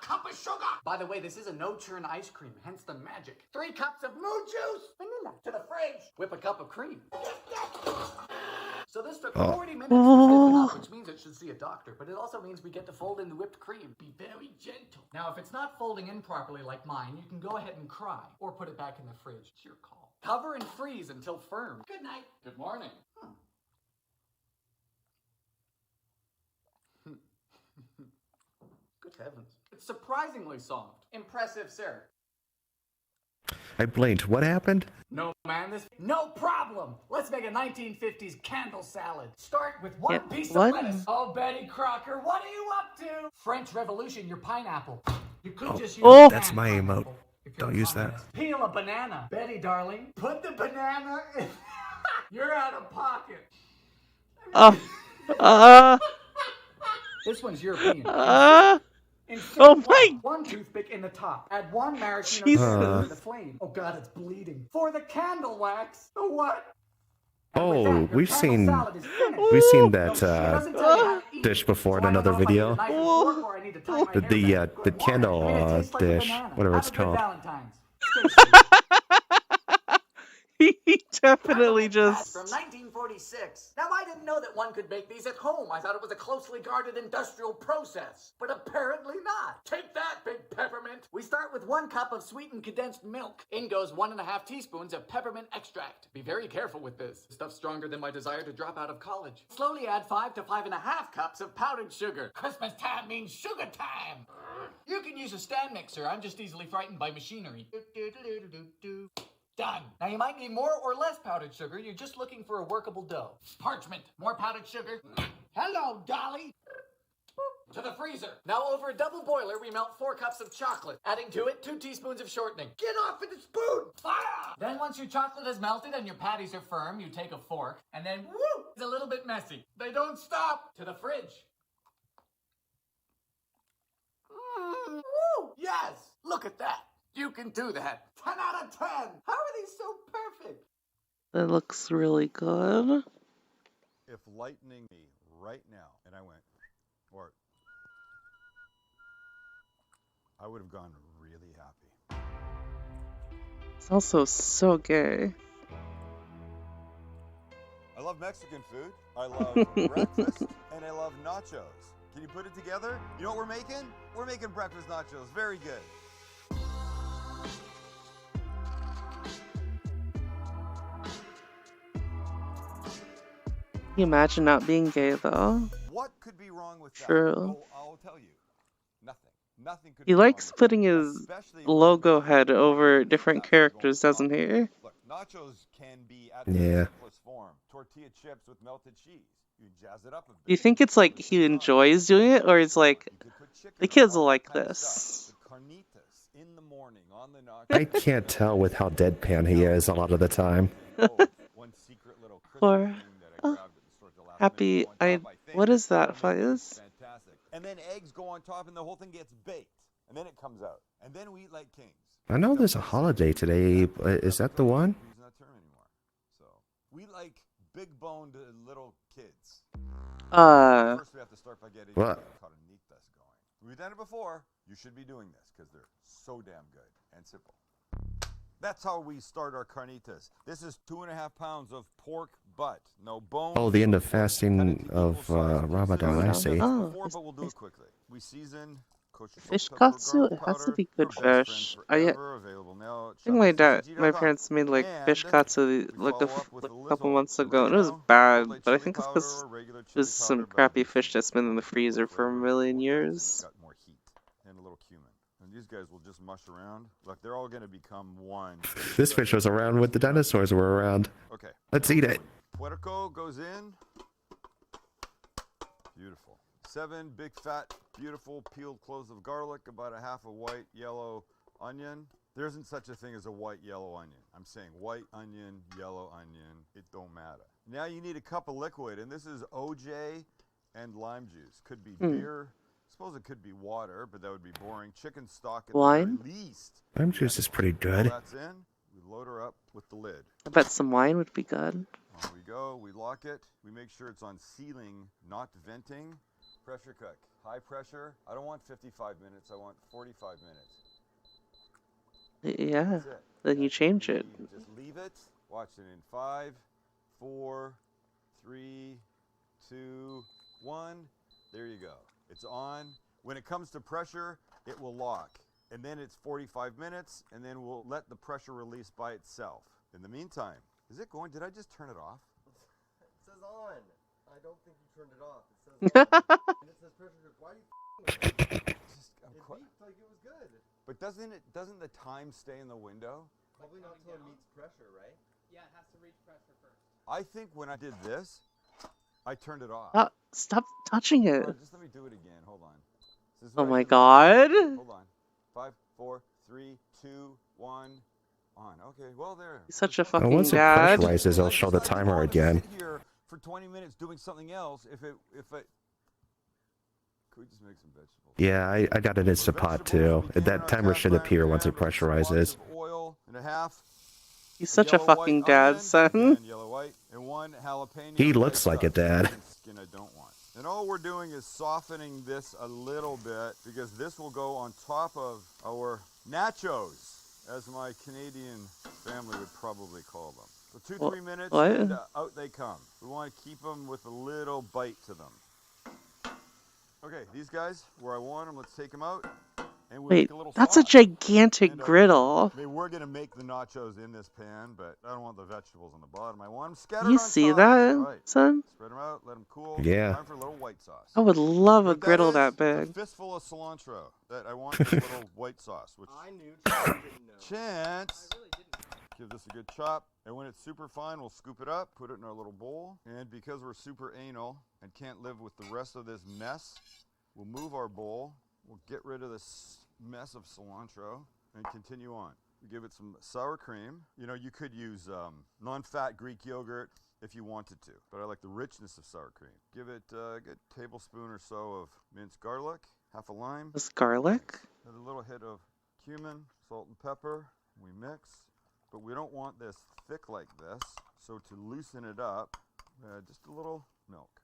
Cup of sugar. By the way, this is a no-churn ice cream, hence the magic. 3 cups of moo juice. Vanilla. To the fridge. Whip a cup of cream. So this took 40 minutes to thicken up, which means it should see a doctor, but it also means we get to fold in the whipped cream. Be very gentle. Now, if it's not folding in properly like mine, you can go ahead and cry, or put it back in the fridge. It's your call. Cover and freeze until firm. Good night. Good morning. Good heavens. It's surprisingly soft. Impressive, sir. I blinked. What happened? No, man, no problem. Let's make a 1950s candle salad. Start with 1 piece what? of lettuce. Oh, Betty Crocker, what are you up to? French Revolution, your pineapple. You could just use That's my emote. Don't use that. Peel a banana. Betty, darling, put the banana in. You're out of pocket. This one's European. Oh my! 1 toothpick in the top. Add 1 maraschino Jesus. to the flame. Oh god, it's bleeding. For the candle wax. The what? Oh, we've seen Salad is finished. that dish before in another video. The candle dish, whatever it's called. He definitely just. From 1946. Now, I didn't know that one could make these at home. I thought it was a closely guarded industrial process. But apparently not. Take that, big peppermint. We start with 1 cup of sweetened condensed milk. In goes 1.5 teaspoons of peppermint extract. Be very careful with this. Stuff's stronger than my desire to drop out of college. Slowly add 5 to 5.5 cups of powdered sugar. Christmas time means sugar time. You can use a stand mixer. I'm just easily frightened by machinery. Done. Now you might need more or less powdered sugar. You're just looking for a workable dough. Parchment. More powdered sugar. Hello, Dolly. To the freezer. Now over a double boiler, we melt 4 cups of chocolate. Adding to it 2 teaspoons of shortening. Get off with the spoon! Fire! Then once your chocolate is melted and your patties are firm, you take a fork, and then woo! It's a little bit messy. They don't stop. To the fridge. Woo! Yes! Look at that. You can do that. 10 out of 10. How are they so perfect? That looks really good. If lightning me right now, and I went, or I would have gone really happy. It's also so gay. I love Mexican food. I love breakfast, and I love nachos. Can you put it together? You know what we're making? We're making breakfast nachos. Very good. Can you imagine not being gay though? What could be wrong with that? True. Oh, I'll tell you. Nothing. Nothing could He be wrong likes with putting that. his Especially logo head over different characters, doesn't he? Look, nachos can be at Yeah. their simplest form. Tortilla chips with melted cheese. You jazz it up a bit. Do you think it's like he enjoys doing it, or it's like the kids will like this? The carnitas in the morning on the nachos. I can't tell with how deadpan he is a lot of the time. One secret little Christmas Or thing that I grabbed at the store at the last happy. minute. Go on top, I think. What is that, It's Faiz? fantastic. And then eggs go on top and the whole thing gets baked. And then it comes out. And then we eat like kings. I know there's a holiday today. Is that the one? Using that term anymore. So we like big boned little kids. First we have to start by getting What? carnitas going. We've done it before. You should be doing this because they're so damn good and simple. That's how we start our carnitas. This is 2.5 pounds of pork butt, no bone. Oh, the end of fasting of Ramadan, I see. Oh, But we'll do it quickly. We season kosher Fish salt, pepper, katsu, garlic it has to powder, be good best friend fish. forever, available now at I think my shopcgg.com. parents made like And fish katsu like follow up with like a a couple little months ago, and it was oregano, bad. red But I chili think it's powder, because or regular chili there's some powder, but crappy fish that's been in the freezer for a million years. got more heat and a little cumin. And these guys will just mush around. Look, they're all going to become one. This fish was around when the dinosaurs were around. Okay. Let's eat it. Puerco goes in. Beautiful. 7 big fat, beautiful peeled cloves of garlic, about a half a white yellow onion. There isn't such a thing as a white yellow onion. I'm saying white onion, yellow onion, it don't matter. Now you need a cup of liquid, and this is OJ and lime juice. Could be beer. Suppose it could be water, but that would be boring. Chicken stock at Wine? the very least. Lime juice is pretty All good. that's in. We load her up with the lid. I bet some wine would be good. On we go. We lock it. We make sure it's on sealing, not venting. Pressure cook. High pressure. I don't want 55 minutes. I want 45 minutes. Yeah. That's it. Then you change it. Just leave it. Watch it in 5, 4, 3, 2, 1. There you go. It's on. When it comes to pressure, it will lock. And then it's 45 minutes, and then we'll let the pressure release by itself. In the meantime, is it going? Did I just turn it off? It says on. I don't think you turned it off. It says on. And it says pressure cook. Why do you Just, it beeped like it was good. But doesn't the time stay in the window? Probably not until it meets pressure, right? Yeah, it has to reach pressure first. I think when I did this, I turned it off. Stop touching it. Hold on, just let me do it again. Hold on. This is Oh what I my did. god. Hold on. 5, 4, 3, 2, 1. On. Okay. Well, there. He's such a Now, fucking once it dad. pressurizes, it'll show the timer again. Sit here for 20 minutes doing something else. If it. Could we just make some vegetables? Yeah, I got an Instant Pot too. That timer should appear once it pressurizes. Oil and a half. He's such a fucking dad, son. And yellow white and 1 jalapeno. He looks like a dad. Skin I don't want. And all we're doing is softening this a little bit because this will go on top of our nachos, as my Canadian family would probably call them. So 2-3 minutes what? and out they come. We want to keep them with a little bite to them. Okay, these guys, where I want them, let's take them out. And we'll Wait, make a little that's a sauce. gigantic griddle. I mean, we're going to make the nachos in this pan, but I don't want the vegetables on the bottom. I want them scattered You on see top. that, Right. son? Spread them out, let them cool. Yeah. Time for a little white sauce. I would love a What griddle is, that a big. fistful of cilantro. That I want a little white sauce. Which I knew Chance didn't know. Chance. Give this a good chop. And when it's super fine, we'll scoop it up, put it in our little bowl. And because we're super anal and can't live with the rest of this mess, we'll move our bowl. We'll get rid of this mess of cilantro and continue on. We give it some sour cream. You know, you could use non-fat Greek yogurt if you wanted to, but I like the richness of sour cream. Give it a good tablespoon or so of minced garlic, half a lime. This garlic? And a little hit of cumin, salt and pepper. We mix, but we don't want this thick like this. So to loosen it up, just a little milk.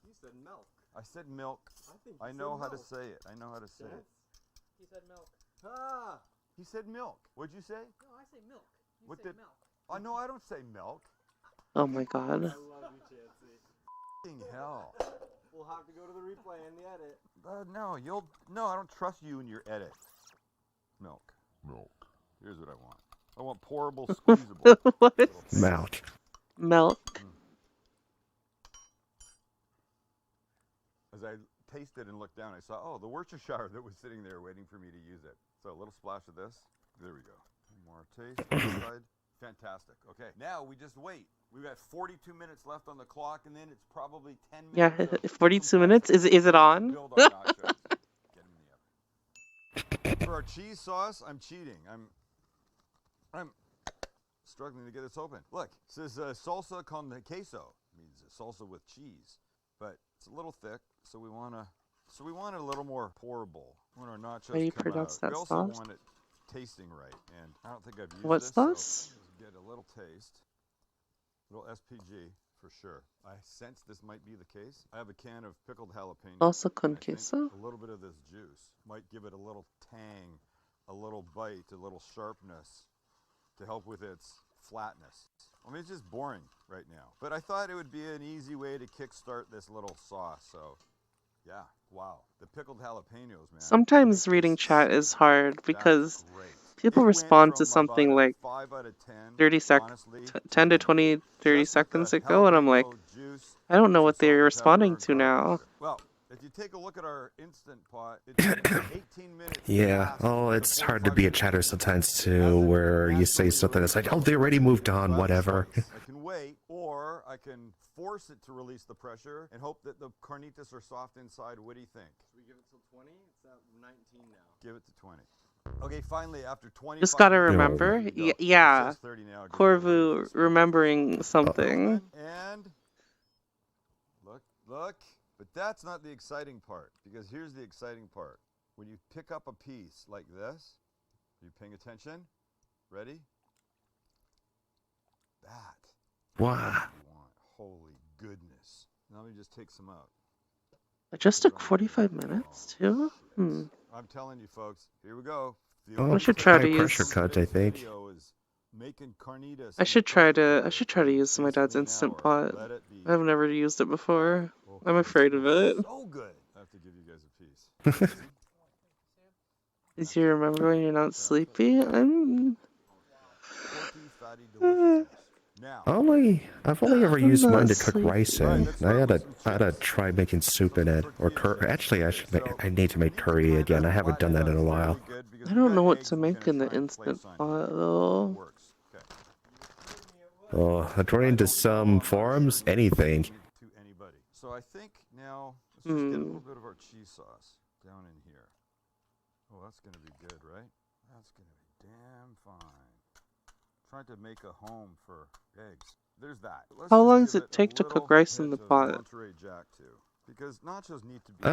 You said milk. I said milk. I know how to say it. I know how to say it. He said milk. Ah! He said milk. What'd you say? No, I say milk. You What say did? milk. Oh no, I don't say milk. Oh my god. I love you, Chansey. F***ing hell. We'll have to go to the replay and the edit. No, I don't trust you in your edit. Milk. Here's what I want. I want pourable, squeezable. What? Mouth. Milk. As I tasted and looked down, I saw, oh, the Worcestershire that was sitting there waiting for me to use it. So a little splash of this. There we go. One more taste. This side. Fantastic. Okay, now we just wait. We've got 42 minutes left on the clock, and then it's probably 10 minutes. Yeah, 42 minutes? Is it on? Build our nachos. Get 'em in the oven. For our cheese sauce, I'm cheating. I'm struggling to get this open. Look, it says salsa con queso. It means salsa with cheese, but it's a little thick, so we want it a little more pourable when our nachos How do you come pronounce out. that We also sauce? want it tasting right, and I don't think I've used What this. sauce? So get a little taste, little SPG for sure. I sense this might be the case. I have a can of pickled jalapeno. Salsa con I think queso? A little bit of this juice might give it a little tang, a little bite, a little sharpness to help with its flatness. I mean, it's just boring right now. But I thought it would be an easy way to kickstart this little sauce. So, yeah, wow. The pickled jalapenos, man. Sometimes reading chat is hard because people respond to something like 10 to 20, 30 seconds ago, and I'm like, I don't know what they're responding to now. Well, if you take a look at our Instant Pot, it's 18 minutes. Yeah, oh, it's hard to be a chatter sometimes too, where you say something that's like, oh, they already moved on, whatever. I can wait, or I can force it to release the pressure and hope that the carnitas are soft inside. What do you think? Should we give it till 20? It's at 19 now. Give it to 20. Okay, finally, after 20. Just gotta remember, yeah, Corvu remembering something. And look, but that's not the exciting part, because here's the exciting part. When you pick up a piece like this, are you paying attention? Ready? That. Wow. You want. Holy goodness. Now let me just take some out. It just took 45 minutes too? I'm telling you, folks, here we go. Oh, I should try to high pressure use. cut, I think. I should try to use my dad's Instant Pot. I've never used it before. I'm afraid of it. So good. I have to give you guys a piece. Did you remember when you're not sleepy? I've only ever used mine to cook rice in. I had to try making soup in it, or curry. Actually, I need to make curry again. I haven't done that in a while. I don't know what to make in the Instant Pot though. Oh, according to some forums, anything. So I think now let's just get a little bit of our cheese sauce down in here. Oh, that's gonna be good, right? That's gonna be damn fine. Trying to make a home for eggs. There's that. How long does it take to cook rice in the pot? Monterey Jack too, because nachos need to be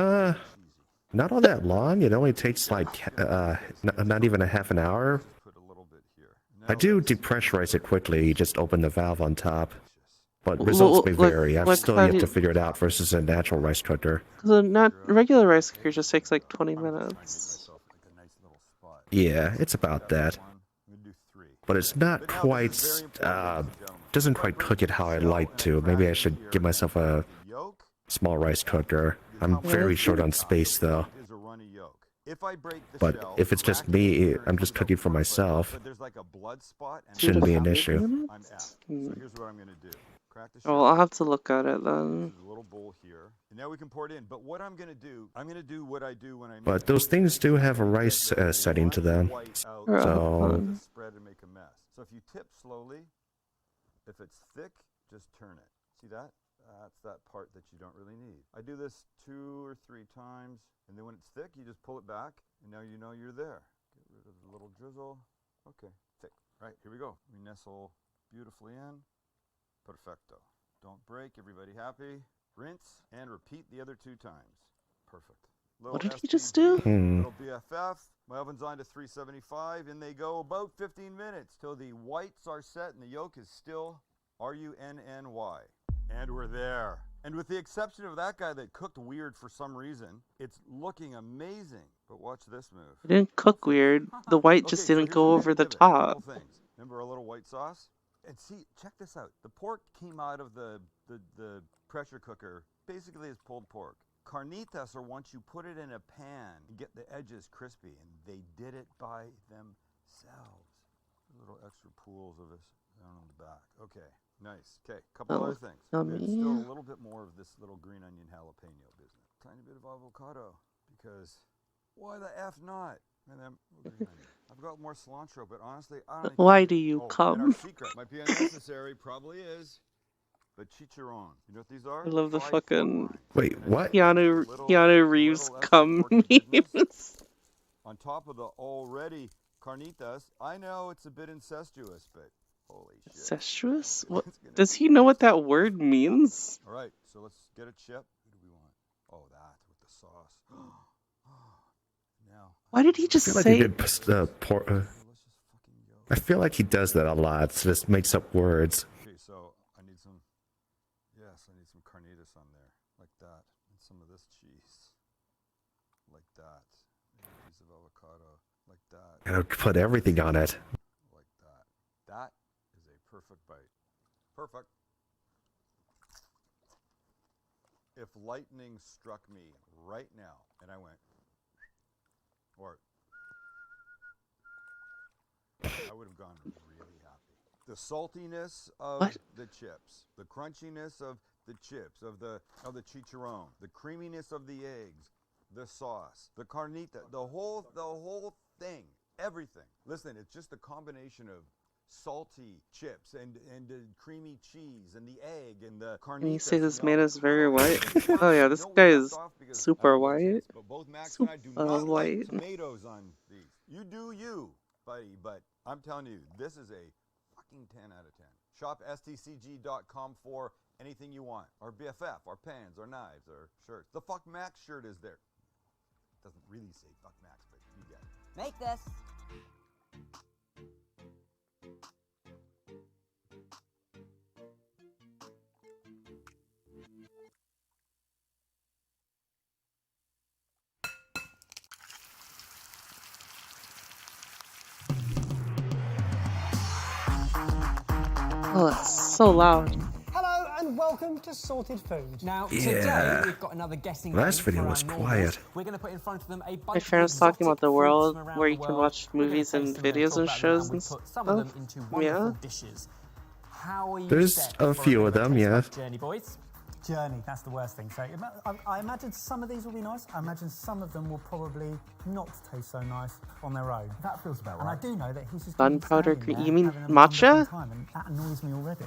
Not all that long. It only takes like not even a half an hour. I do depressurize it quickly. You just open the valve on top. But results may vary. I've still yet to figure it out versus a natural rice cooker. Because a regular rice cooker just takes like 20 minutes. Yeah, it's about that. But it's not quite, doesn't quite cook it how I'd like to. Maybe I should give myself a small rice cooker. I'm very short on space though. But if it's just me, I'm just cooking for myself. Shouldn't be an issue. So here's what I'm gonna do. Crack the Oh, shell. I'll have to look at it then. There's a little bowl here. And now we can pour it in. But what I'm going to do, I'm going to do what I do when I make But those things do have a rice setting to them. So spread and make a mess. So if you tip slowly, if it's thick, just turn it. See that? That's that part that you don't really need. I do this 2 or 3 times, and then when it's thick, you just pull it back, and now you know you're there. Get rid of the little drizzle. Okay, thick. Right, here we go. We nestle beautifully in. Perfecto. Don't break. Everybody happy. Rinse and repeat the other 2 times. Perfect. Little What did he just do? Little BFF. My oven's on to 375, and they go about 15 minutes till the whites are set and the yolk is still RUNNY. And we're there. And with the exception of that guy that cooked weird for some reason, it's looking amazing. But watch this move. It didn't cook weird. The white just didn't go over the top. Remember a little white sauce? And see, check this out. The pork came out of the pressure cooker basically as pulled pork. Carnitas are once you put it in a pan and get the edges crispy, and they did it by themselves. Little extra pools of this down on the back. Okay, nice. Okay, couple other things. There's still a little bit more of this little green onion jalapeno business. Tiny bit of avocado, because why the F not? And then green onion. I've got more cilantro, but honestly, I don't. Why do you And come? our secret might be unnecessary, probably is. But chicharron. You know what these are? I love the fucking wait, what? Keanu Reeves cum memes. On top of the already carnitas, I know it's a bit incestuous, but holy shit. Incestuous? What? Does he know what that word means? All right, so let's get a chip. Who do we want? Oh, that with the sauce. Now. Why did he just I feel say? like he did I feel like he does that a lot. So just makes up words. Okay, so I need some. Yes, I need some carnitas on there, like that, and some of this cheese, like that, and a piece of avocado, like that. And I'll put everything on it. Like that. That is a perfect bite. Perfect. If lightning struck me right now and I went, or I would have gone really happy. The saltiness of the chips, the crunchiness of the chips, of the chicharron, the creaminess of the eggs, the sauce, the carnita, the whole thing, everything. Listen, it's just a combination of salty chips and creamy cheese and the egg and the carnitas. Can you say this man is very white? Oh yeah, this guy is super white. But both Max and I do Super not like white. tomatoes on these. You do you, buddy, but I'm telling you, this is a fucking 10 out of 10. Shop stcg.com for anything you want. Our BFF, our pans, our knives, our shirts. The Fuck Max shirt is there. Doesn't really say Fuck Max, but you get it. Make this. Oh, it's so loud. Hello and welcome to Sorted Food. Now Yeah. today we've got another guessing Last game video for was our quiet. Normals. We're going to put in front of them a bunch My of friend's talking about exotic the fruits world from around where the you can world. watch We're gonna movies and taste them and videos talk and about them, shows we and put some of them stuff. into wonderful Yeah. dishes. How are you There's set a for few bit of them, a taste yeah. test journey, boys? Journey, that's the worst thing. So I imagine some of these will be nice. I imagine some of them will probably not taste so nice on their own. That feels about right. And I do know that he's just gonna be Gunpowder standing cream. there You mean having a wonderful matcha? time, and that annoys me already.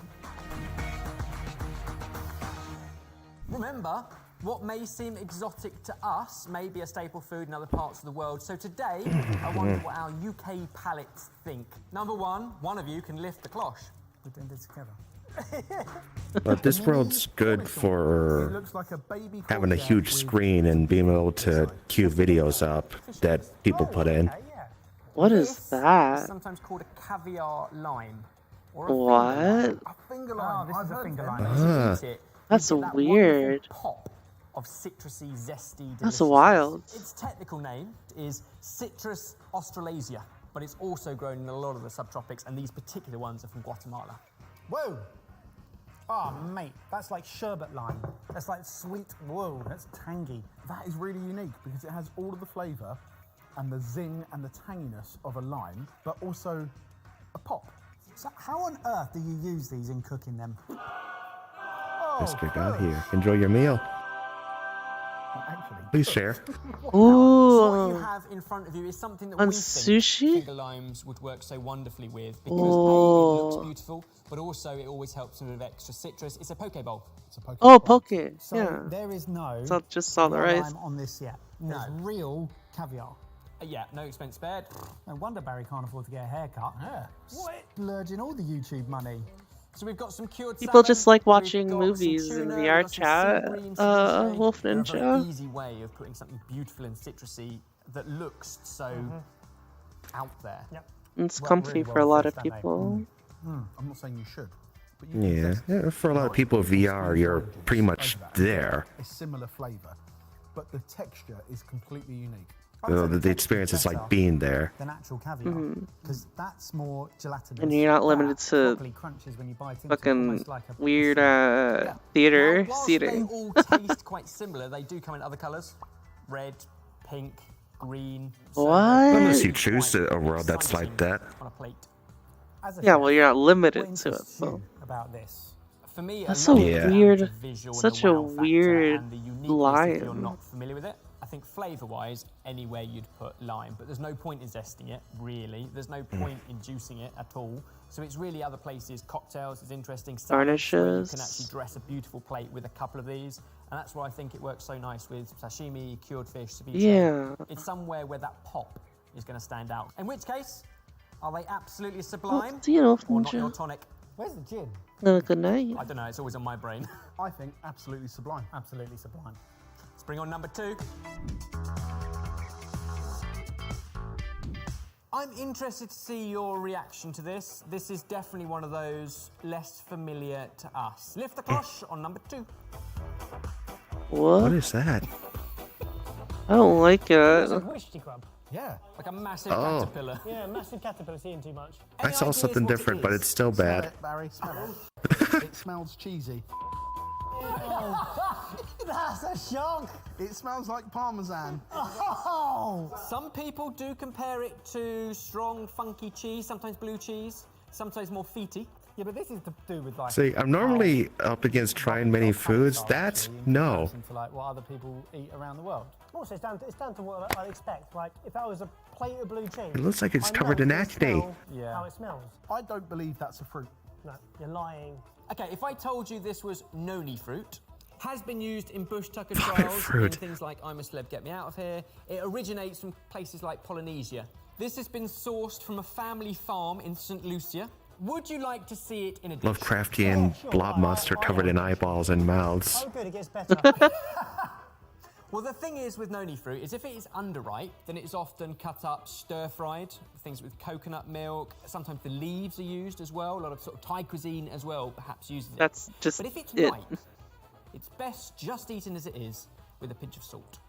Remember, what may seem exotic to us may be a staple food in other parts of the world. So today, I wonder what our UK palates think. Number one of you can lift the cloche. We're doing this together. But this world's good for having a huge screen and being able to queue videos up that people put in. What is that? It's sometimes called a caviar lime. Or What? finger lime. Oh, this is a finger lime. Ah. Eat it, That's you get that weird. wonderful pop of citrusy, zesty That's deliciousness. wild. Its technical name is Citrus australasiae, but it's also grown in a lot of the subtropics, and these particular ones are from Guatemala. Whoa! Oh, mate, that's like sherbet lime. That's like sweet. Whoa, that's tangy. That is really unique because it has all of the flavour and the zing and the tanginess of a lime, but also a pop. So how on earth do you use these in cooking them? Let's get out here. Enjoy your meal. Please share. So what you Ooh. have in front of you is something that On we think sushi? finger limes would work so wonderfully with because A, it Oh. looks beautiful, but also it always helps with a bit of extra citrus. It's a poke bowl. It's a poke Oh, bowl. poke. So Yeah. there is no It's not just all the real rice. lime on this yet. No. There's real caviar. Yeah, no expense spared. No wonder Barry can't afford to get a haircut. Yeah. Splurging all the YouTube money. So we've got some cured People salmon, just like we've watching got some movies in tuna, VR we've got some chat. sea green ceviche. Wolf They're a very Ninja. easy way of putting something beautiful and citrusy that looks so out there. Yep. It's Work comfy really for a well lot with of this, don't they? people. I'm not saying you should, but you Yeah, yeah, for a lot of people, VR, you're pretty much there. a similar flavour, but the texture is completely unique. The experience is like being there. The natural caviar, because that's more gelatinous. And you're not limited to properly crunches when you bite into it, fucking almost like a weird theater Now, whilst seating. they all taste quite similar, they do come in other colours. Red, pink, green. so What? they're Unless you quite choose a world that's like that. on a plate. As a Yeah, chef, well, you're not what limited to it, interests though. you about this? For me, That's a so lot of it is weird. down to visual and Such the a wow factor weird and the uniqueness if you're lime. not familiar with it. I think flavour-wise, anywhere you'd put lime, but there's no point in zesting it, really. There's no point in juicing it at all. So it's really other places. Cocktails is interesting. Salads, where you can Garnishes. actually dress a beautiful plate with a couple of these. And that's why I think it works so nice with sashimi, cured fish, ceviche. Yeah. It's somewhere where that pop is going to stand out. In which case, are they absolutely sublime see you, Wolf or not Ninja. your tonic? Where's the gin? Good night. I don't know, it's always on my brain. I think absolutely sublime. Absolutely sublime. Let's bring on number 2. I'm interested to see your reaction to this. This is definitely one of those less familiar to us. Lift the cloche on number 2. What What? is that? I don't like it. Wishty crab. Yeah. Like a massive Oh. caterpillar. Yeah, massive caterpillar's eating too much. I saw something different, but it's still bad. Barry, smell it. It smells cheesy. That's a shock. It smells like parmesan. Oh. Some people do compare it to strong, funky cheese, sometimes blue cheese, sometimes more feety. Yeah, but this is to do with like. See, I'm normally up against trying many foods. That's no. To like what other people eat around the world. Also, it's down to what I'd expect. Like, if that was a plate of blue cheese. It looks like it's I know covered in from the acne. smell Yeah. How it smells. I don't believe that's a fruit. No, you're lying. Okay, if I told you this was noni fruit, has been used in bush tucker Fucking trials in fruit. things like I'm a Celeb, Get Me Out of Here. It originates from places like Polynesia. This has been sourced from a family farm in St. Lucia. Would you like to see it in a dish? Lovecraftian blob monster covered in eyeballs and mouths. Oh, good, it gets better. Well, the thing is with noni fruit is if it is underripe, then it is often cut up, stir-fried, things with coconut milk. Sometimes the leaves are used as well. A lot of sort of Thai cuisine as well perhaps uses it. That's just But if it's it. ripe, it's best just eaten as it is with a pinch of salt.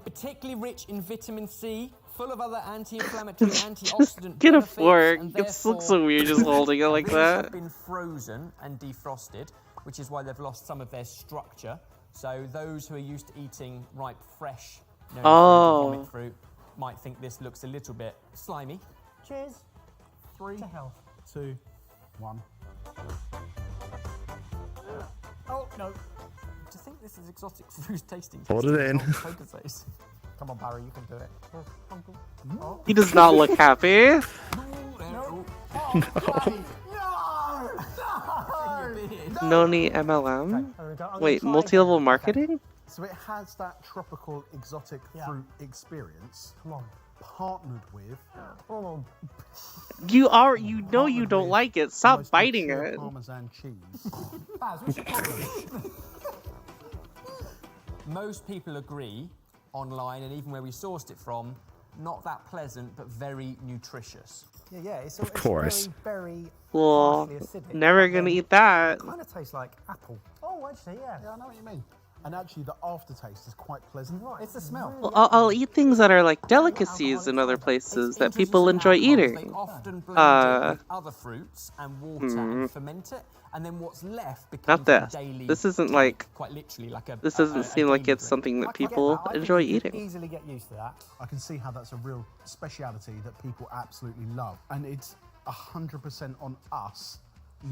Particularly rich in vitamin C, full of other anti-inflammatory, antioxidant Get a benefits, fork. and It looks so therefore weird just holding it like these have that. been frozen and defrosted, which is why they've lost some of their structure. So those who are used to eating ripe, fresh noni fruit or vomit fruit might think this looks a little bit slimy. Cheers. 3, To health. 2, 1. Oh, no. Do you think this is exotic fruit tasting? Hold it in. Poker face. Come on, Barry, you can do it. Oh. He does not look happy. Noni MLM? There we go. I'm gonna Wait, try multi-level again. marketing? So it has that tropical exotic fruit experience. Come on. Partnered with Oh, You know you don't like it. Stop most biting mature it. Parmesan cheese. Baz, what's your problem? Most people agree online and even where we sourced it from, not that pleasant but very nutritious. Yeah, it's course. very Well, harshly acidic. never gonna eat that. It kind of tastes like apple. Oh, actually, yeah. Yeah, I know what you mean. And actually, the aftertaste is quite pleasant. It's the smell. Well, I'll eat things that are like delicacies in other places that people enjoy They eating. often blend it with other fruits and water Hmm. and ferment it, and then what's left becomes Not this. a daily. This isn't like. Quite literally like a. This doesn't seem like it's something that people enjoy eating. Easily get used to that. I can see how that's a real speciality that people absolutely love, and it's 100% on us.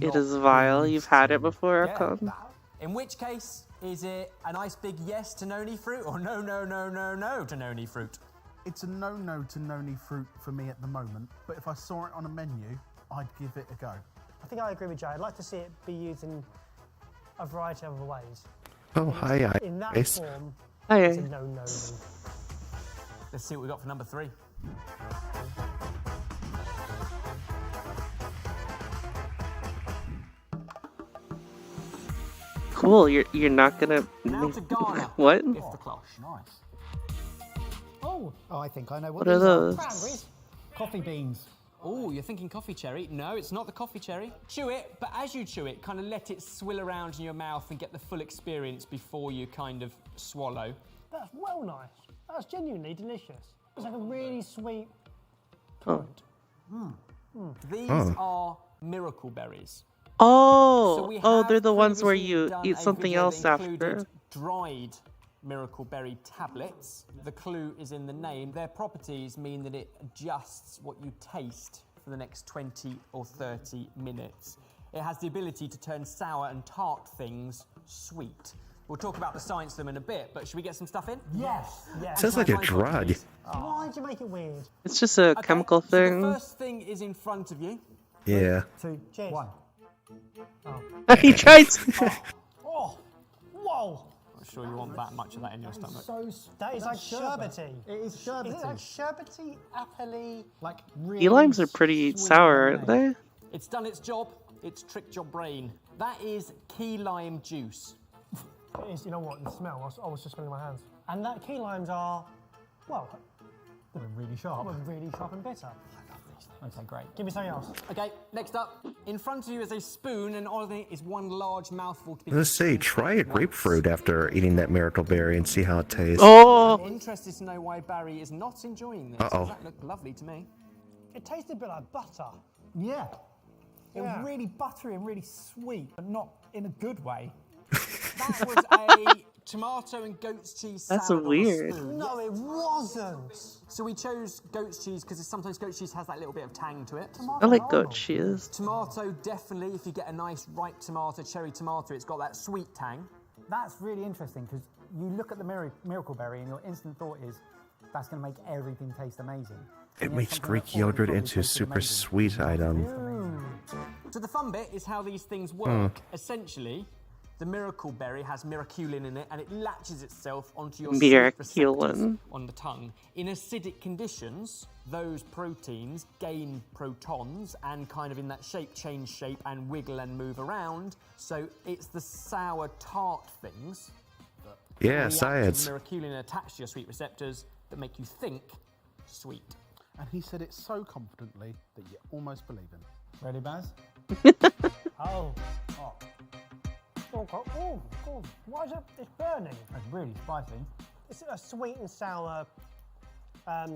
It not is vile. being You've used had to- it before, Yeah, Akon. In which case, is it a nice big yes to noni fruit or no to noni fruit? It's a no to noni fruit for me at the moment, but if I saw it on a menu, I'd give it a go. I think I agree with Jay. I'd like to see it be used in a variety of other ways. Oh, hi, In that Ice. form, Hi. it's a no. Let's see what we got for number 3. Cool. You're not gonna. Now to Ghana. What? If the cloche. Nice. Oh, I think I know What what are these those? Cranberries. Coffee beans. Oh, you're thinking coffee cherry. No, it's not the coffee cherry. Chew it, but as you chew it, kind of let it swill around in your mouth and get the full experience before you kind of swallow. That's well nice. That's genuinely delicious. It's like a really sweet. Oh. These are miracle berries. Oh. So we Oh, have they're the ones where previously you done eat a something video else that included after. dried miracle berry tablets. The clue is in the name. Their properties mean that it adjusts what you taste for the next 20 or 30 minutes. It has the ability to turn sour and tart things sweet. We'll talk about the science of them in a bit, but should we get some stuff in? Yes. Yes. Sounds like a drug. Why'd you make it weird? It's just a chemical So thing. the first thing is in front of you. Yeah. 2, Cheers. 1. He tried to. Oh, whoa! Not sure you want that much of that in your stomach. That is like sherbety. It is sherbety. Is it like sherbety, appley? Like really Key limes are pretty sweet sour, and aren't they? It's done its job. It's tricked your brain. That is key lime juice. It is, you know what, the smell, I was just smelling my hands. And that key limes are, well, They're really sharp. really sharp and bitter. Okay, great. Give me something else. Okay, next up. In front of you is a spoon, and on it is one large mouthful to be. Let's see, try a grapefruit after eating that miracle berry and see how it tastes. Oh. I'm interested to know why Barry is not enjoying this. Uh-oh. That looked lovely to me. It tasted a bit like butter. Yeah. It Yeah. was really buttery and really sweet, but not in a good way. That was a tomato and goat's cheese That's salad weird. on a spoon. No, it wasn't. So we chose goat's cheese because sometimes goat's cheese has that little bit of tang to it. I like goat cheese. Tomato, definitely. If you get a nice ripe tomato, cherry tomato, it's got that sweet tang. That's really interesting because you look at the miracle berry and your instant thought is that's going to make everything taste amazing. It makes Greek yogurt into a super sweet item. So the fun bit is how these things work. Essentially, the miracle berry has miraculin in it and it latches itself onto your sweet receptors Miraculin. on the tongue. In acidic conditions, those proteins gain protons and kind of in that shape change shape and wiggle and move around. So it's the sour tart things that Yeah, react to science. the miraculin attached to your sweet receptors that make you think sweet. And he said it so confidently that you almost believe him. Ready, Baz? Oh. Oh. Oh. Why is it? It's burning. It's really spicy. It's a sweet and sour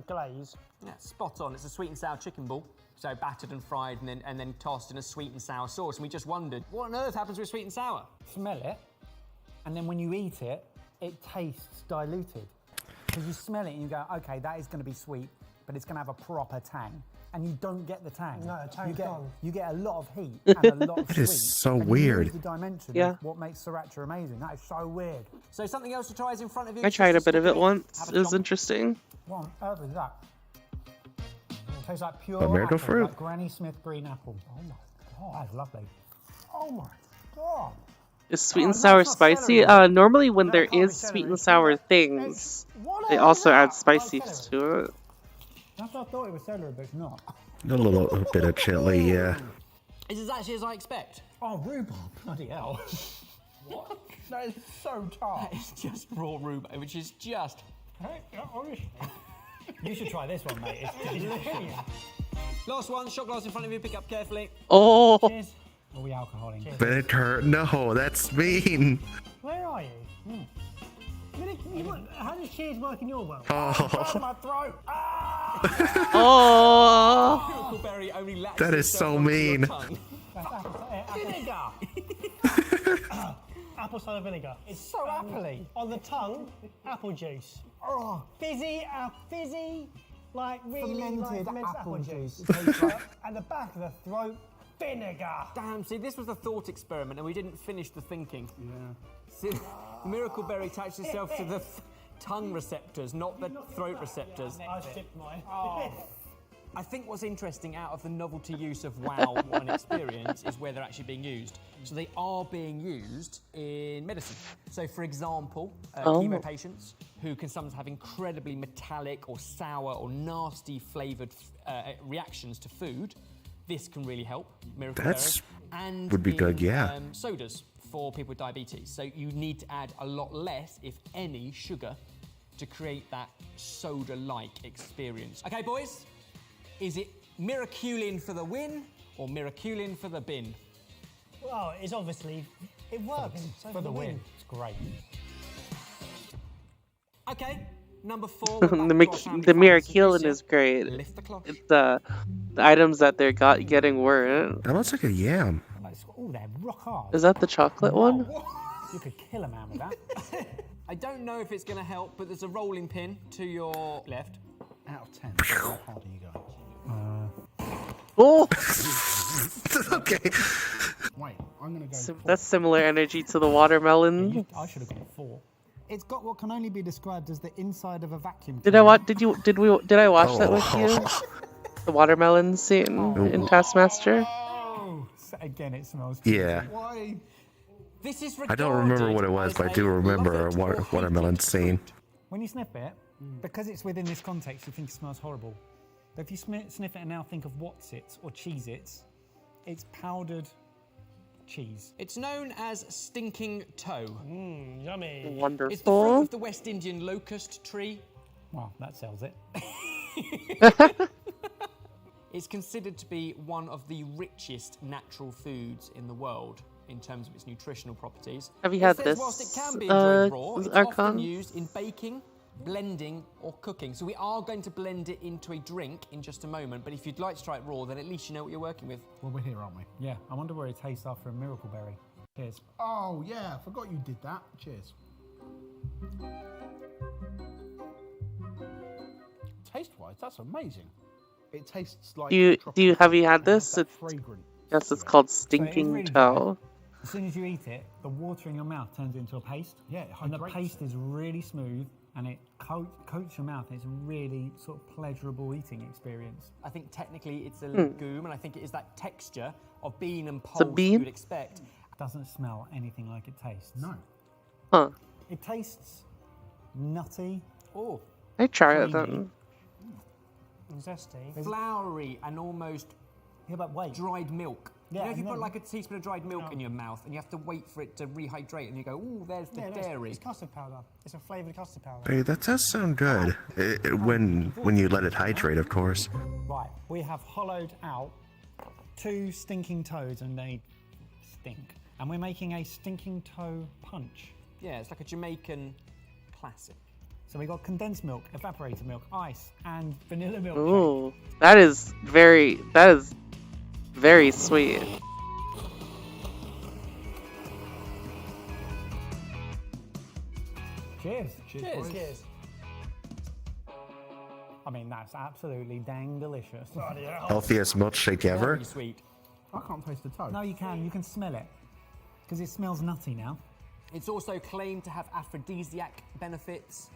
glaze. Yeah, spot on. It's a sweet and sour chicken ball. So battered and fried and then tossed in a sweet and sour sauce. And we just wondered, what on earth happens with sweet and sour? Smell it, and then when you eat it, it tastes diluted. Because you smell it and you go, okay, that is going to be sweet, but it's going to have a proper tang. And you don't get the tang. No, the tang's gone. You get a lot of heat and a lot of That sweet. is so and weird. You lose the dimension Yeah. of what makes sriracha amazing. That is so weird. So something else to try is in front of you. I tried a bit of it Have once. a It was chomp. interesting. What on earth is that? It tastes like pure A miracle apple, fruit? like Granny Smith green apple. Oh my god, that's lovely. Oh my god. Is sweet Oh, and that's sour not spicy? celery. Normally when No, there it can't be is sweet and celery. sour things, What they is also that? add spices Like to it. That's what I thought it was celery, but it's not. A little bit of chili, yeah. Is as actually as I expect. Oh, rhubarb, bloody hell. What? That is so tart. That is just raw rhubarb, which is just... You should try this one, mate. It's delicious. Last one, shot glass in front of you, pick up carefully. Oh, Cheers. Are we alcoholing? Vinegar, no, that's mean. Where are you? How does cheese work in your world? Oh, My throat. oh. Miracle berry only latches that is itself so onto your mean. tongue. Vinegar. Apple cider vinegar. It's So appley. on the tongue. Apple juice. Oh, fizzy, like really Fermented like fermented apple juice. It tastes like at the back of the throat. Vinegar. Damn, see, this was a thought experiment and we didn't finish the thinking. Yeah. See, the miracle berry attached itself to the tongue receptors, not the throat receptors. I skipped mine. I think what's interesting out of the novelty use of WoW One Experience is where they're actually being used. So they are being used in medicine. So for example, chemo patients who can sometimes have incredibly metallic or sour or nasty flavoured reactions to food, this can really help. Miracle That's Berry. And would be in, good, yeah. Sodas for people with diabetes. So you need to add a lot less, if any, sugar to create that soda-like experience. Okay, boys? Is it Miraculin for the win or Miraculin for the bin? Well, it's obviously, it works. For the win. It's great. Okay, number 4. The Miraculin is great. Lift the cloth. It's the items that they're getting weren't. That looks like a yam. Oh, they're rock hard. Is that the chocolate one? You could kill a man with that. I don't know if it's going to help, but there's a rolling pin to your left. Out of 10, how hard are you going? Oh! Okay. Wait, I'm gonna go. That's similar energy to the watermelon. I should have gone 4. It's got what can only be described as the inside of a vacuum Did I cleaner. watch? Did I watch that with you? The watermelon scene in Taskmaster. Oh, again, it smells. Yeah. Why? This is I don't remember what it was, but I do remember a watermelon scene. When you sniff it, because it's within this context, you think it smells horrible. But if you sniff it and now think of What's-Its or Cheez-Its, it's powdered cheese. It's known as stinking toe. Yummy. Wonderful. It's the fruit of the West Indian locust tree. Well, that sells it. It's considered to be one of the richest natural foods in the world in terms of its nutritional properties. Have you had It says this, whilst it can be enjoyed raw, it's often Archon? used in baking, blending or cooking. So we are going to blend it into a drink in just a moment, but if you'd like to try it raw, then at least you know what you're working with. Well, we're here, aren't we? Yeah, I wonder where it tastes after a miracle berry. Cheers. Oh, yeah, I forgot you did that. Cheers. Taste-wise, that's amazing. It tastes like... Have you had this? It's, fragrant. yes, it's called So it is stinking really toe. As soon as you eat it, the water in your mouth turns into a paste. Yeah, it and the hydrates. paste is really smooth and it coats your mouth. It's a really sort of pleasurable eating experience. I think technically it's a legume, and I think it is that texture of bean and a Oh, pulse bean? you would expect. Doesn't smell anything like it tastes. No. Huh. It tastes nutty. Oh, I try it creamy. then. Zesty. Flowery and almost Yeah, but wait. dried milk. Yeah, you know, if you and put then- like a teaspoon of dried milk in your mouth and you have to wait for it to rehydrate and you go, ooh, there's the Yeah, no, dairy. it's custard powder. It's a flavoured custard powder. Hey, that does sound good. When you let it hydrate, of course. Right, we have hollowed out 2 stinking toads and they stink. And we're making a stinking toe punch. Yeah, it's like a Jamaican classic. So we got condensed milk, evaporated milk, ice, and vanilla milk. Ooh, that is very sweet. Cheers. Cheers. Cheers. I mean, that's absolutely dang delicious. Healthiest milkshake ever. Very sweet. I can't taste the toe. No, you can smell it. Because it smells nutty now. It's also claimed to have aphrodisiac benefits.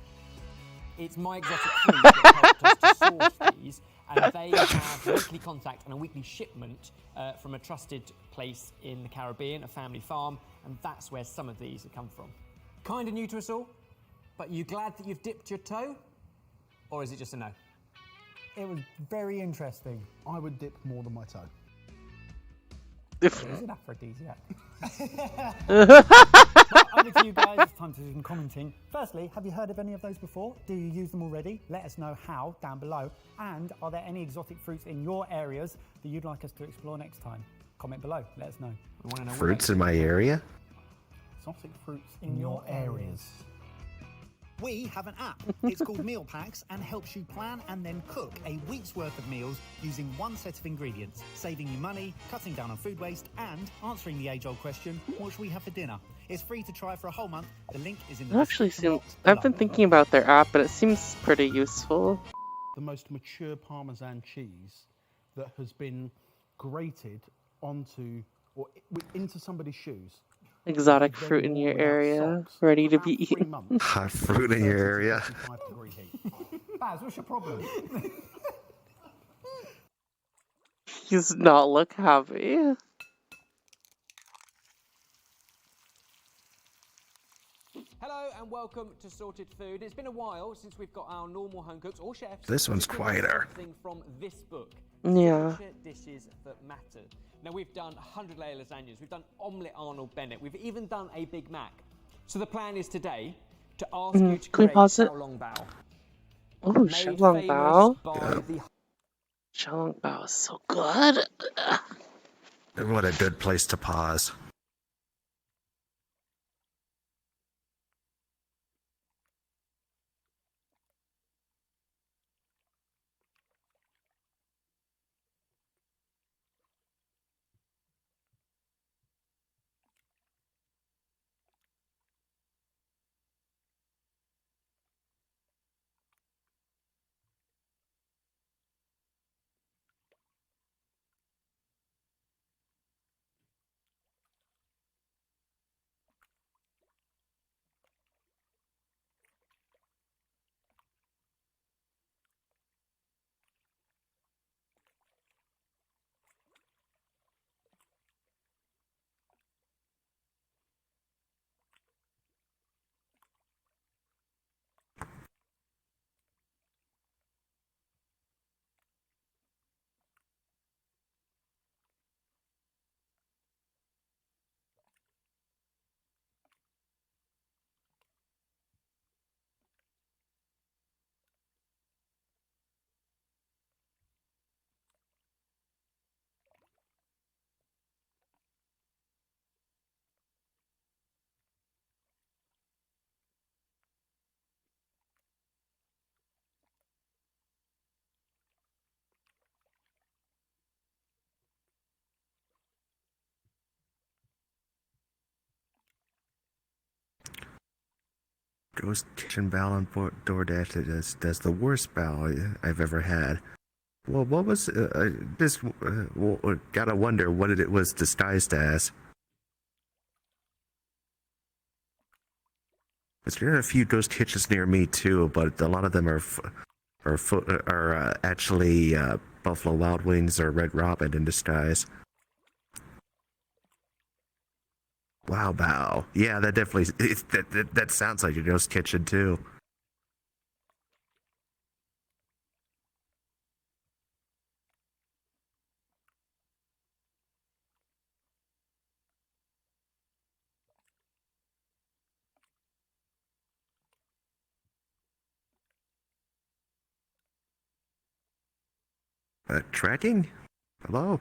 It's My Exotic Food that helped us to source these, and they have weekly contact and a weekly shipment from a trusted place in the Caribbean, a family farm, and that's where some of these have come from. Kind of new to us all, but you glad that you've dipped your toe? Or is it just a no? It was very interesting. I would dip more than my toe. Is it aphrodisiac? But over to you guys, it's time to do some commenting. Firstly, have you heard of any of those before? Do you use them already? Let us know how down below. And are there any exotic fruits in your areas that you'd like us to explore next time? Comment below, let us know. We want to know Fruits in my area? Exotic fruits in your areas. We have an app. It's called Meal Packs and helps you plan and then cook a week's worth of meals using one set of ingredients, saving you money, cutting down on food waste, and answering the age-old question, what should we have for dinner? It's free to try for a whole month. The link is in the Actually, description seems, box I've below. been thinking about their app, but it seems pretty useful. The most mature Parmesan cheese that has been grated onto or into somebody's shoes. Exotic They then fruit in wore your without area, socks ready for to about be 3 eaten. months. Hot fruit in your area. 55 degree heat. Baz, what's your problem? He does not look happy. Hello and welcome to Sorted Food. It's been a while since we've got our normal home cooks or chefs. This one's to cook quieter. Something from this book. Yeah. Signature Dishes That Matter. Now we've done 100 layer lasagnas, we've done omelette Arnold Bennett, we've even done a Big Mac. So the plan is today to ask you to Can we create pause it? Xiaolong Bao. Oh, Made Xiaolong famous Bao. by the Xiaolong Bao is so good. What a good place to pause. Ghost Kitchen Bow on DoorDash does the worst bow I've ever had. Well, what was this? Gotta wonder what it was disguised as. There are a few ghost kitchens near me too, but a lot of them are actually Buffalo Wild Wings or Red Robin in disguise. Wow, Bao. Yeah, that definitely that sounds like a ghost kitchen too. Tracking? Hello?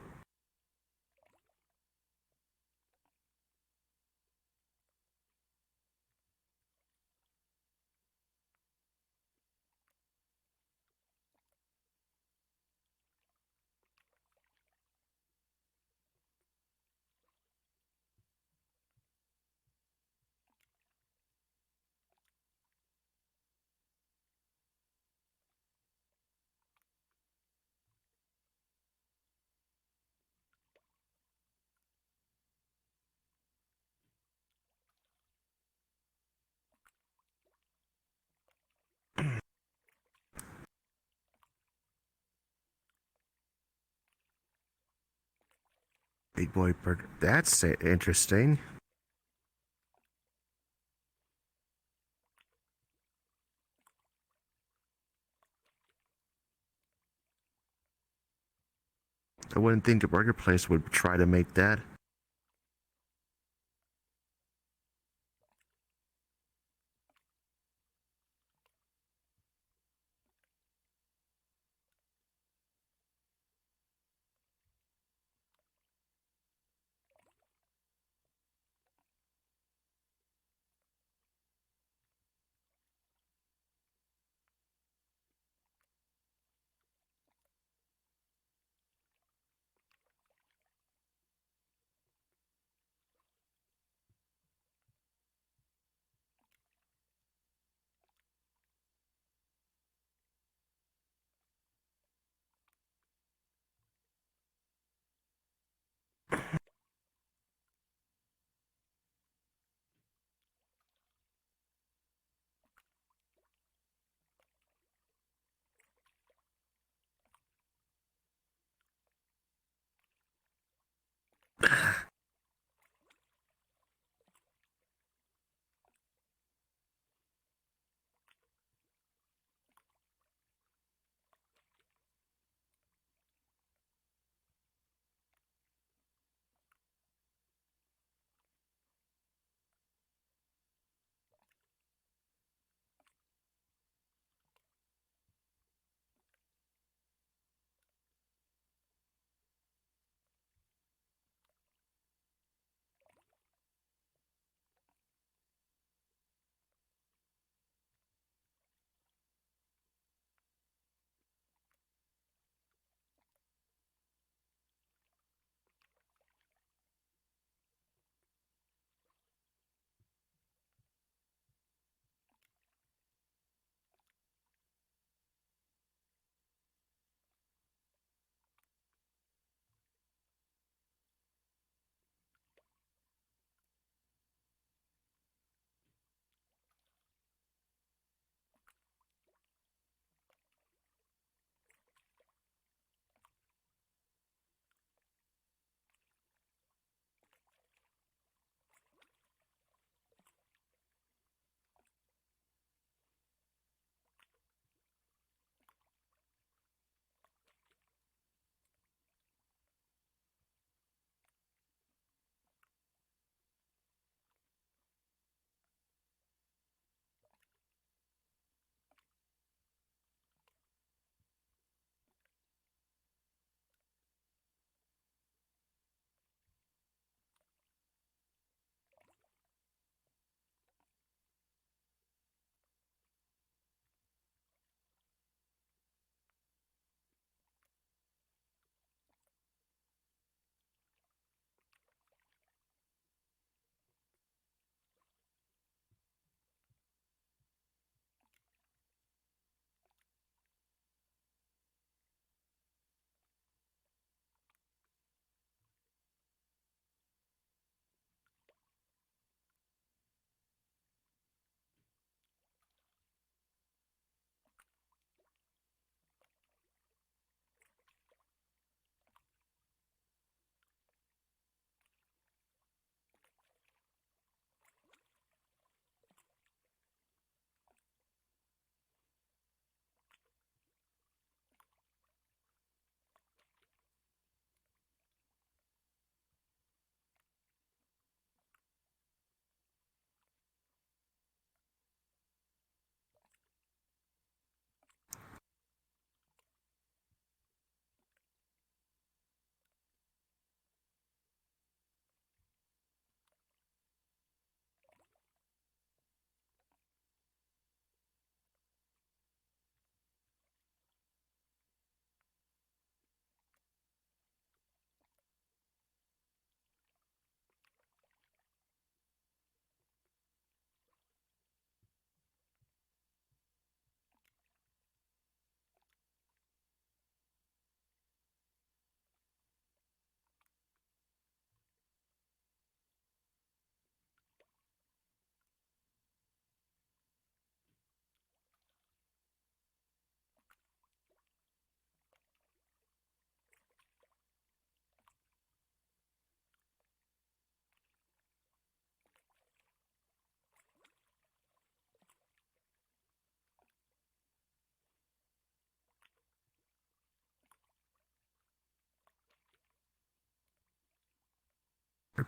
Big Boy Burger. That's interesting. I wouldn't think a burger place would try to make that.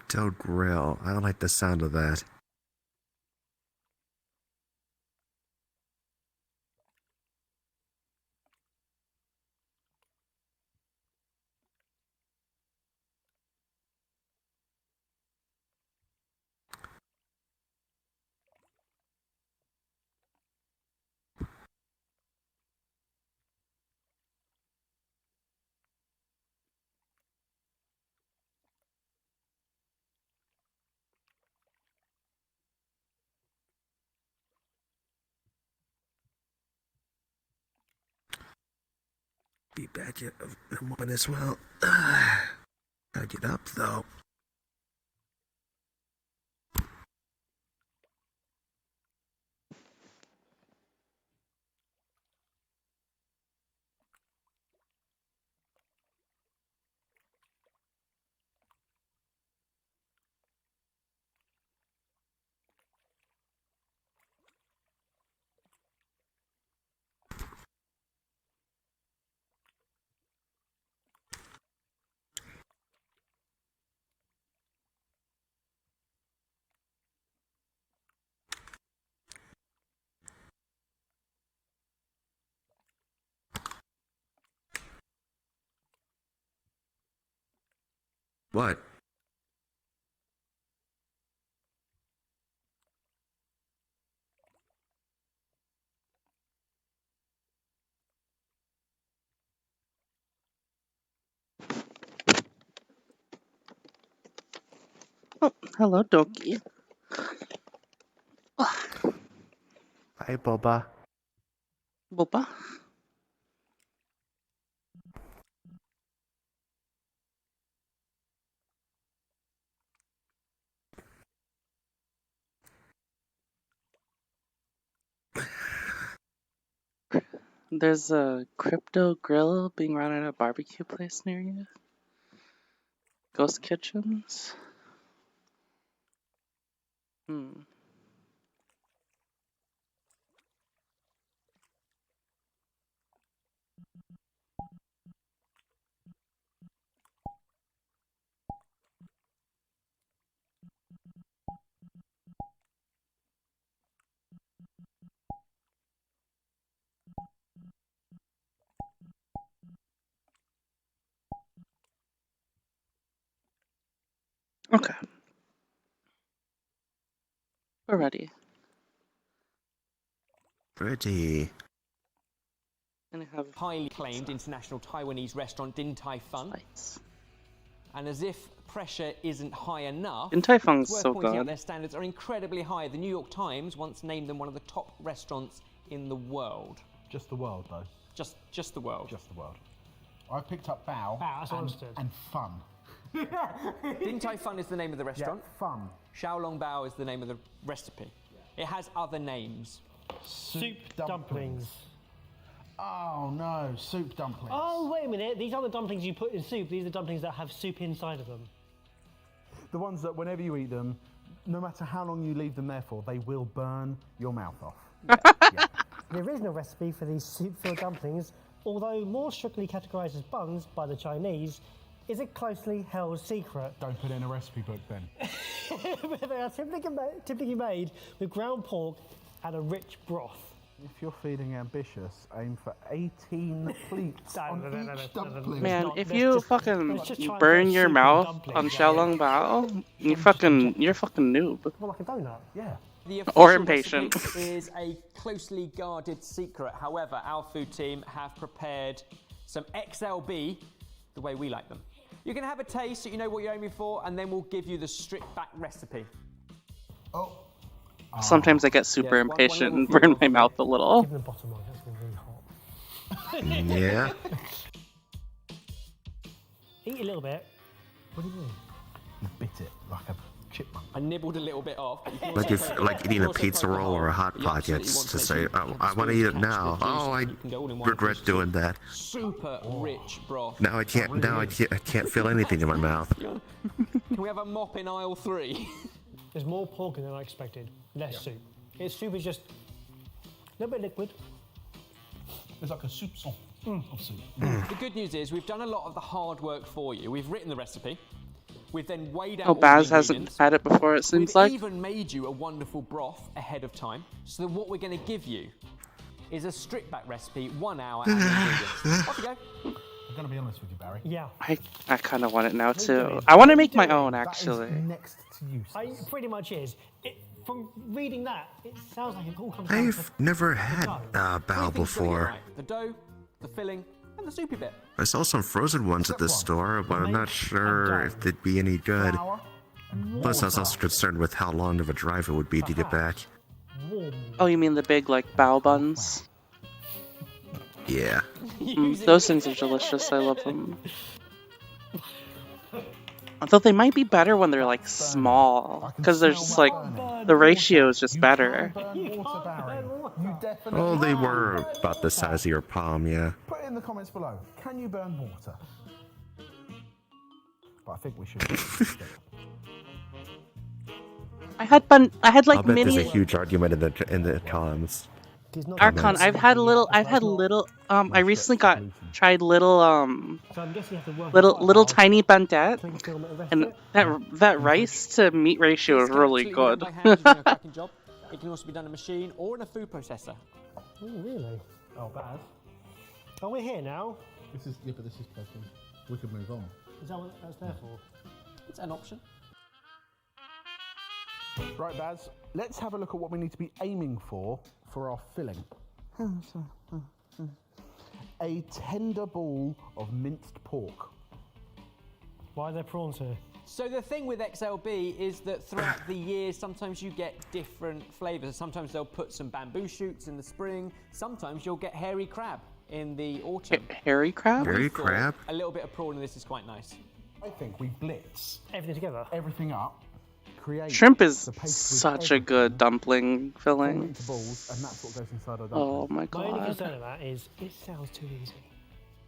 Crypto Grill. I don't like the sound of that. Be back in a moment as well. Gotta get up though. What? Oh, hello, Doki. Hi, Boba. Boba? There's a crypto grill being run at a barbecue place near you. Ghost Kitchens. Okay. We're ready. Pretty. And I have highly acclaimed international Taiwanese restaurant Din Tai Fung. And as if pressure isn't high enough, Din Tai Fung's it's worth so pointing out good. their standards are incredibly high. The New York Times once named them one of the top restaurants in the world. Just the world, though. Just the world. Just the world. I picked up Bao, that's what I understood. and Fun. Din Tai Fung is the name of the restaurant. Yeah, Fun. Xiaolong Bao is the name of the recipe. It has other names. Soup dumplings. Oh no, soup dumplings. Oh, wait a minute. These aren't the dumplings you put in soup. These are dumplings that have soup inside of them. The ones that whenever you eat them, no matter how long you leave them there for, they will burn your mouth off. The original recipe for these soup-filled dumplings, although more strictly categorized as buns by the Chinese, is a closely held secret. Don't put it in a recipe book then. But they are typically made with ground pork and a rich broth. If you're feeling ambitious, aim for 18 pleats on each dumpling. Man, if you fucking burn your mouth on Xiaolong Bao, you're fucking noob. More like a donut. Yeah. The Or official impatient. recipe is a closely guarded secret. However, our food team have prepared some XLB the way we like them. You can have a taste so you know what you're aiming for, and then we'll give you the stripped back recipe. Oh. Sometimes I get super impatient and burn my mouth a little. Give them the bottom one, that's been really hot. Yeah. Eat a little bit. What do you mean? You bit it like a chipmunk. I nibbled a little bit off. But you can Like also if like eating a also pizza poke roll or a hot You pot, absolutely it's want to make say, sure you I want to eat it catch now. the juice Oh, I and you can go all in one regret piece. doing that. Super rich broth. Now I can't. Now I can't feel anything in my mouth. Can we have a mop in aisle 3? There's more pork in than I expected. Less soup. Its soup is just a little bit liquid. It's like a soupçon of soup. The good news is we've done a lot of the hard work for you. We've written the recipe. We've then weighed out Oh, all the Baz hasn't ingredients. had it before, it seems We've like. even made you a wonderful broth ahead of time. So that what we're going to give you is a stripped back recipe, 1 hour, and the ingredients. Off you go. I'm going to be honest with you, Barry. Yeah. I kind of want it now too. I want to make my own, actually. Next to you. It pretty much is. From reading that, it sounds like it all comes down to I've never had bao Three things gotta get before. right. The dough, the filling, and the soupy bit. I saw some frozen ones at the store, but I'm not sure if they'd be any good. Plus, I was also concerned with how long of a drive it would be to get back. Oh, you mean the big, like, bao buns? Yeah. Those things are delicious. I love them. Although they might be better when they're, like, small. Because they're just, like, the ratio is just better. Oh, they were about the size of your palm, yeah. Put it in the comments below. Can you burn water? But I think we should. I had like I'll bet mini. there's a huge argument in the comments. Archon, I've had little. I recently tried little tiny bandette, and that rice to meat ratio is really good. By hand is doing a cracking job. It can also be done in a machine or in a food processor. Oh, really? Oh, bad. Oh, we're here now. This is broken. We could move on. Is that what that's there for? It's an option. Right, Baz, let's have a look at what we need to be aiming for our filling. A tender ball of minced pork. Why are there prawns here? So the thing with XLB is that throughout the year, sometimes you get different flavours. Sometimes they'll put some bamboo shoots in the spring. Sometimes you'll get hairy crab in the autumn. Hairy crab? Hairy crab? A little bit of prawn in this is quite nice. I think we blitz everything together. Everything up. Create Shrimp is the paste with such a good dumpling form it filling. into balls, and that's what goes inside our dumpling. Oh my My only god. concern of that is it sounds too easy.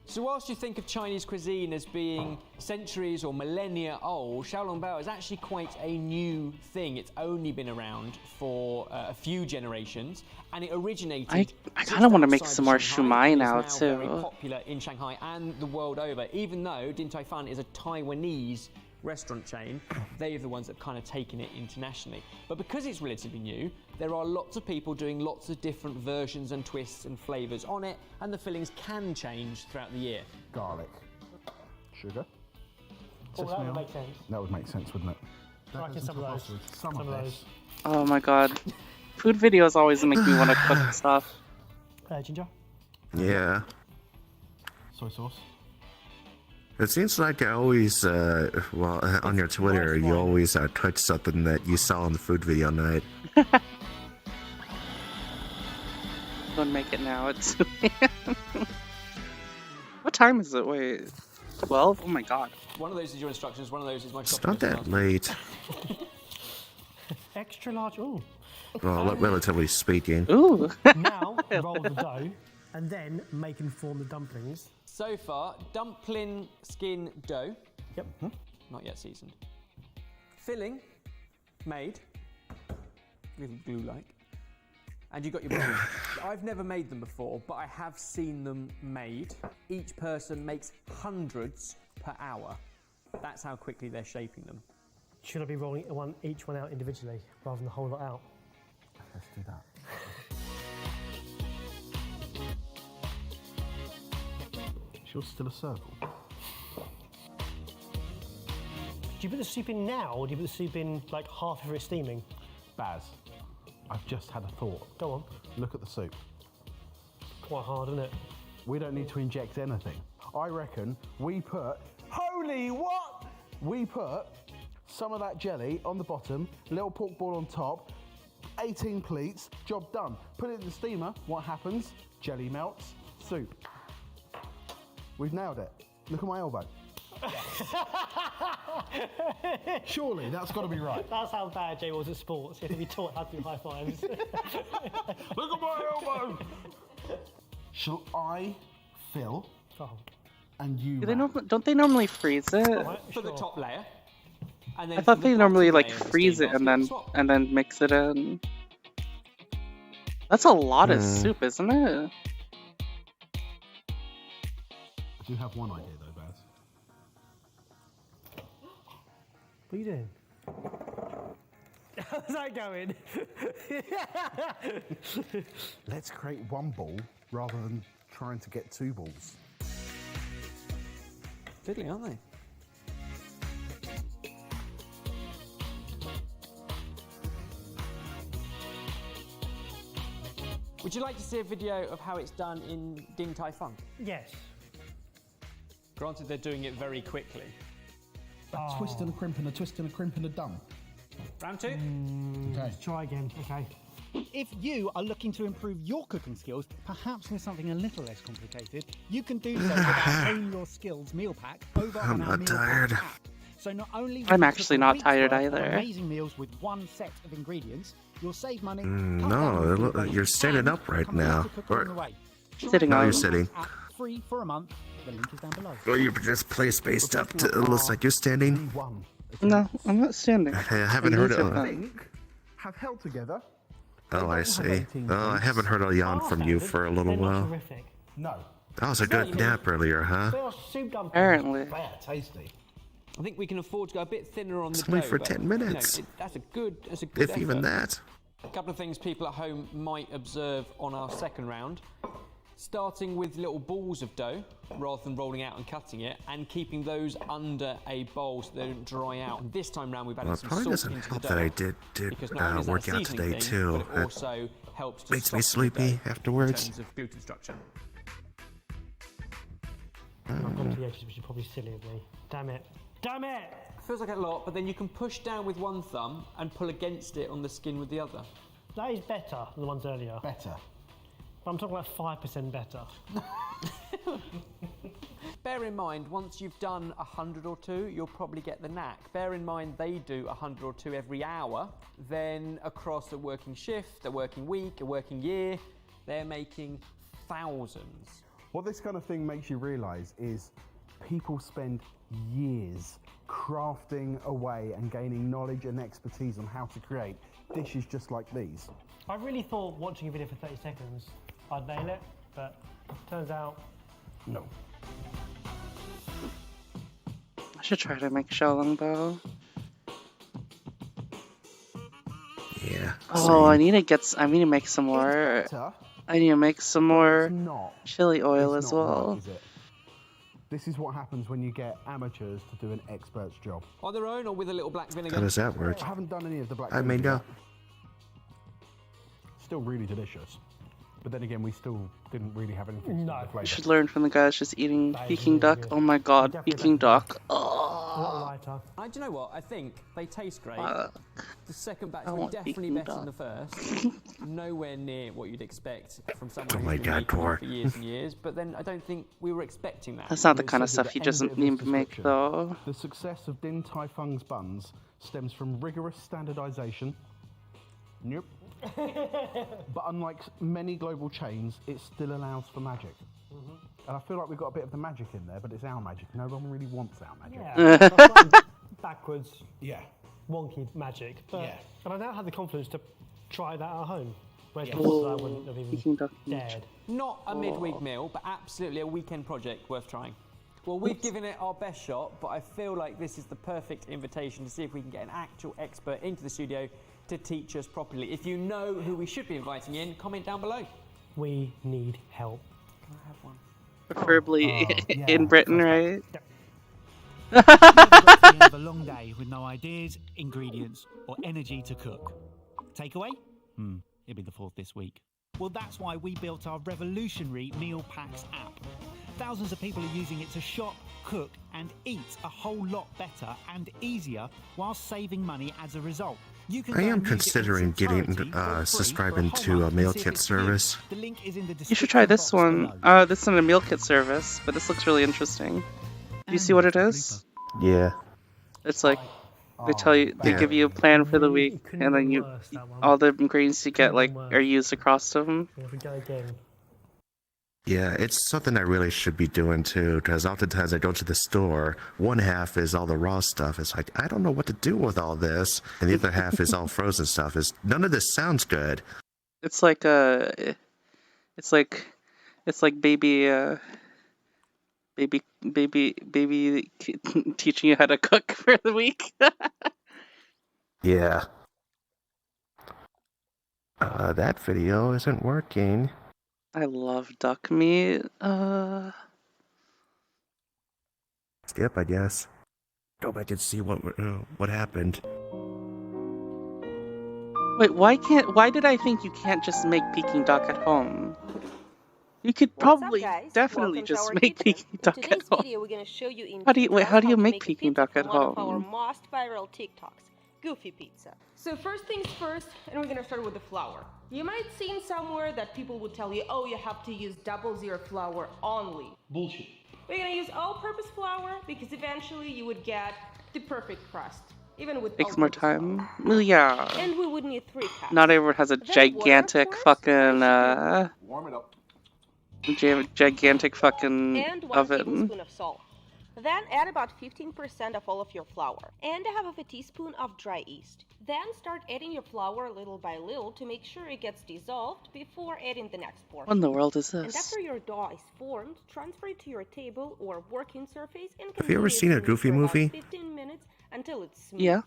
So whilst you think of Chinese cuisine as being centuries or millennia old, Xiaolongbao is actually quite a new thing. It's only been around for a few generations, and it originated. I kind of want to make outside some of more Shanghai. shumai It is now very too. popular in Shanghai and the world over. Even though Din Tai Fung is a Taiwanese restaurant chain, they are the ones that have kind of taken it internationally. But because it's relatively new, there are lots of people doing lots of different versions and twists and flavours on it, and the fillings can change throughout the year. Garlic, sugar, Oh, that sesame would oil. make sense. That would make sense, wouldn't it? Right, get some of those. Some of this. Oh my god. Food videos always make me want to cook stuff. Ginger. Yeah. Soy sauce. It seems like I always, on your Twitter, you always touch something that you saw on the food video night. Don't make it now. It's what time is it? Wait, 12? Oh my god. One of those is your instructions, one of those is my It's shopping not that late. Extra large. Ooh. Well, relatively speaking. Ooh. Now roll the dough and then make and form the dumplings. So far, dumpling skin dough. Yep. Not yet seasoned. Filling made. Little glue-like. And you got your balls. I've never made them before, but I have seen them made. Each person makes hundreds per hour. That's how quickly they're shaping them. Should I be rolling each one out individually rather than the whole lot out? Let's do that. Is yours still a circle? Do you put the soup in now, or do you put the soup in like half of it steaming? Baz, I've just had a thought. Go on. Look at the soup. Quite hard, isn't it? We don't need to inject anything. I reckon we put, holy what? We put some of that jelly on the bottom, little pork ball on top, 18 pleats, job done. Put it in the steamer, what happens? Jelly melts, soup. We've nailed it. Look at my elbow. Surely, that's got to be right. That's how bad Jay was at sports. He had to be taught how to do high fives. Look at my elbow! Shall I fill and you Don't they normally freeze it? For the top layer. And then I thought for the they normally bottom like layer, the freeze steam it and basket, then swap. mix it in. That's a lot of soup, isn't it? I do have one idea though, Baz. What are you doing? How's that going? Let's create one ball rather than trying to get two balls. Fiddly, aren't they? Would you like to see a video of how it's done in Ding Tai Fung? Yes. Granted, they're doing it very quickly. A twist and a crimp and a twist and a crimp and a done. Round two? Okay. Let's try again. Okay. If you are looking to improve your cooking skills, perhaps with something a little less complicated, you can do so with our Own Your Skills meal pack over on our not meal tired. Pack app. So not only will I'm you actually cook a not week's tired worth of either. amazing meals with one set of ingredients, you'll save money. No, you're standing up right now. Or, Sitting no, on. you're sitting. Free for a month. The link is down below. Or you just place spaced up. It looks like you're standing. No, I'm not standing. I haven't heard of. Have held together. Oh, I see. Oh, I haven't heard a yawn from you for a little while. Terrific. No. That was a good nap earlier, huh? They are soup dumplings. Apparently. Yeah, tasty. I think we can afford to go a bit thinner on the It's only dough, for but, 10 you know, minutes. that's a good If effort. even that. A couple of things people at home might observe on our second round. Starting with little balls of dough, rather than rolling out and cutting it, and keeping those under a bowl so they don't dry out. And this time round we've added Well, it some probably salt doesn't into help the that dough. I did Because not only is that a work out seasoning today, thing, too. but it also helps to Makes me soften the sleepy dough afterwards. in terms of gluten structure. I've gone to the edges, which is probably silly of me. Damn it. Damn it! Feels like a lot, but then you can push down with one thumb and pull against it on the skin with the other. That is better than the ones earlier. Better. But I'm talking about 5% better. Bear in mind, once you've done 100 or two, you'll probably get the knack. Bear in mind, they do 100 or two every hour. Then across a working shift, a working week, a working year, they're making thousands. What this kind of thing makes you realise is people spend years crafting away and gaining knowledge and expertise on how to create dishes just like these. I really thought watching a video for 30 seconds I'd nail it, but turns out, no. I should try to make Xiaolongbao. Yeah. Oh, I need to make some more. I need to make some more chili oil as well. This is what happens when you get amateurs to do an expert's job. On their own or with a little black vinegar? How does that work? I haven't done any of the black I may vinegar know. yet. Still really delicious. But then again, we still didn't really have anything to do with the You flavour. should learn from the guys just eating Peking duck. Oh my god, Peking duck. Oh. Do you know what? I think they taste great. The second batch I were want definitely Peking better than the first. Nowhere near what you'd expect from someone Oh who's my been God, making one Tor. for years and years. But then I don't think we were expecting that. That's not the It kind of says at stuff you the just end of need this to make description, though. The success of Din Tai Fung's buns stems from rigorous standardization. Nope. But unlike many global chains, it still allows for magic. And I feel like we've got a bit of the magic in there, but it's our magic. No one really wants our magic. yeah, that's like backwards, Yeah. wonky magic. But, Yeah. And I now have the confidence to try that at home. Whereas Yes. before I wouldn't have Peking even duck. dared. Not a midweek meal, but absolutely a weekend project worth trying. Well, we've given it our best shot, but I feel like this is the perfect invitation to see if we can get an actual expert into the studio to teach us properly. If you know who we should be inviting in, comment down below. We need help. Can I have one? Preferably in Britain, right? At the end of a long day with no ideas, ingredients, or energy to cook. Takeaway? It'll be the fourth this week. Well, that's why we built our revolutionary Meal Packs app. Thousands of people are using it to shop, cook, and eat a whole lot better and easier while saving money as a result. You can I go am and use it in considering its entirety getting for free subscribing for a to whole a month meal and see if kit it's for you. service. The link is in the You should try this description one. box below. This is a meal kit service, but this looks really interesting. Do you see what it is? Yeah. It's like they tell you, they Yeah. give you a plan for the week, and then you, all the ingredients you get like are used across them. If we go again. Yeah, it's something I really should be doing too, because oftentimes I go to the store, one half is all the raw stuff. It's like, I don't know what to do with all this. And the other half is all frozen stuff. None of this sounds good. It's like it's like baby baby teaching you how to cook for the week. Yeah. That video isn't working. I love duck meat. Skip, I guess. Go back and see what happened. Wait, why did I think you can't just make Peking duck at home? You could probably definitely just make Peking duck at today's home. video, we're going to show you in How do you detail how do you to make a Peking pizza duck at from one of our home? most viral TikToks, Goofy Pizza. So first things first, and we're going to start with the flour. You might seen somewhere that people would tell you, oh, you have to use 00 flour only. Bullshit. We're going to use all-purpose flour because eventually you would get the perfect crust, even with Takes more time. Well, yeah. And we would need 3 cups. Not everyone has a gigantic fucking Warm it up. gigantic fucking and 1 oven. tablespoon of salt. Then add about 15% of all of your flour and 1/2 teaspoon of dry yeast. Then start adding your flour little by little to make sure it gets dissolved before adding the next portion. What in the world is And this? after your dough is formed, transfer it to your table or working surface and Have you ever continue seen a to mix Goofy for about movie? 15 minutes until it's smooth. Yeah.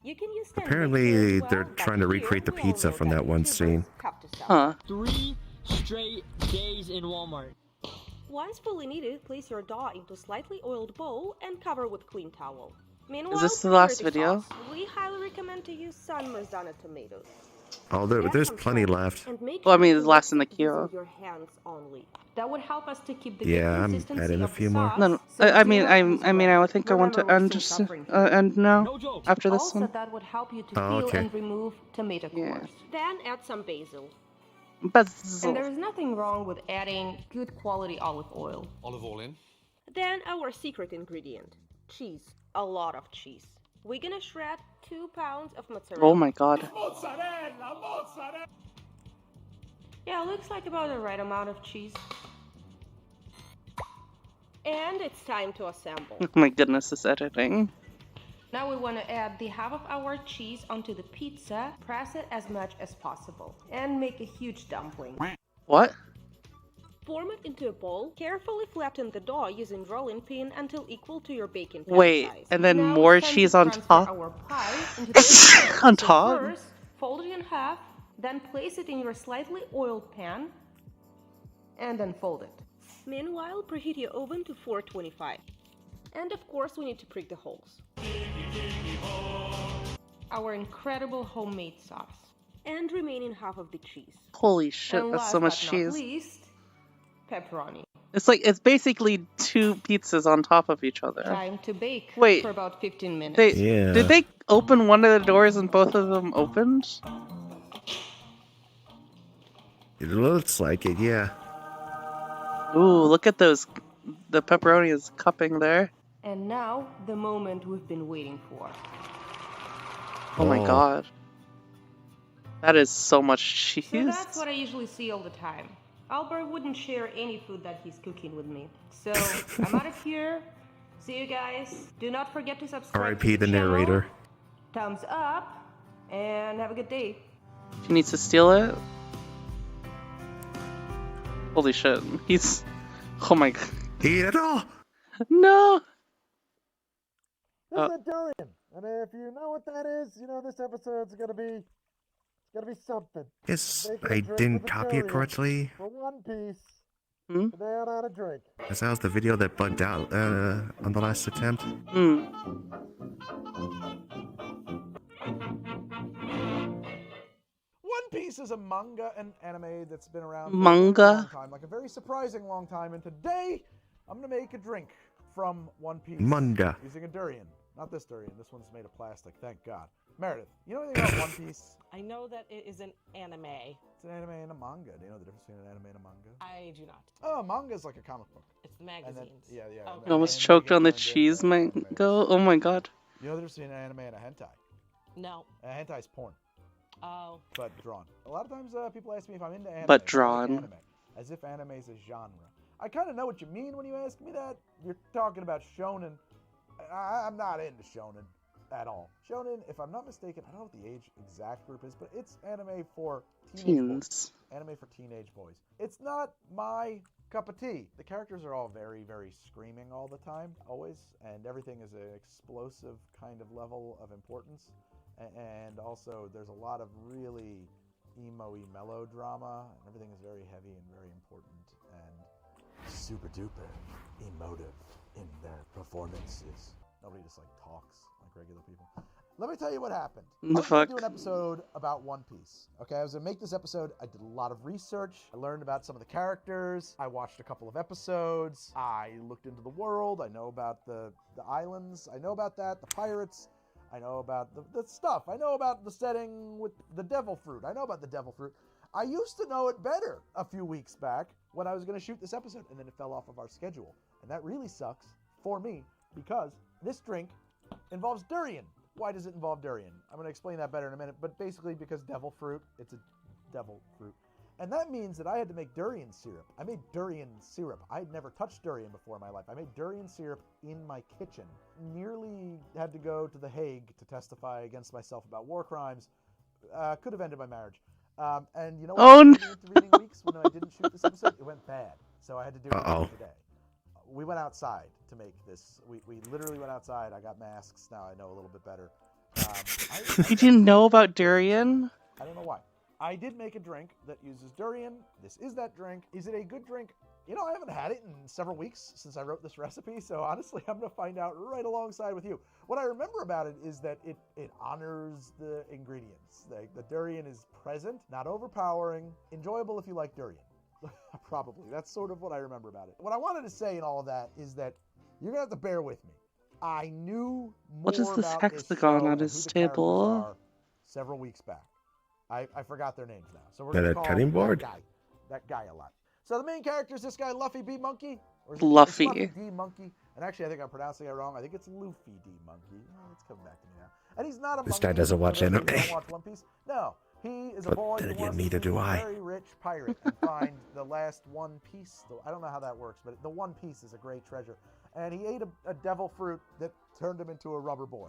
You can use stand Apparently, mixer as well, they're but trying to here recreate the we all pizza know from that that one YouTubers scene. have to sell. Huh. 3 straight days in Walmart. Once fully kneaded, place your dough into slightly oiled bowl and cover with clean towel. Meanwhile, Is this the prepare last video? sauce. We highly recommend to use San Marzano tomatoes. Oh, there's plenty left. And make Well, I sure mean, to the last in the mix it using queue. your hands only. That would help us to keep the Yeah, good I'm consistency adding a of the few more. sauce. No, so I do mean, not lose I mean, I would think I want to Remember, we're end still suffering from end now No joke. after this also, one. that would help you to Oh, peel okay. and remove tomato cores. Then add some basil. And Basil. there is nothing wrong with adding good quality olive oil. Olive oil in. Then our secret ingredient, cheese. A lot of cheese. We're gonna shred 2 pounds of mozzarella. Oh my god. Mozzarella, mozzarella. Yeah, looks like about the right amount of cheese. And it's time to assemble. Oh my goodness, this editing. Now we want to add the half of our cheese onto the pizza, press it as much as possible, and make a huge dumpling. What? Form it into a bowl, carefully flatten the dough using rolling pin until equal to your baking pan Wait, size. and then Now more it's time cheese to on transfer top? our pie into the pizza. On So top? First, fold it in half, then place it in your slightly oiled pan, and then fold it. Meanwhile, preheat your oven to 425. And of course, we need to prick the holes. Our incredible homemade sauce. And remaining half of the cheese. Holy shit, And that's last so much but cheese. not least, pepperoni. It's basically 2 pizzas on top of each other. Time to bake Wait, for about 15 minutes. Did they open one of the doors and both of them opened? It looks like it, yeah. Ooh, look at those. The pepperoni is cupping there. And now, the moment we've been waiting for. Oh my god. That is so much cheese. So that's what I usually see all the time. Albert wouldn't share any food that he's cooking with me. So, I'm out of here. See you guys. Do not forget to subscribe to R.I.P. the channel. narrator. Thumbs up, and have a good day. She needs to steal it? Holy shit. He's... Oh my god. Eat it all! No! This is a durian, and if you know what that is, you know this episode's gonna be something. Yes, Make a I drink with didn't a copy it durian correctly. For one piece, Hmm? and then on a drink. Because that was the video that bugged out on the last attempt. Hmm. One Piece is a manga and anime that's been around for Manga? a long time, like a very surprising long time. And today, I'm gonna make a drink from One Piece. Manga. Using a durian. Not this durian. This one's made of plastic. Thank God. Meredith, you know anything about One Piece? I know that it is an anime. It's an anime and a manga. Do you know the difference between an anime and a manga? I do not. Oh, manga is like a comic book. It's the And then, magazines. yeah. I almost choked on the cheese mango. Oh my god. You know the difference between an anime and a hentai? No. A hentai is porn, Oh. but drawn. A lot of times people ask me if I'm into anime. But I like drawn. anime, as if anime is a genre. I kind of know what you mean when you ask me that. You're talking about shonen. I'm not into shonen. at all. Shonen, if I'm not mistaken, I don't know what the age exact group is, but it's anime for teenage Teens. boys. Anime for teenage boys. It's not my cup of tea. The characters are all very, very screaming all the time, always, and everything is an explosive kind of level of importance. And also, there's a lot of really emo-y melodrama, and everything is very heavy and very important and super duper emotive in their performances. Nobody just like talks like regular people. Let me tell you what happened. I was going to do an episode about One Piece. Okay, I was going to make this episode. I did a lot of research. I learned about some of the characters. I watched a couple of episodes. I looked into the world. I know about the islands. I know about that, the pirates. I know about the stuff. I know about the setting with the devil fruit. I know about the devil fruit. I used to know it better a few weeks back when I was going to shoot this episode, and then it fell off of our schedule. And that really sucks for me because this drink involves durian. Why does it involve durian? I'm going to explain that better in a minute, but basically because devil fruit, it's a devil fruit. And that means that I had to make durian syrup. I made durian syrup. I had never touched durian before in my life. I made durian syrup in my kitchen. Nearly had to go to The Hague to testify against myself about war crimes. Could have ended my marriage. And you know what? Oh, In no. the intervening weeks when I didn't shoot this episode, it went bad. So I had to do it today. We went outside to make this. We literally went outside. I got masks. Now I know a little bit better. You didn't know about durian? I don't know why. I did make a drink that uses durian. This is that drink. Is it a good drink? You know, I haven't had it in several weeks since I wrote this recipe, so honestly, I'm going to find out right alongside with you. What I remember about it is that it honors the ingredients. The durian is present, not overpowering, enjoyable if you like durian. Probably. That's sort of what I remember about it. What I wanted to say in all of that is that you're going to have to bear with me. I knew more What is this about hexagon show on and his who the characters table? are several weeks back. I forgot their names now. So we're That going a to call cutting board? that guy a lot. So the main character is this guy, Luffy B. Monkey. Or is it- Luffy. It's Luffy D. Monkey. And actually, I think I'm pronouncing it wrong. I think it's Luffy D. Monkey. Oh, it's coming back to me now. And he's not a This monkey. guy doesn't watch For those of you who anime. don't watch One Piece. No. He is a But boy then who again, wants neither to be do a I. very rich pirate and find the last one piece. I don't know how that works, but the One Piece is a great treasure. And he ate a devil fruit that turned him into a rubber boy.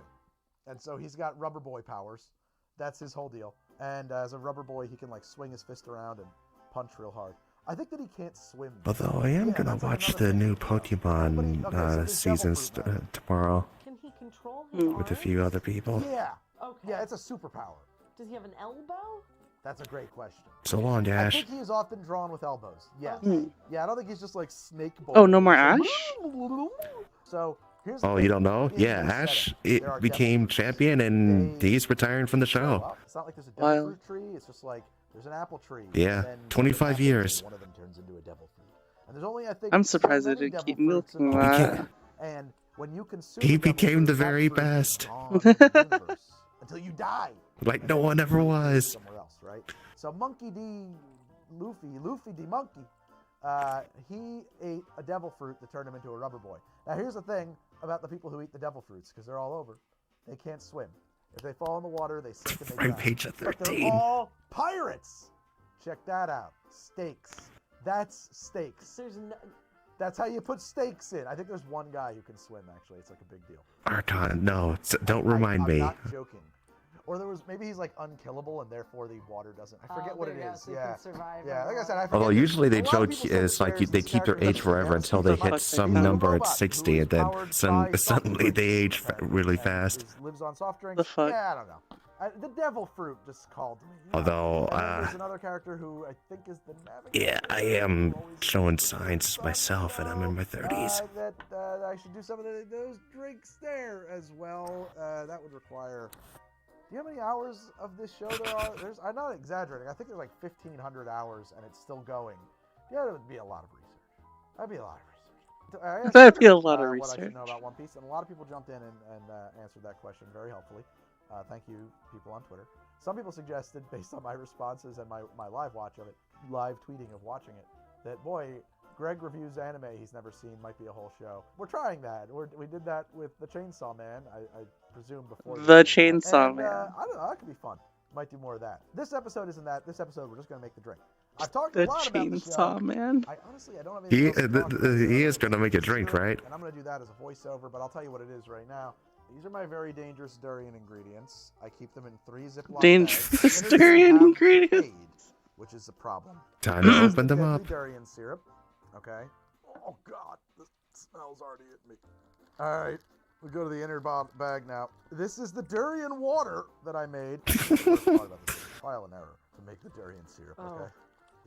And so he's got rubber boy powers. That's his whole deal. And as a rubber boy, he can like swing his fist around and punch real hard. I think that he can't swim. Although I am gonna watch the new Pokemon seasons tomorrow Can he control his with a arms? few other people. Yeah. Okay. Yeah, it's a superpower. Does he have an elbow? That's a great question. So long, I Ash. think he is often drawn with elbows. Yes. Hmm. Yeah, I don't think he's just like Snake Boy. Oh, no more Ash? So here's the Oh, thing. you don't know? In Yeah, this Ash setting, there are became devil fruits. champion and he's retiring from the Show show. up. It's not like there's a devil Wild. fruit tree. It's just like there's an apple tree. Yeah, and then 25 apples, years. and one of them turns into a devil fruit. And there's only, I think, I'm so surprised they many didn't devil keep fruits in milking the that. world. And when you consume He a devil became fruit, the that very fruit is best. gone from the universe until you die. Like no one ever was. Somewhere else, right? So Monkey D. Luffy D. Monkey, he ate a devil fruit that turned him into a rubber boy. Now here's the thing about the people who eat the devil fruits, because they're all over. They can't swim. If they fall in the water, they sink and they Front drown. page of But they're 13. all pirates. Check that out. Stakes. That's stakes. There's no. That's how you put stakes in. I think there's one guy who can swim, actually. It's like a big deal. Arton, no, don't remind I'm me. not joking. Or there was, maybe he's like unkillable and therefore the water doesn't. I forget what it is. Yeah. Yeah, like I said, I forget. Although usually they A lot of joke people say it's that like there's they this keep their character age that's forever against until they the hit robot. some There's a number at robot who 60, is and then powered by suddenly they age really fast. lives on soft drinks. The fuck? Yeah, I don't know. The devil fruit just called me. Although, And then there's another character who I think is the navigator. yeah, I am showing signs myself, and I'm in my 30s. That I should do some of those drinks there as well. That would require. Do you know how many hours of this show there are? I'm not exaggerating. I think there's like 1,500 hours, and it's still going. Yeah, it would be a lot of research. That'd be a lot of research. I asked That'd be a lot of what I should know research. about One Piece, and a lot of people jumped in and answered that question very helpfully. Thank you, people on Twitter. Some people suggested, based on my responses and my live watch of it, live tweeting of watching it, that boy, Greg reviews anime he's never seen might be a whole show. We're trying that. We did that with the Chainsaw Man, I presume before. The this. Chainsaw And, Man. I don't know. That could be fun. Might do more of that. This episode isn't that. This episode we're just gonna make the drink. I've talked The a lot about the show. Chainsaw Man. I honestly don't have anything else to talk about. He is gonna make a drink, right? And I'm gonna do that as a voiceover, but I'll tell you what it is right now. These are my very dangerous durian ingredients. I keep them in 3 Ziploc Dangerous bags. And durian have ingredients. fade, which is a problem. Time to Here's open the them deadly up. Durian syrup. Okay. Oh God, the smell's already at me. All right, we go to the inner bag now. This is the durian water that I made. Trial and error to make the durian syrup. Okay.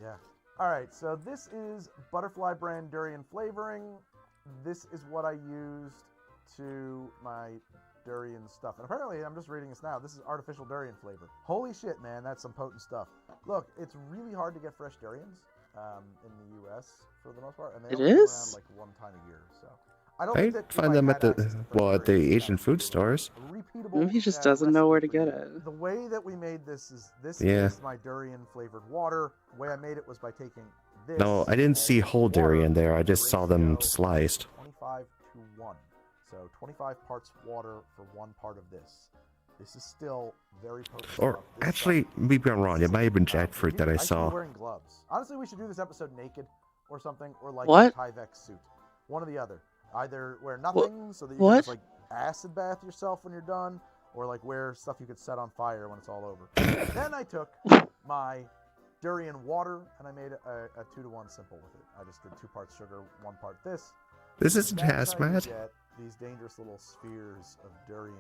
Yeah. All right, so this is Butterfly brand durian flavoring. This is what I used to my durian stuff. And apparently, I'm just reading this now, this is artificial durian flavor. Holy shit, man, that's some potent stuff. Look, it's really hard to get fresh durians in the U.S. for the most part. And they It only come is? around like 1 time a year, so. I don't I think that if find I them had at the access to fresh at the Asian food stores. repeatable, Maybe he just doesn't know where to recipe get for it. you. The way that we made this is Yeah. is my durian flavored water. The way I made it was by taking this. No, I didn't see whole durian there. I just saw them sliced. 25 to 1. So 25 parts water for 1 part of this. This is still very potent. Or stuff. This actually, maybe I'm wrong. It might have been jackfruit that I should be saw. wearing gloves. Honestly, we should do this episode naked or something, or like What? a Tyvek suit. One or the other. Either wear nothing so that you can What? just like acid bath yourself when you're done, or like wear stuff you could set on fire when it's all over. Then I took my durian water and I made a 2 to 1 simple with it. I just did 2 parts sugar, 1 part this. This isn't That's how you hazmat. get these dangerous little spheres of durian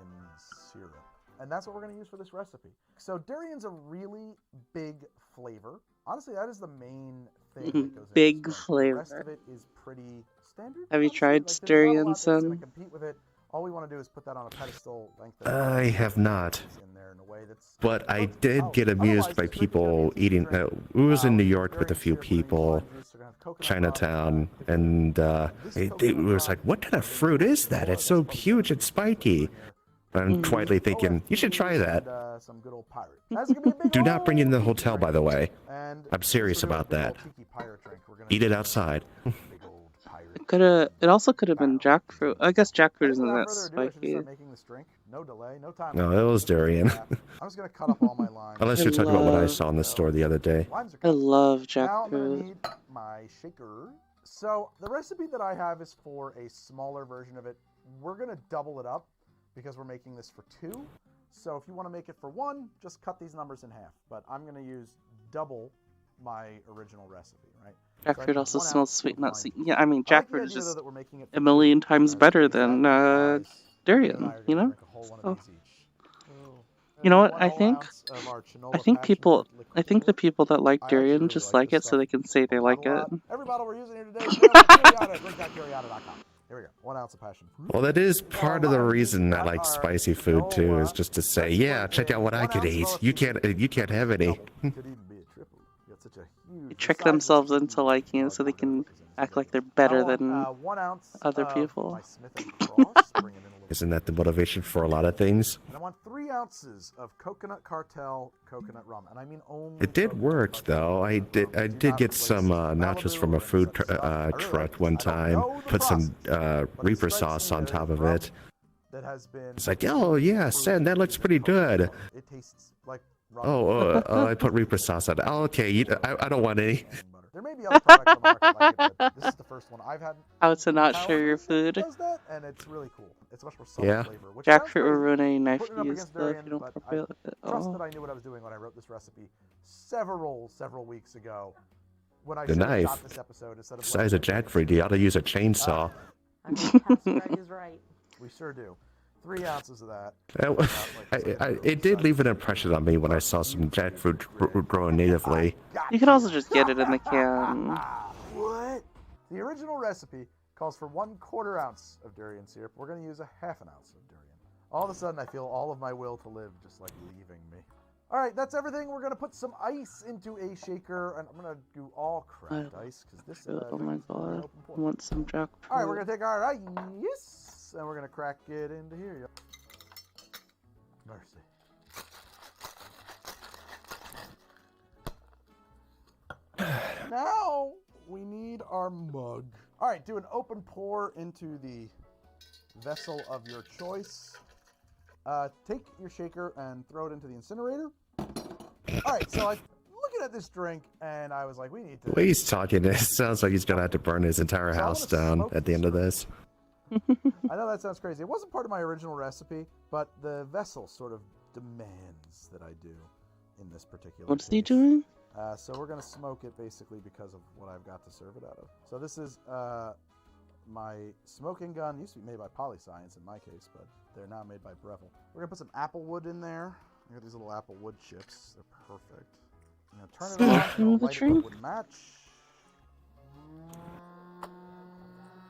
syrup. And that's what we're going to use for this recipe. So durian's a really big flavor. Honestly, that is the main thing that goes into Big this. The flavor. rest of it is pretty standard. Have you honestly. tried Like, there's not a lot durian, that's gonna son? compete with it. All we want to do is put that on a pedestal. I have not. In there in a way that's But I did get amused by people eating. We was in New York with a few people, Chinatown, and it was like, what kind of fruit is that? It's so huge and spiky. I'm quietly thinking, you should try that. Some good old pirate. That's gonna be a big Do not bring it in the hotel, by the way. And I'm serious about that. tiki pirate drink. We're gonna Eat it outside. It also could have been jackfruit. I guess jackfruit isn't Without that further ado, I should spiky. start making this drink. No delay, no time. No, it was durian. I'm just gonna cut up all my lines. Unless you're talking about what I saw in the store the other day. I love Now I'm gonna jackfruit. need my shaker. So the recipe that I have is for a smaller version of it. We're gonna double it up because we're making this for 2. So if you want to make it for 1, just cut these numbers in half. But I'm gonna use double my original recipe, right? So I Jackfruit need also 1 smells ounce sweet, of not mine. sweet. Yeah, I mean, I like the jackfruit is idea, though, just that we're making it a for million 2. times better than durian, you know? Drink a whole one of So, these each. you know what? One I whole think ounce of our Chinola I think passion people fruit I think the people that like I actually durian really just like like this it so they can say they like it. Every bottle we're using here today is made out of Curiata. DrinkThatCuriata.com. Here we go. 1 ounce of passion fruit. Well, that is part of the reason I like spicy food too, is just to say, yeah, check out what I could eat. You can't have any. Could even be a triple. You got such a huge. They trick themselves into liking it so they can act like they're better than 1 ounce other of people. my Smith & Cross. Bring it in a little. Isn't that the motivation for a lot of things? And I want 3 ounces of Coconut Cartel coconut rum, and I mean only. It did work though. I did get some nachos from a food truck one time. Put some Reaper sauce on top of it. That has been. It's like, oh yeah, Sam, that looks pretty good. It tastes like rum. Oh, I put Reaper sauce on it. Oh, okay, I don't want any. There may be other products on the market like it, but this is the first one I've had. How to not share your food. Does that, and it's really cool. It's much more subtle Yeah. flavor. Which sounds Jackfruit will crazy, ruin any knife putting it you up use against though if durian, you don't but prepare it. Trust Oh. that I knew what I was doing when I wrote this recipe several weeks ago. When I The should have knife. shot this episode instead of The size of jackfruit, you ought to use a chainsaw. I think Pastor Greg is right. We sure do. 3 ounces of that. It did leave an impression on me when I saw some jackfruit growing natively. You can also just get it in the can. What? The original recipe calls for 1/4 ounce of durian syrup. We're going to use a 1/2 ounce of durian. All of a sudden, I feel all of my will to live just like leaving me. All right, that's everything. We're going to put some ice into a shaker, and I'm going to do all cracked ice because this. Oh my god, I want some jackfruit. All right, we're going to take our ice, and we're going to crack it into here. Mercy. Now we need our mug. All right, do an open pour into the vessel of your choice. Take your shaker and throw it into the incinerator. All right, so I'm looking at this drink, and I was like, we need to. The way he's talking, it sounds like he's gonna have to burn his entire house down at the end of this. I know that sounds crazy. It wasn't part of my original recipe, but the vessel sort of demands that I do in this particular What's he case. doing? So we're going to smoke it basically because of what I've got to serve it out of. So this is my smoking gun. Used to be made by Polyscience in my case, but they're now made by Breville. We're going to put some apple wood in there. I got these little apple wood chips. They're perfect. I'm going to turn it on. Smoking the Light it drink? with match.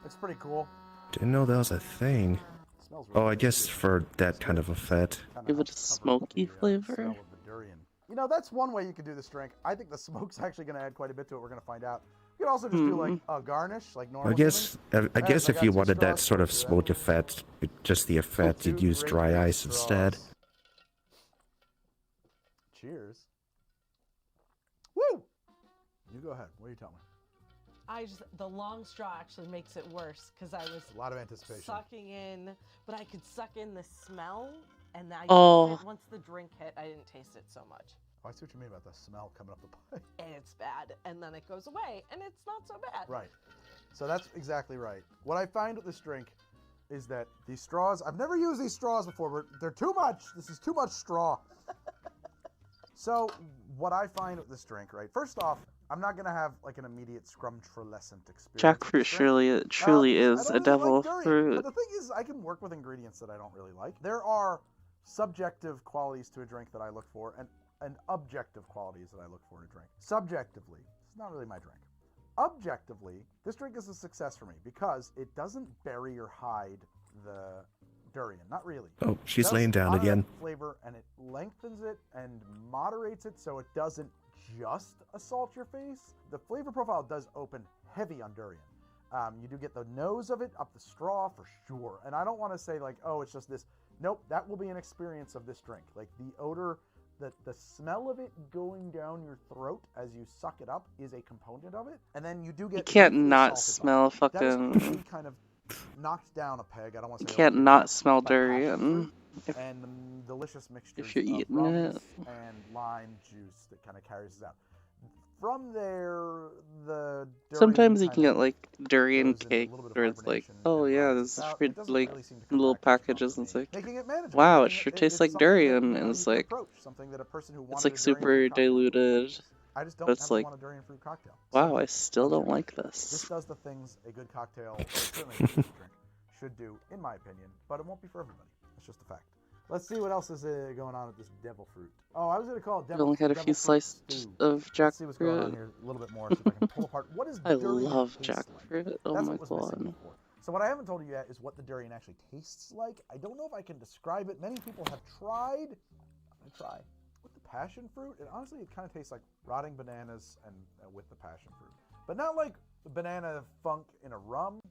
It's pretty cool. Didn't know that was a thing. Oh, I guess for that kind of effect. Give it a smoky flavor. Smell of the durian. You know, that's one way you can do this drink. I think the smoke's actually going to add quite a bit to it. We're going to find out. You could also just do like a garnish, like normal. I guess Alright, if you wanted that sort of smoke effect, just the effect, you'd use dry ice instead. Cheers. Woo! You go ahead. What are you telling me? The long straw actually makes it worse because I was A lot of anticipation. sucking in, but I could suck in the smell, and I once the drink hit, I didn't taste it so much. Oh, I see what you mean about the smell coming up the pipe. And it's bad, and then it goes away, and it's not so bad. Right. So that's exactly right. What I find with this drink is that these straws, I've never used these straws before, but they're too much. This is too much straw. So what I find with this drink, right? First off, I'm not going to have like an immediate scrumtrolescent experience. Jackfruit truly is a devil durian, fruit. But the thing is, I can work with ingredients that I don't really like. There are subjective qualities to a drink that I look for, and objective qualities that I look for in a drink. Subjectively, it's not really my drink. Objectively, this drink is a success for me because it doesn't bury or hide the durian. Not really. Oh, she's It does laying down honor again. that flavor, and it lengthens it and moderates it so it doesn't just assault your face. The flavor profile does open heavy on durian. You do get the nose of it up the straw for sure. And I don't want to say like, oh, it's just this. Nope, that will be an experience of this drink. Like the odor, the smell of it going down your throat as you suck it up is a component of it. And then you do get. You can't deeply not assaulted smell by it. That is fucking. really kind of knocked down a peg. I don't want You to say can't overkill, not smell by passion durian fruit and the delicious mixtures if you're of eating rums it. and lime juice that kind of carries us out. From there, the durian Sometimes you kind can of get like durian goes into a cake little bit of where it's like, hibernation oh and yeah, rises this is out. for It doesn't like really seem to come little back to its packages and comfort it's like, making it manageable. wow, it Making sure it- tastes it's like something that, durian, you know, and you it's can like, approach, something that a person who it's wanted like a super durian-free cocktail. diluted. I just But don't it's ever like, want a durian-free cocktail. wow, Simple. I still don't like This this. does the things a good cocktail, or certainly a good drink, should do, in my opinion, but it won't be for everybody. It's just a fact. Let's see what else is going on with this devil fruit. Oh, I was going to call it We devil, only had a devil few fruit slices stew. of Let's see what's going on jackfruit. here a little bit more, see if I can pull apart. What is I durian love taste like? jackfruit. Oh That's my what was missing god. before. So what I haven't told you yet is what the durian actually tastes like. I don't know if I can describe it. Many people have tried. I'm going to try. With the passion fruit, and honestly, it kind of tastes like rotting bananas and with the passion fruit. But not like the banana funk in a rum,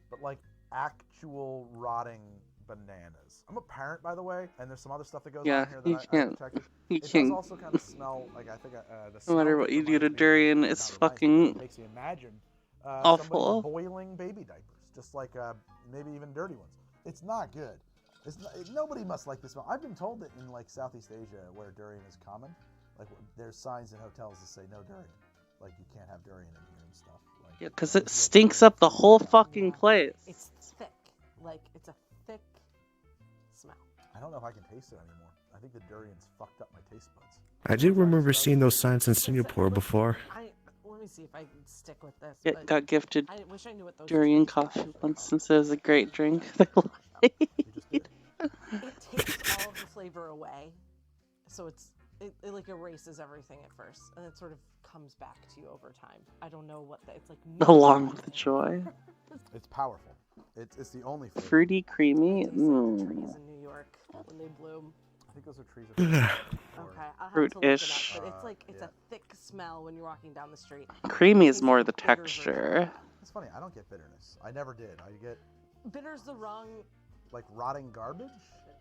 but like actual rotting bananas. I'm a parent, by the way, and there's some other stuff that goes Yeah, on here that you I can't. detected. You It does can't. also kind of smell like, I think the No smell matter of what it you do to reminds me of, durian, not it's reminds me, but it fucking makes me imagine awful. somebody boiling baby diapers, just like maybe even dirty ones. It's not good. Nobody must like this smell. I've been told that in like Southeast Asia, where durian is common, like there's signs in hotels that say no durian, like you can't have durian in here and stuff. Like, Yeah, because it stinks up the whole fucking place. It's thick. Like, it's a thick smell. I don't know if I can taste it anymore. I think the durian's fucked up my taste buds. I do remember seeing those signs in Singapore before. Let me see if I can stick with this. It but got gifted I wish I knew what those durian coffee once since it was a great drink. They lied. It takes all of the flavor away, so it like erases everything at first, and it sort of comes back to you over time. I don't know what it's like. Along with the joy. It's powerful. It's the only flavor. Fruity, creamy. Trees Mm. in New York when they bloom. I think those are trees. Okay, I'll have to look it Fruit-ish. up, but it's like it's a thick smell when you're walking down the street. Creamy is It's more a the bitter texture. It's funny. I don't get bitterness. I never did. I get Bitter's the wrong. like rotting garbage.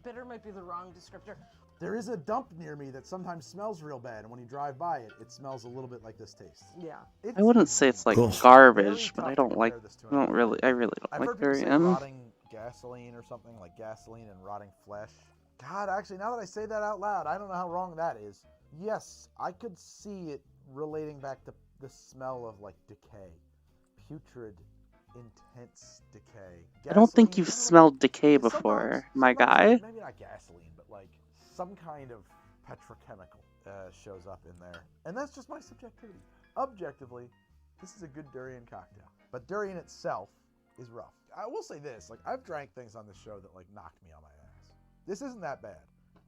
Bitter might be the wrong descriptor. There is a dump near me that sometimes smells real bad, and when you drive by it, it smells a little bit like this taste. Yeah. I wouldn't say it's like Ugh. garbage, but tough I to don't like. compare this to I don't really. I really I've don't heard like people say durian. rotting gasoline or something, like gasoline and rotting flesh. God, actually, now that I say that out loud, I don't know how wrong that is. Yes, I could see it relating back to the smell of like decay, putrid intense decay. I don't think Gasoline, you've I don't know. smelled decay Sometimes- before, my sometimes, guy. like, maybe not gasoline, but like some kind of petrochemical shows up in there. And that's just my subjectivity. Objectively, this is a good durian cocktail. But durian itself is rough. I will say this, like I've drank things on this show that like knocked me on my ass. This isn't that bad.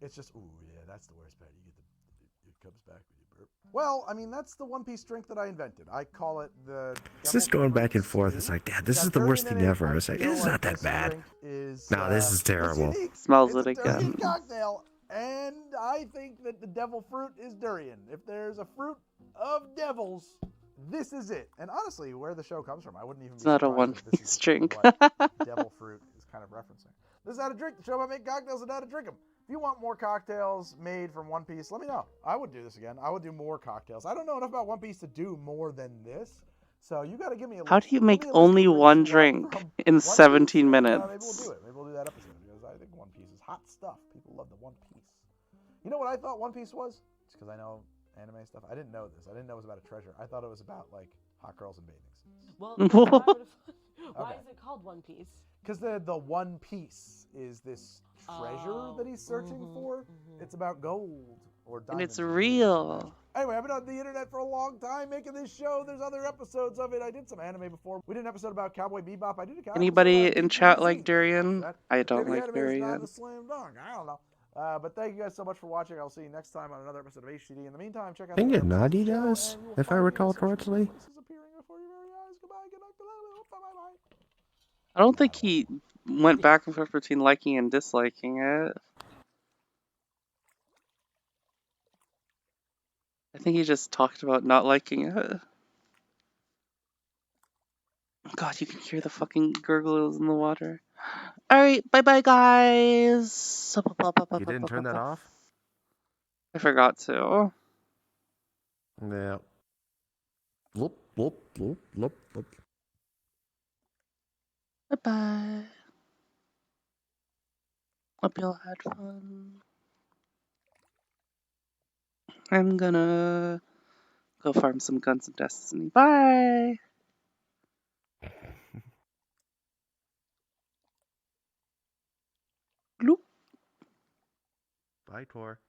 It's just, ooh, yeah, that's the worst part. You get it comes back when you burp. Well, I mean, that's the One Piece drink that I invented. I call it the... It's just going back and forth. It's like, Dad, this is the worst thing ever. It's like, it's not that bad. No, this is terrible. Smells it It's a durian again. cocktail, and I think that the devil fruit is durian. If there's a fruit of devils, this is it. And honestly, where the show comes from, I wouldn't even be It's not a surprised One if this Piece is drink. what devil fruit is kind of referencing. This is how to drink the show about making cocktails and how to drink them. If you want more cocktails made from One Piece, let me know. I would do this again. I would do more cocktails. I don't know enough about One Piece to do more than this. So you got to give me a How list. do you Give me make a list only of drinks one you want drink from in One Piece. 17 Maybe we'll minutes? do it. Maybe we'll do that episode because I think One Piece is hot stuff. People love the One Piece. You know what I thought One Piece was? It's because I know anime stuff. I didn't know this. I didn't know it was about a treasure. I thought it was about like hot girls and bathing suits. Well, why is it called One Piece? Because the One Piece is this treasure that he's searching for. It's about gold or And diamonds. it's real. Anyway, I've been on the internet for a long time making this show. There's other episodes of it. I did some anime before. We did an episode about Cowboy Bebop. I did a Anybody in chat like durian? I don't Maybe like anime is not durian. a slam dunk. I don't know. But thank you guys so much for watching. I'll see you next time on another episode of HCD. In the meantime, check I out think the it Nadi does, if I recall correctly. I don't think he went back and forth between liking and disliking it. I think he just talked about not liking it. God, you can hear the fucking gurgles in the water. Alright, bye bye guys! You didn't turn that off? I forgot to. Yeah. Loop, loop, loop, loop, loop. Bye bye. Hope y'all had fun. I'm gonna go farm some Guns of Destiny. Bye! Bloop. Bye, Tor.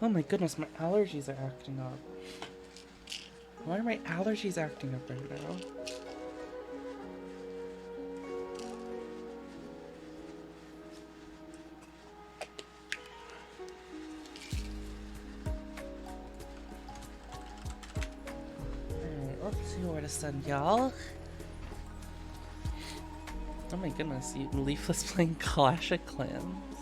Oh my goodness, my allergies are acting up. Why are my allergies acting up right now? Alright, let's see where to send y'all. Oh my goodness, even Leafless playing Clash of Clans.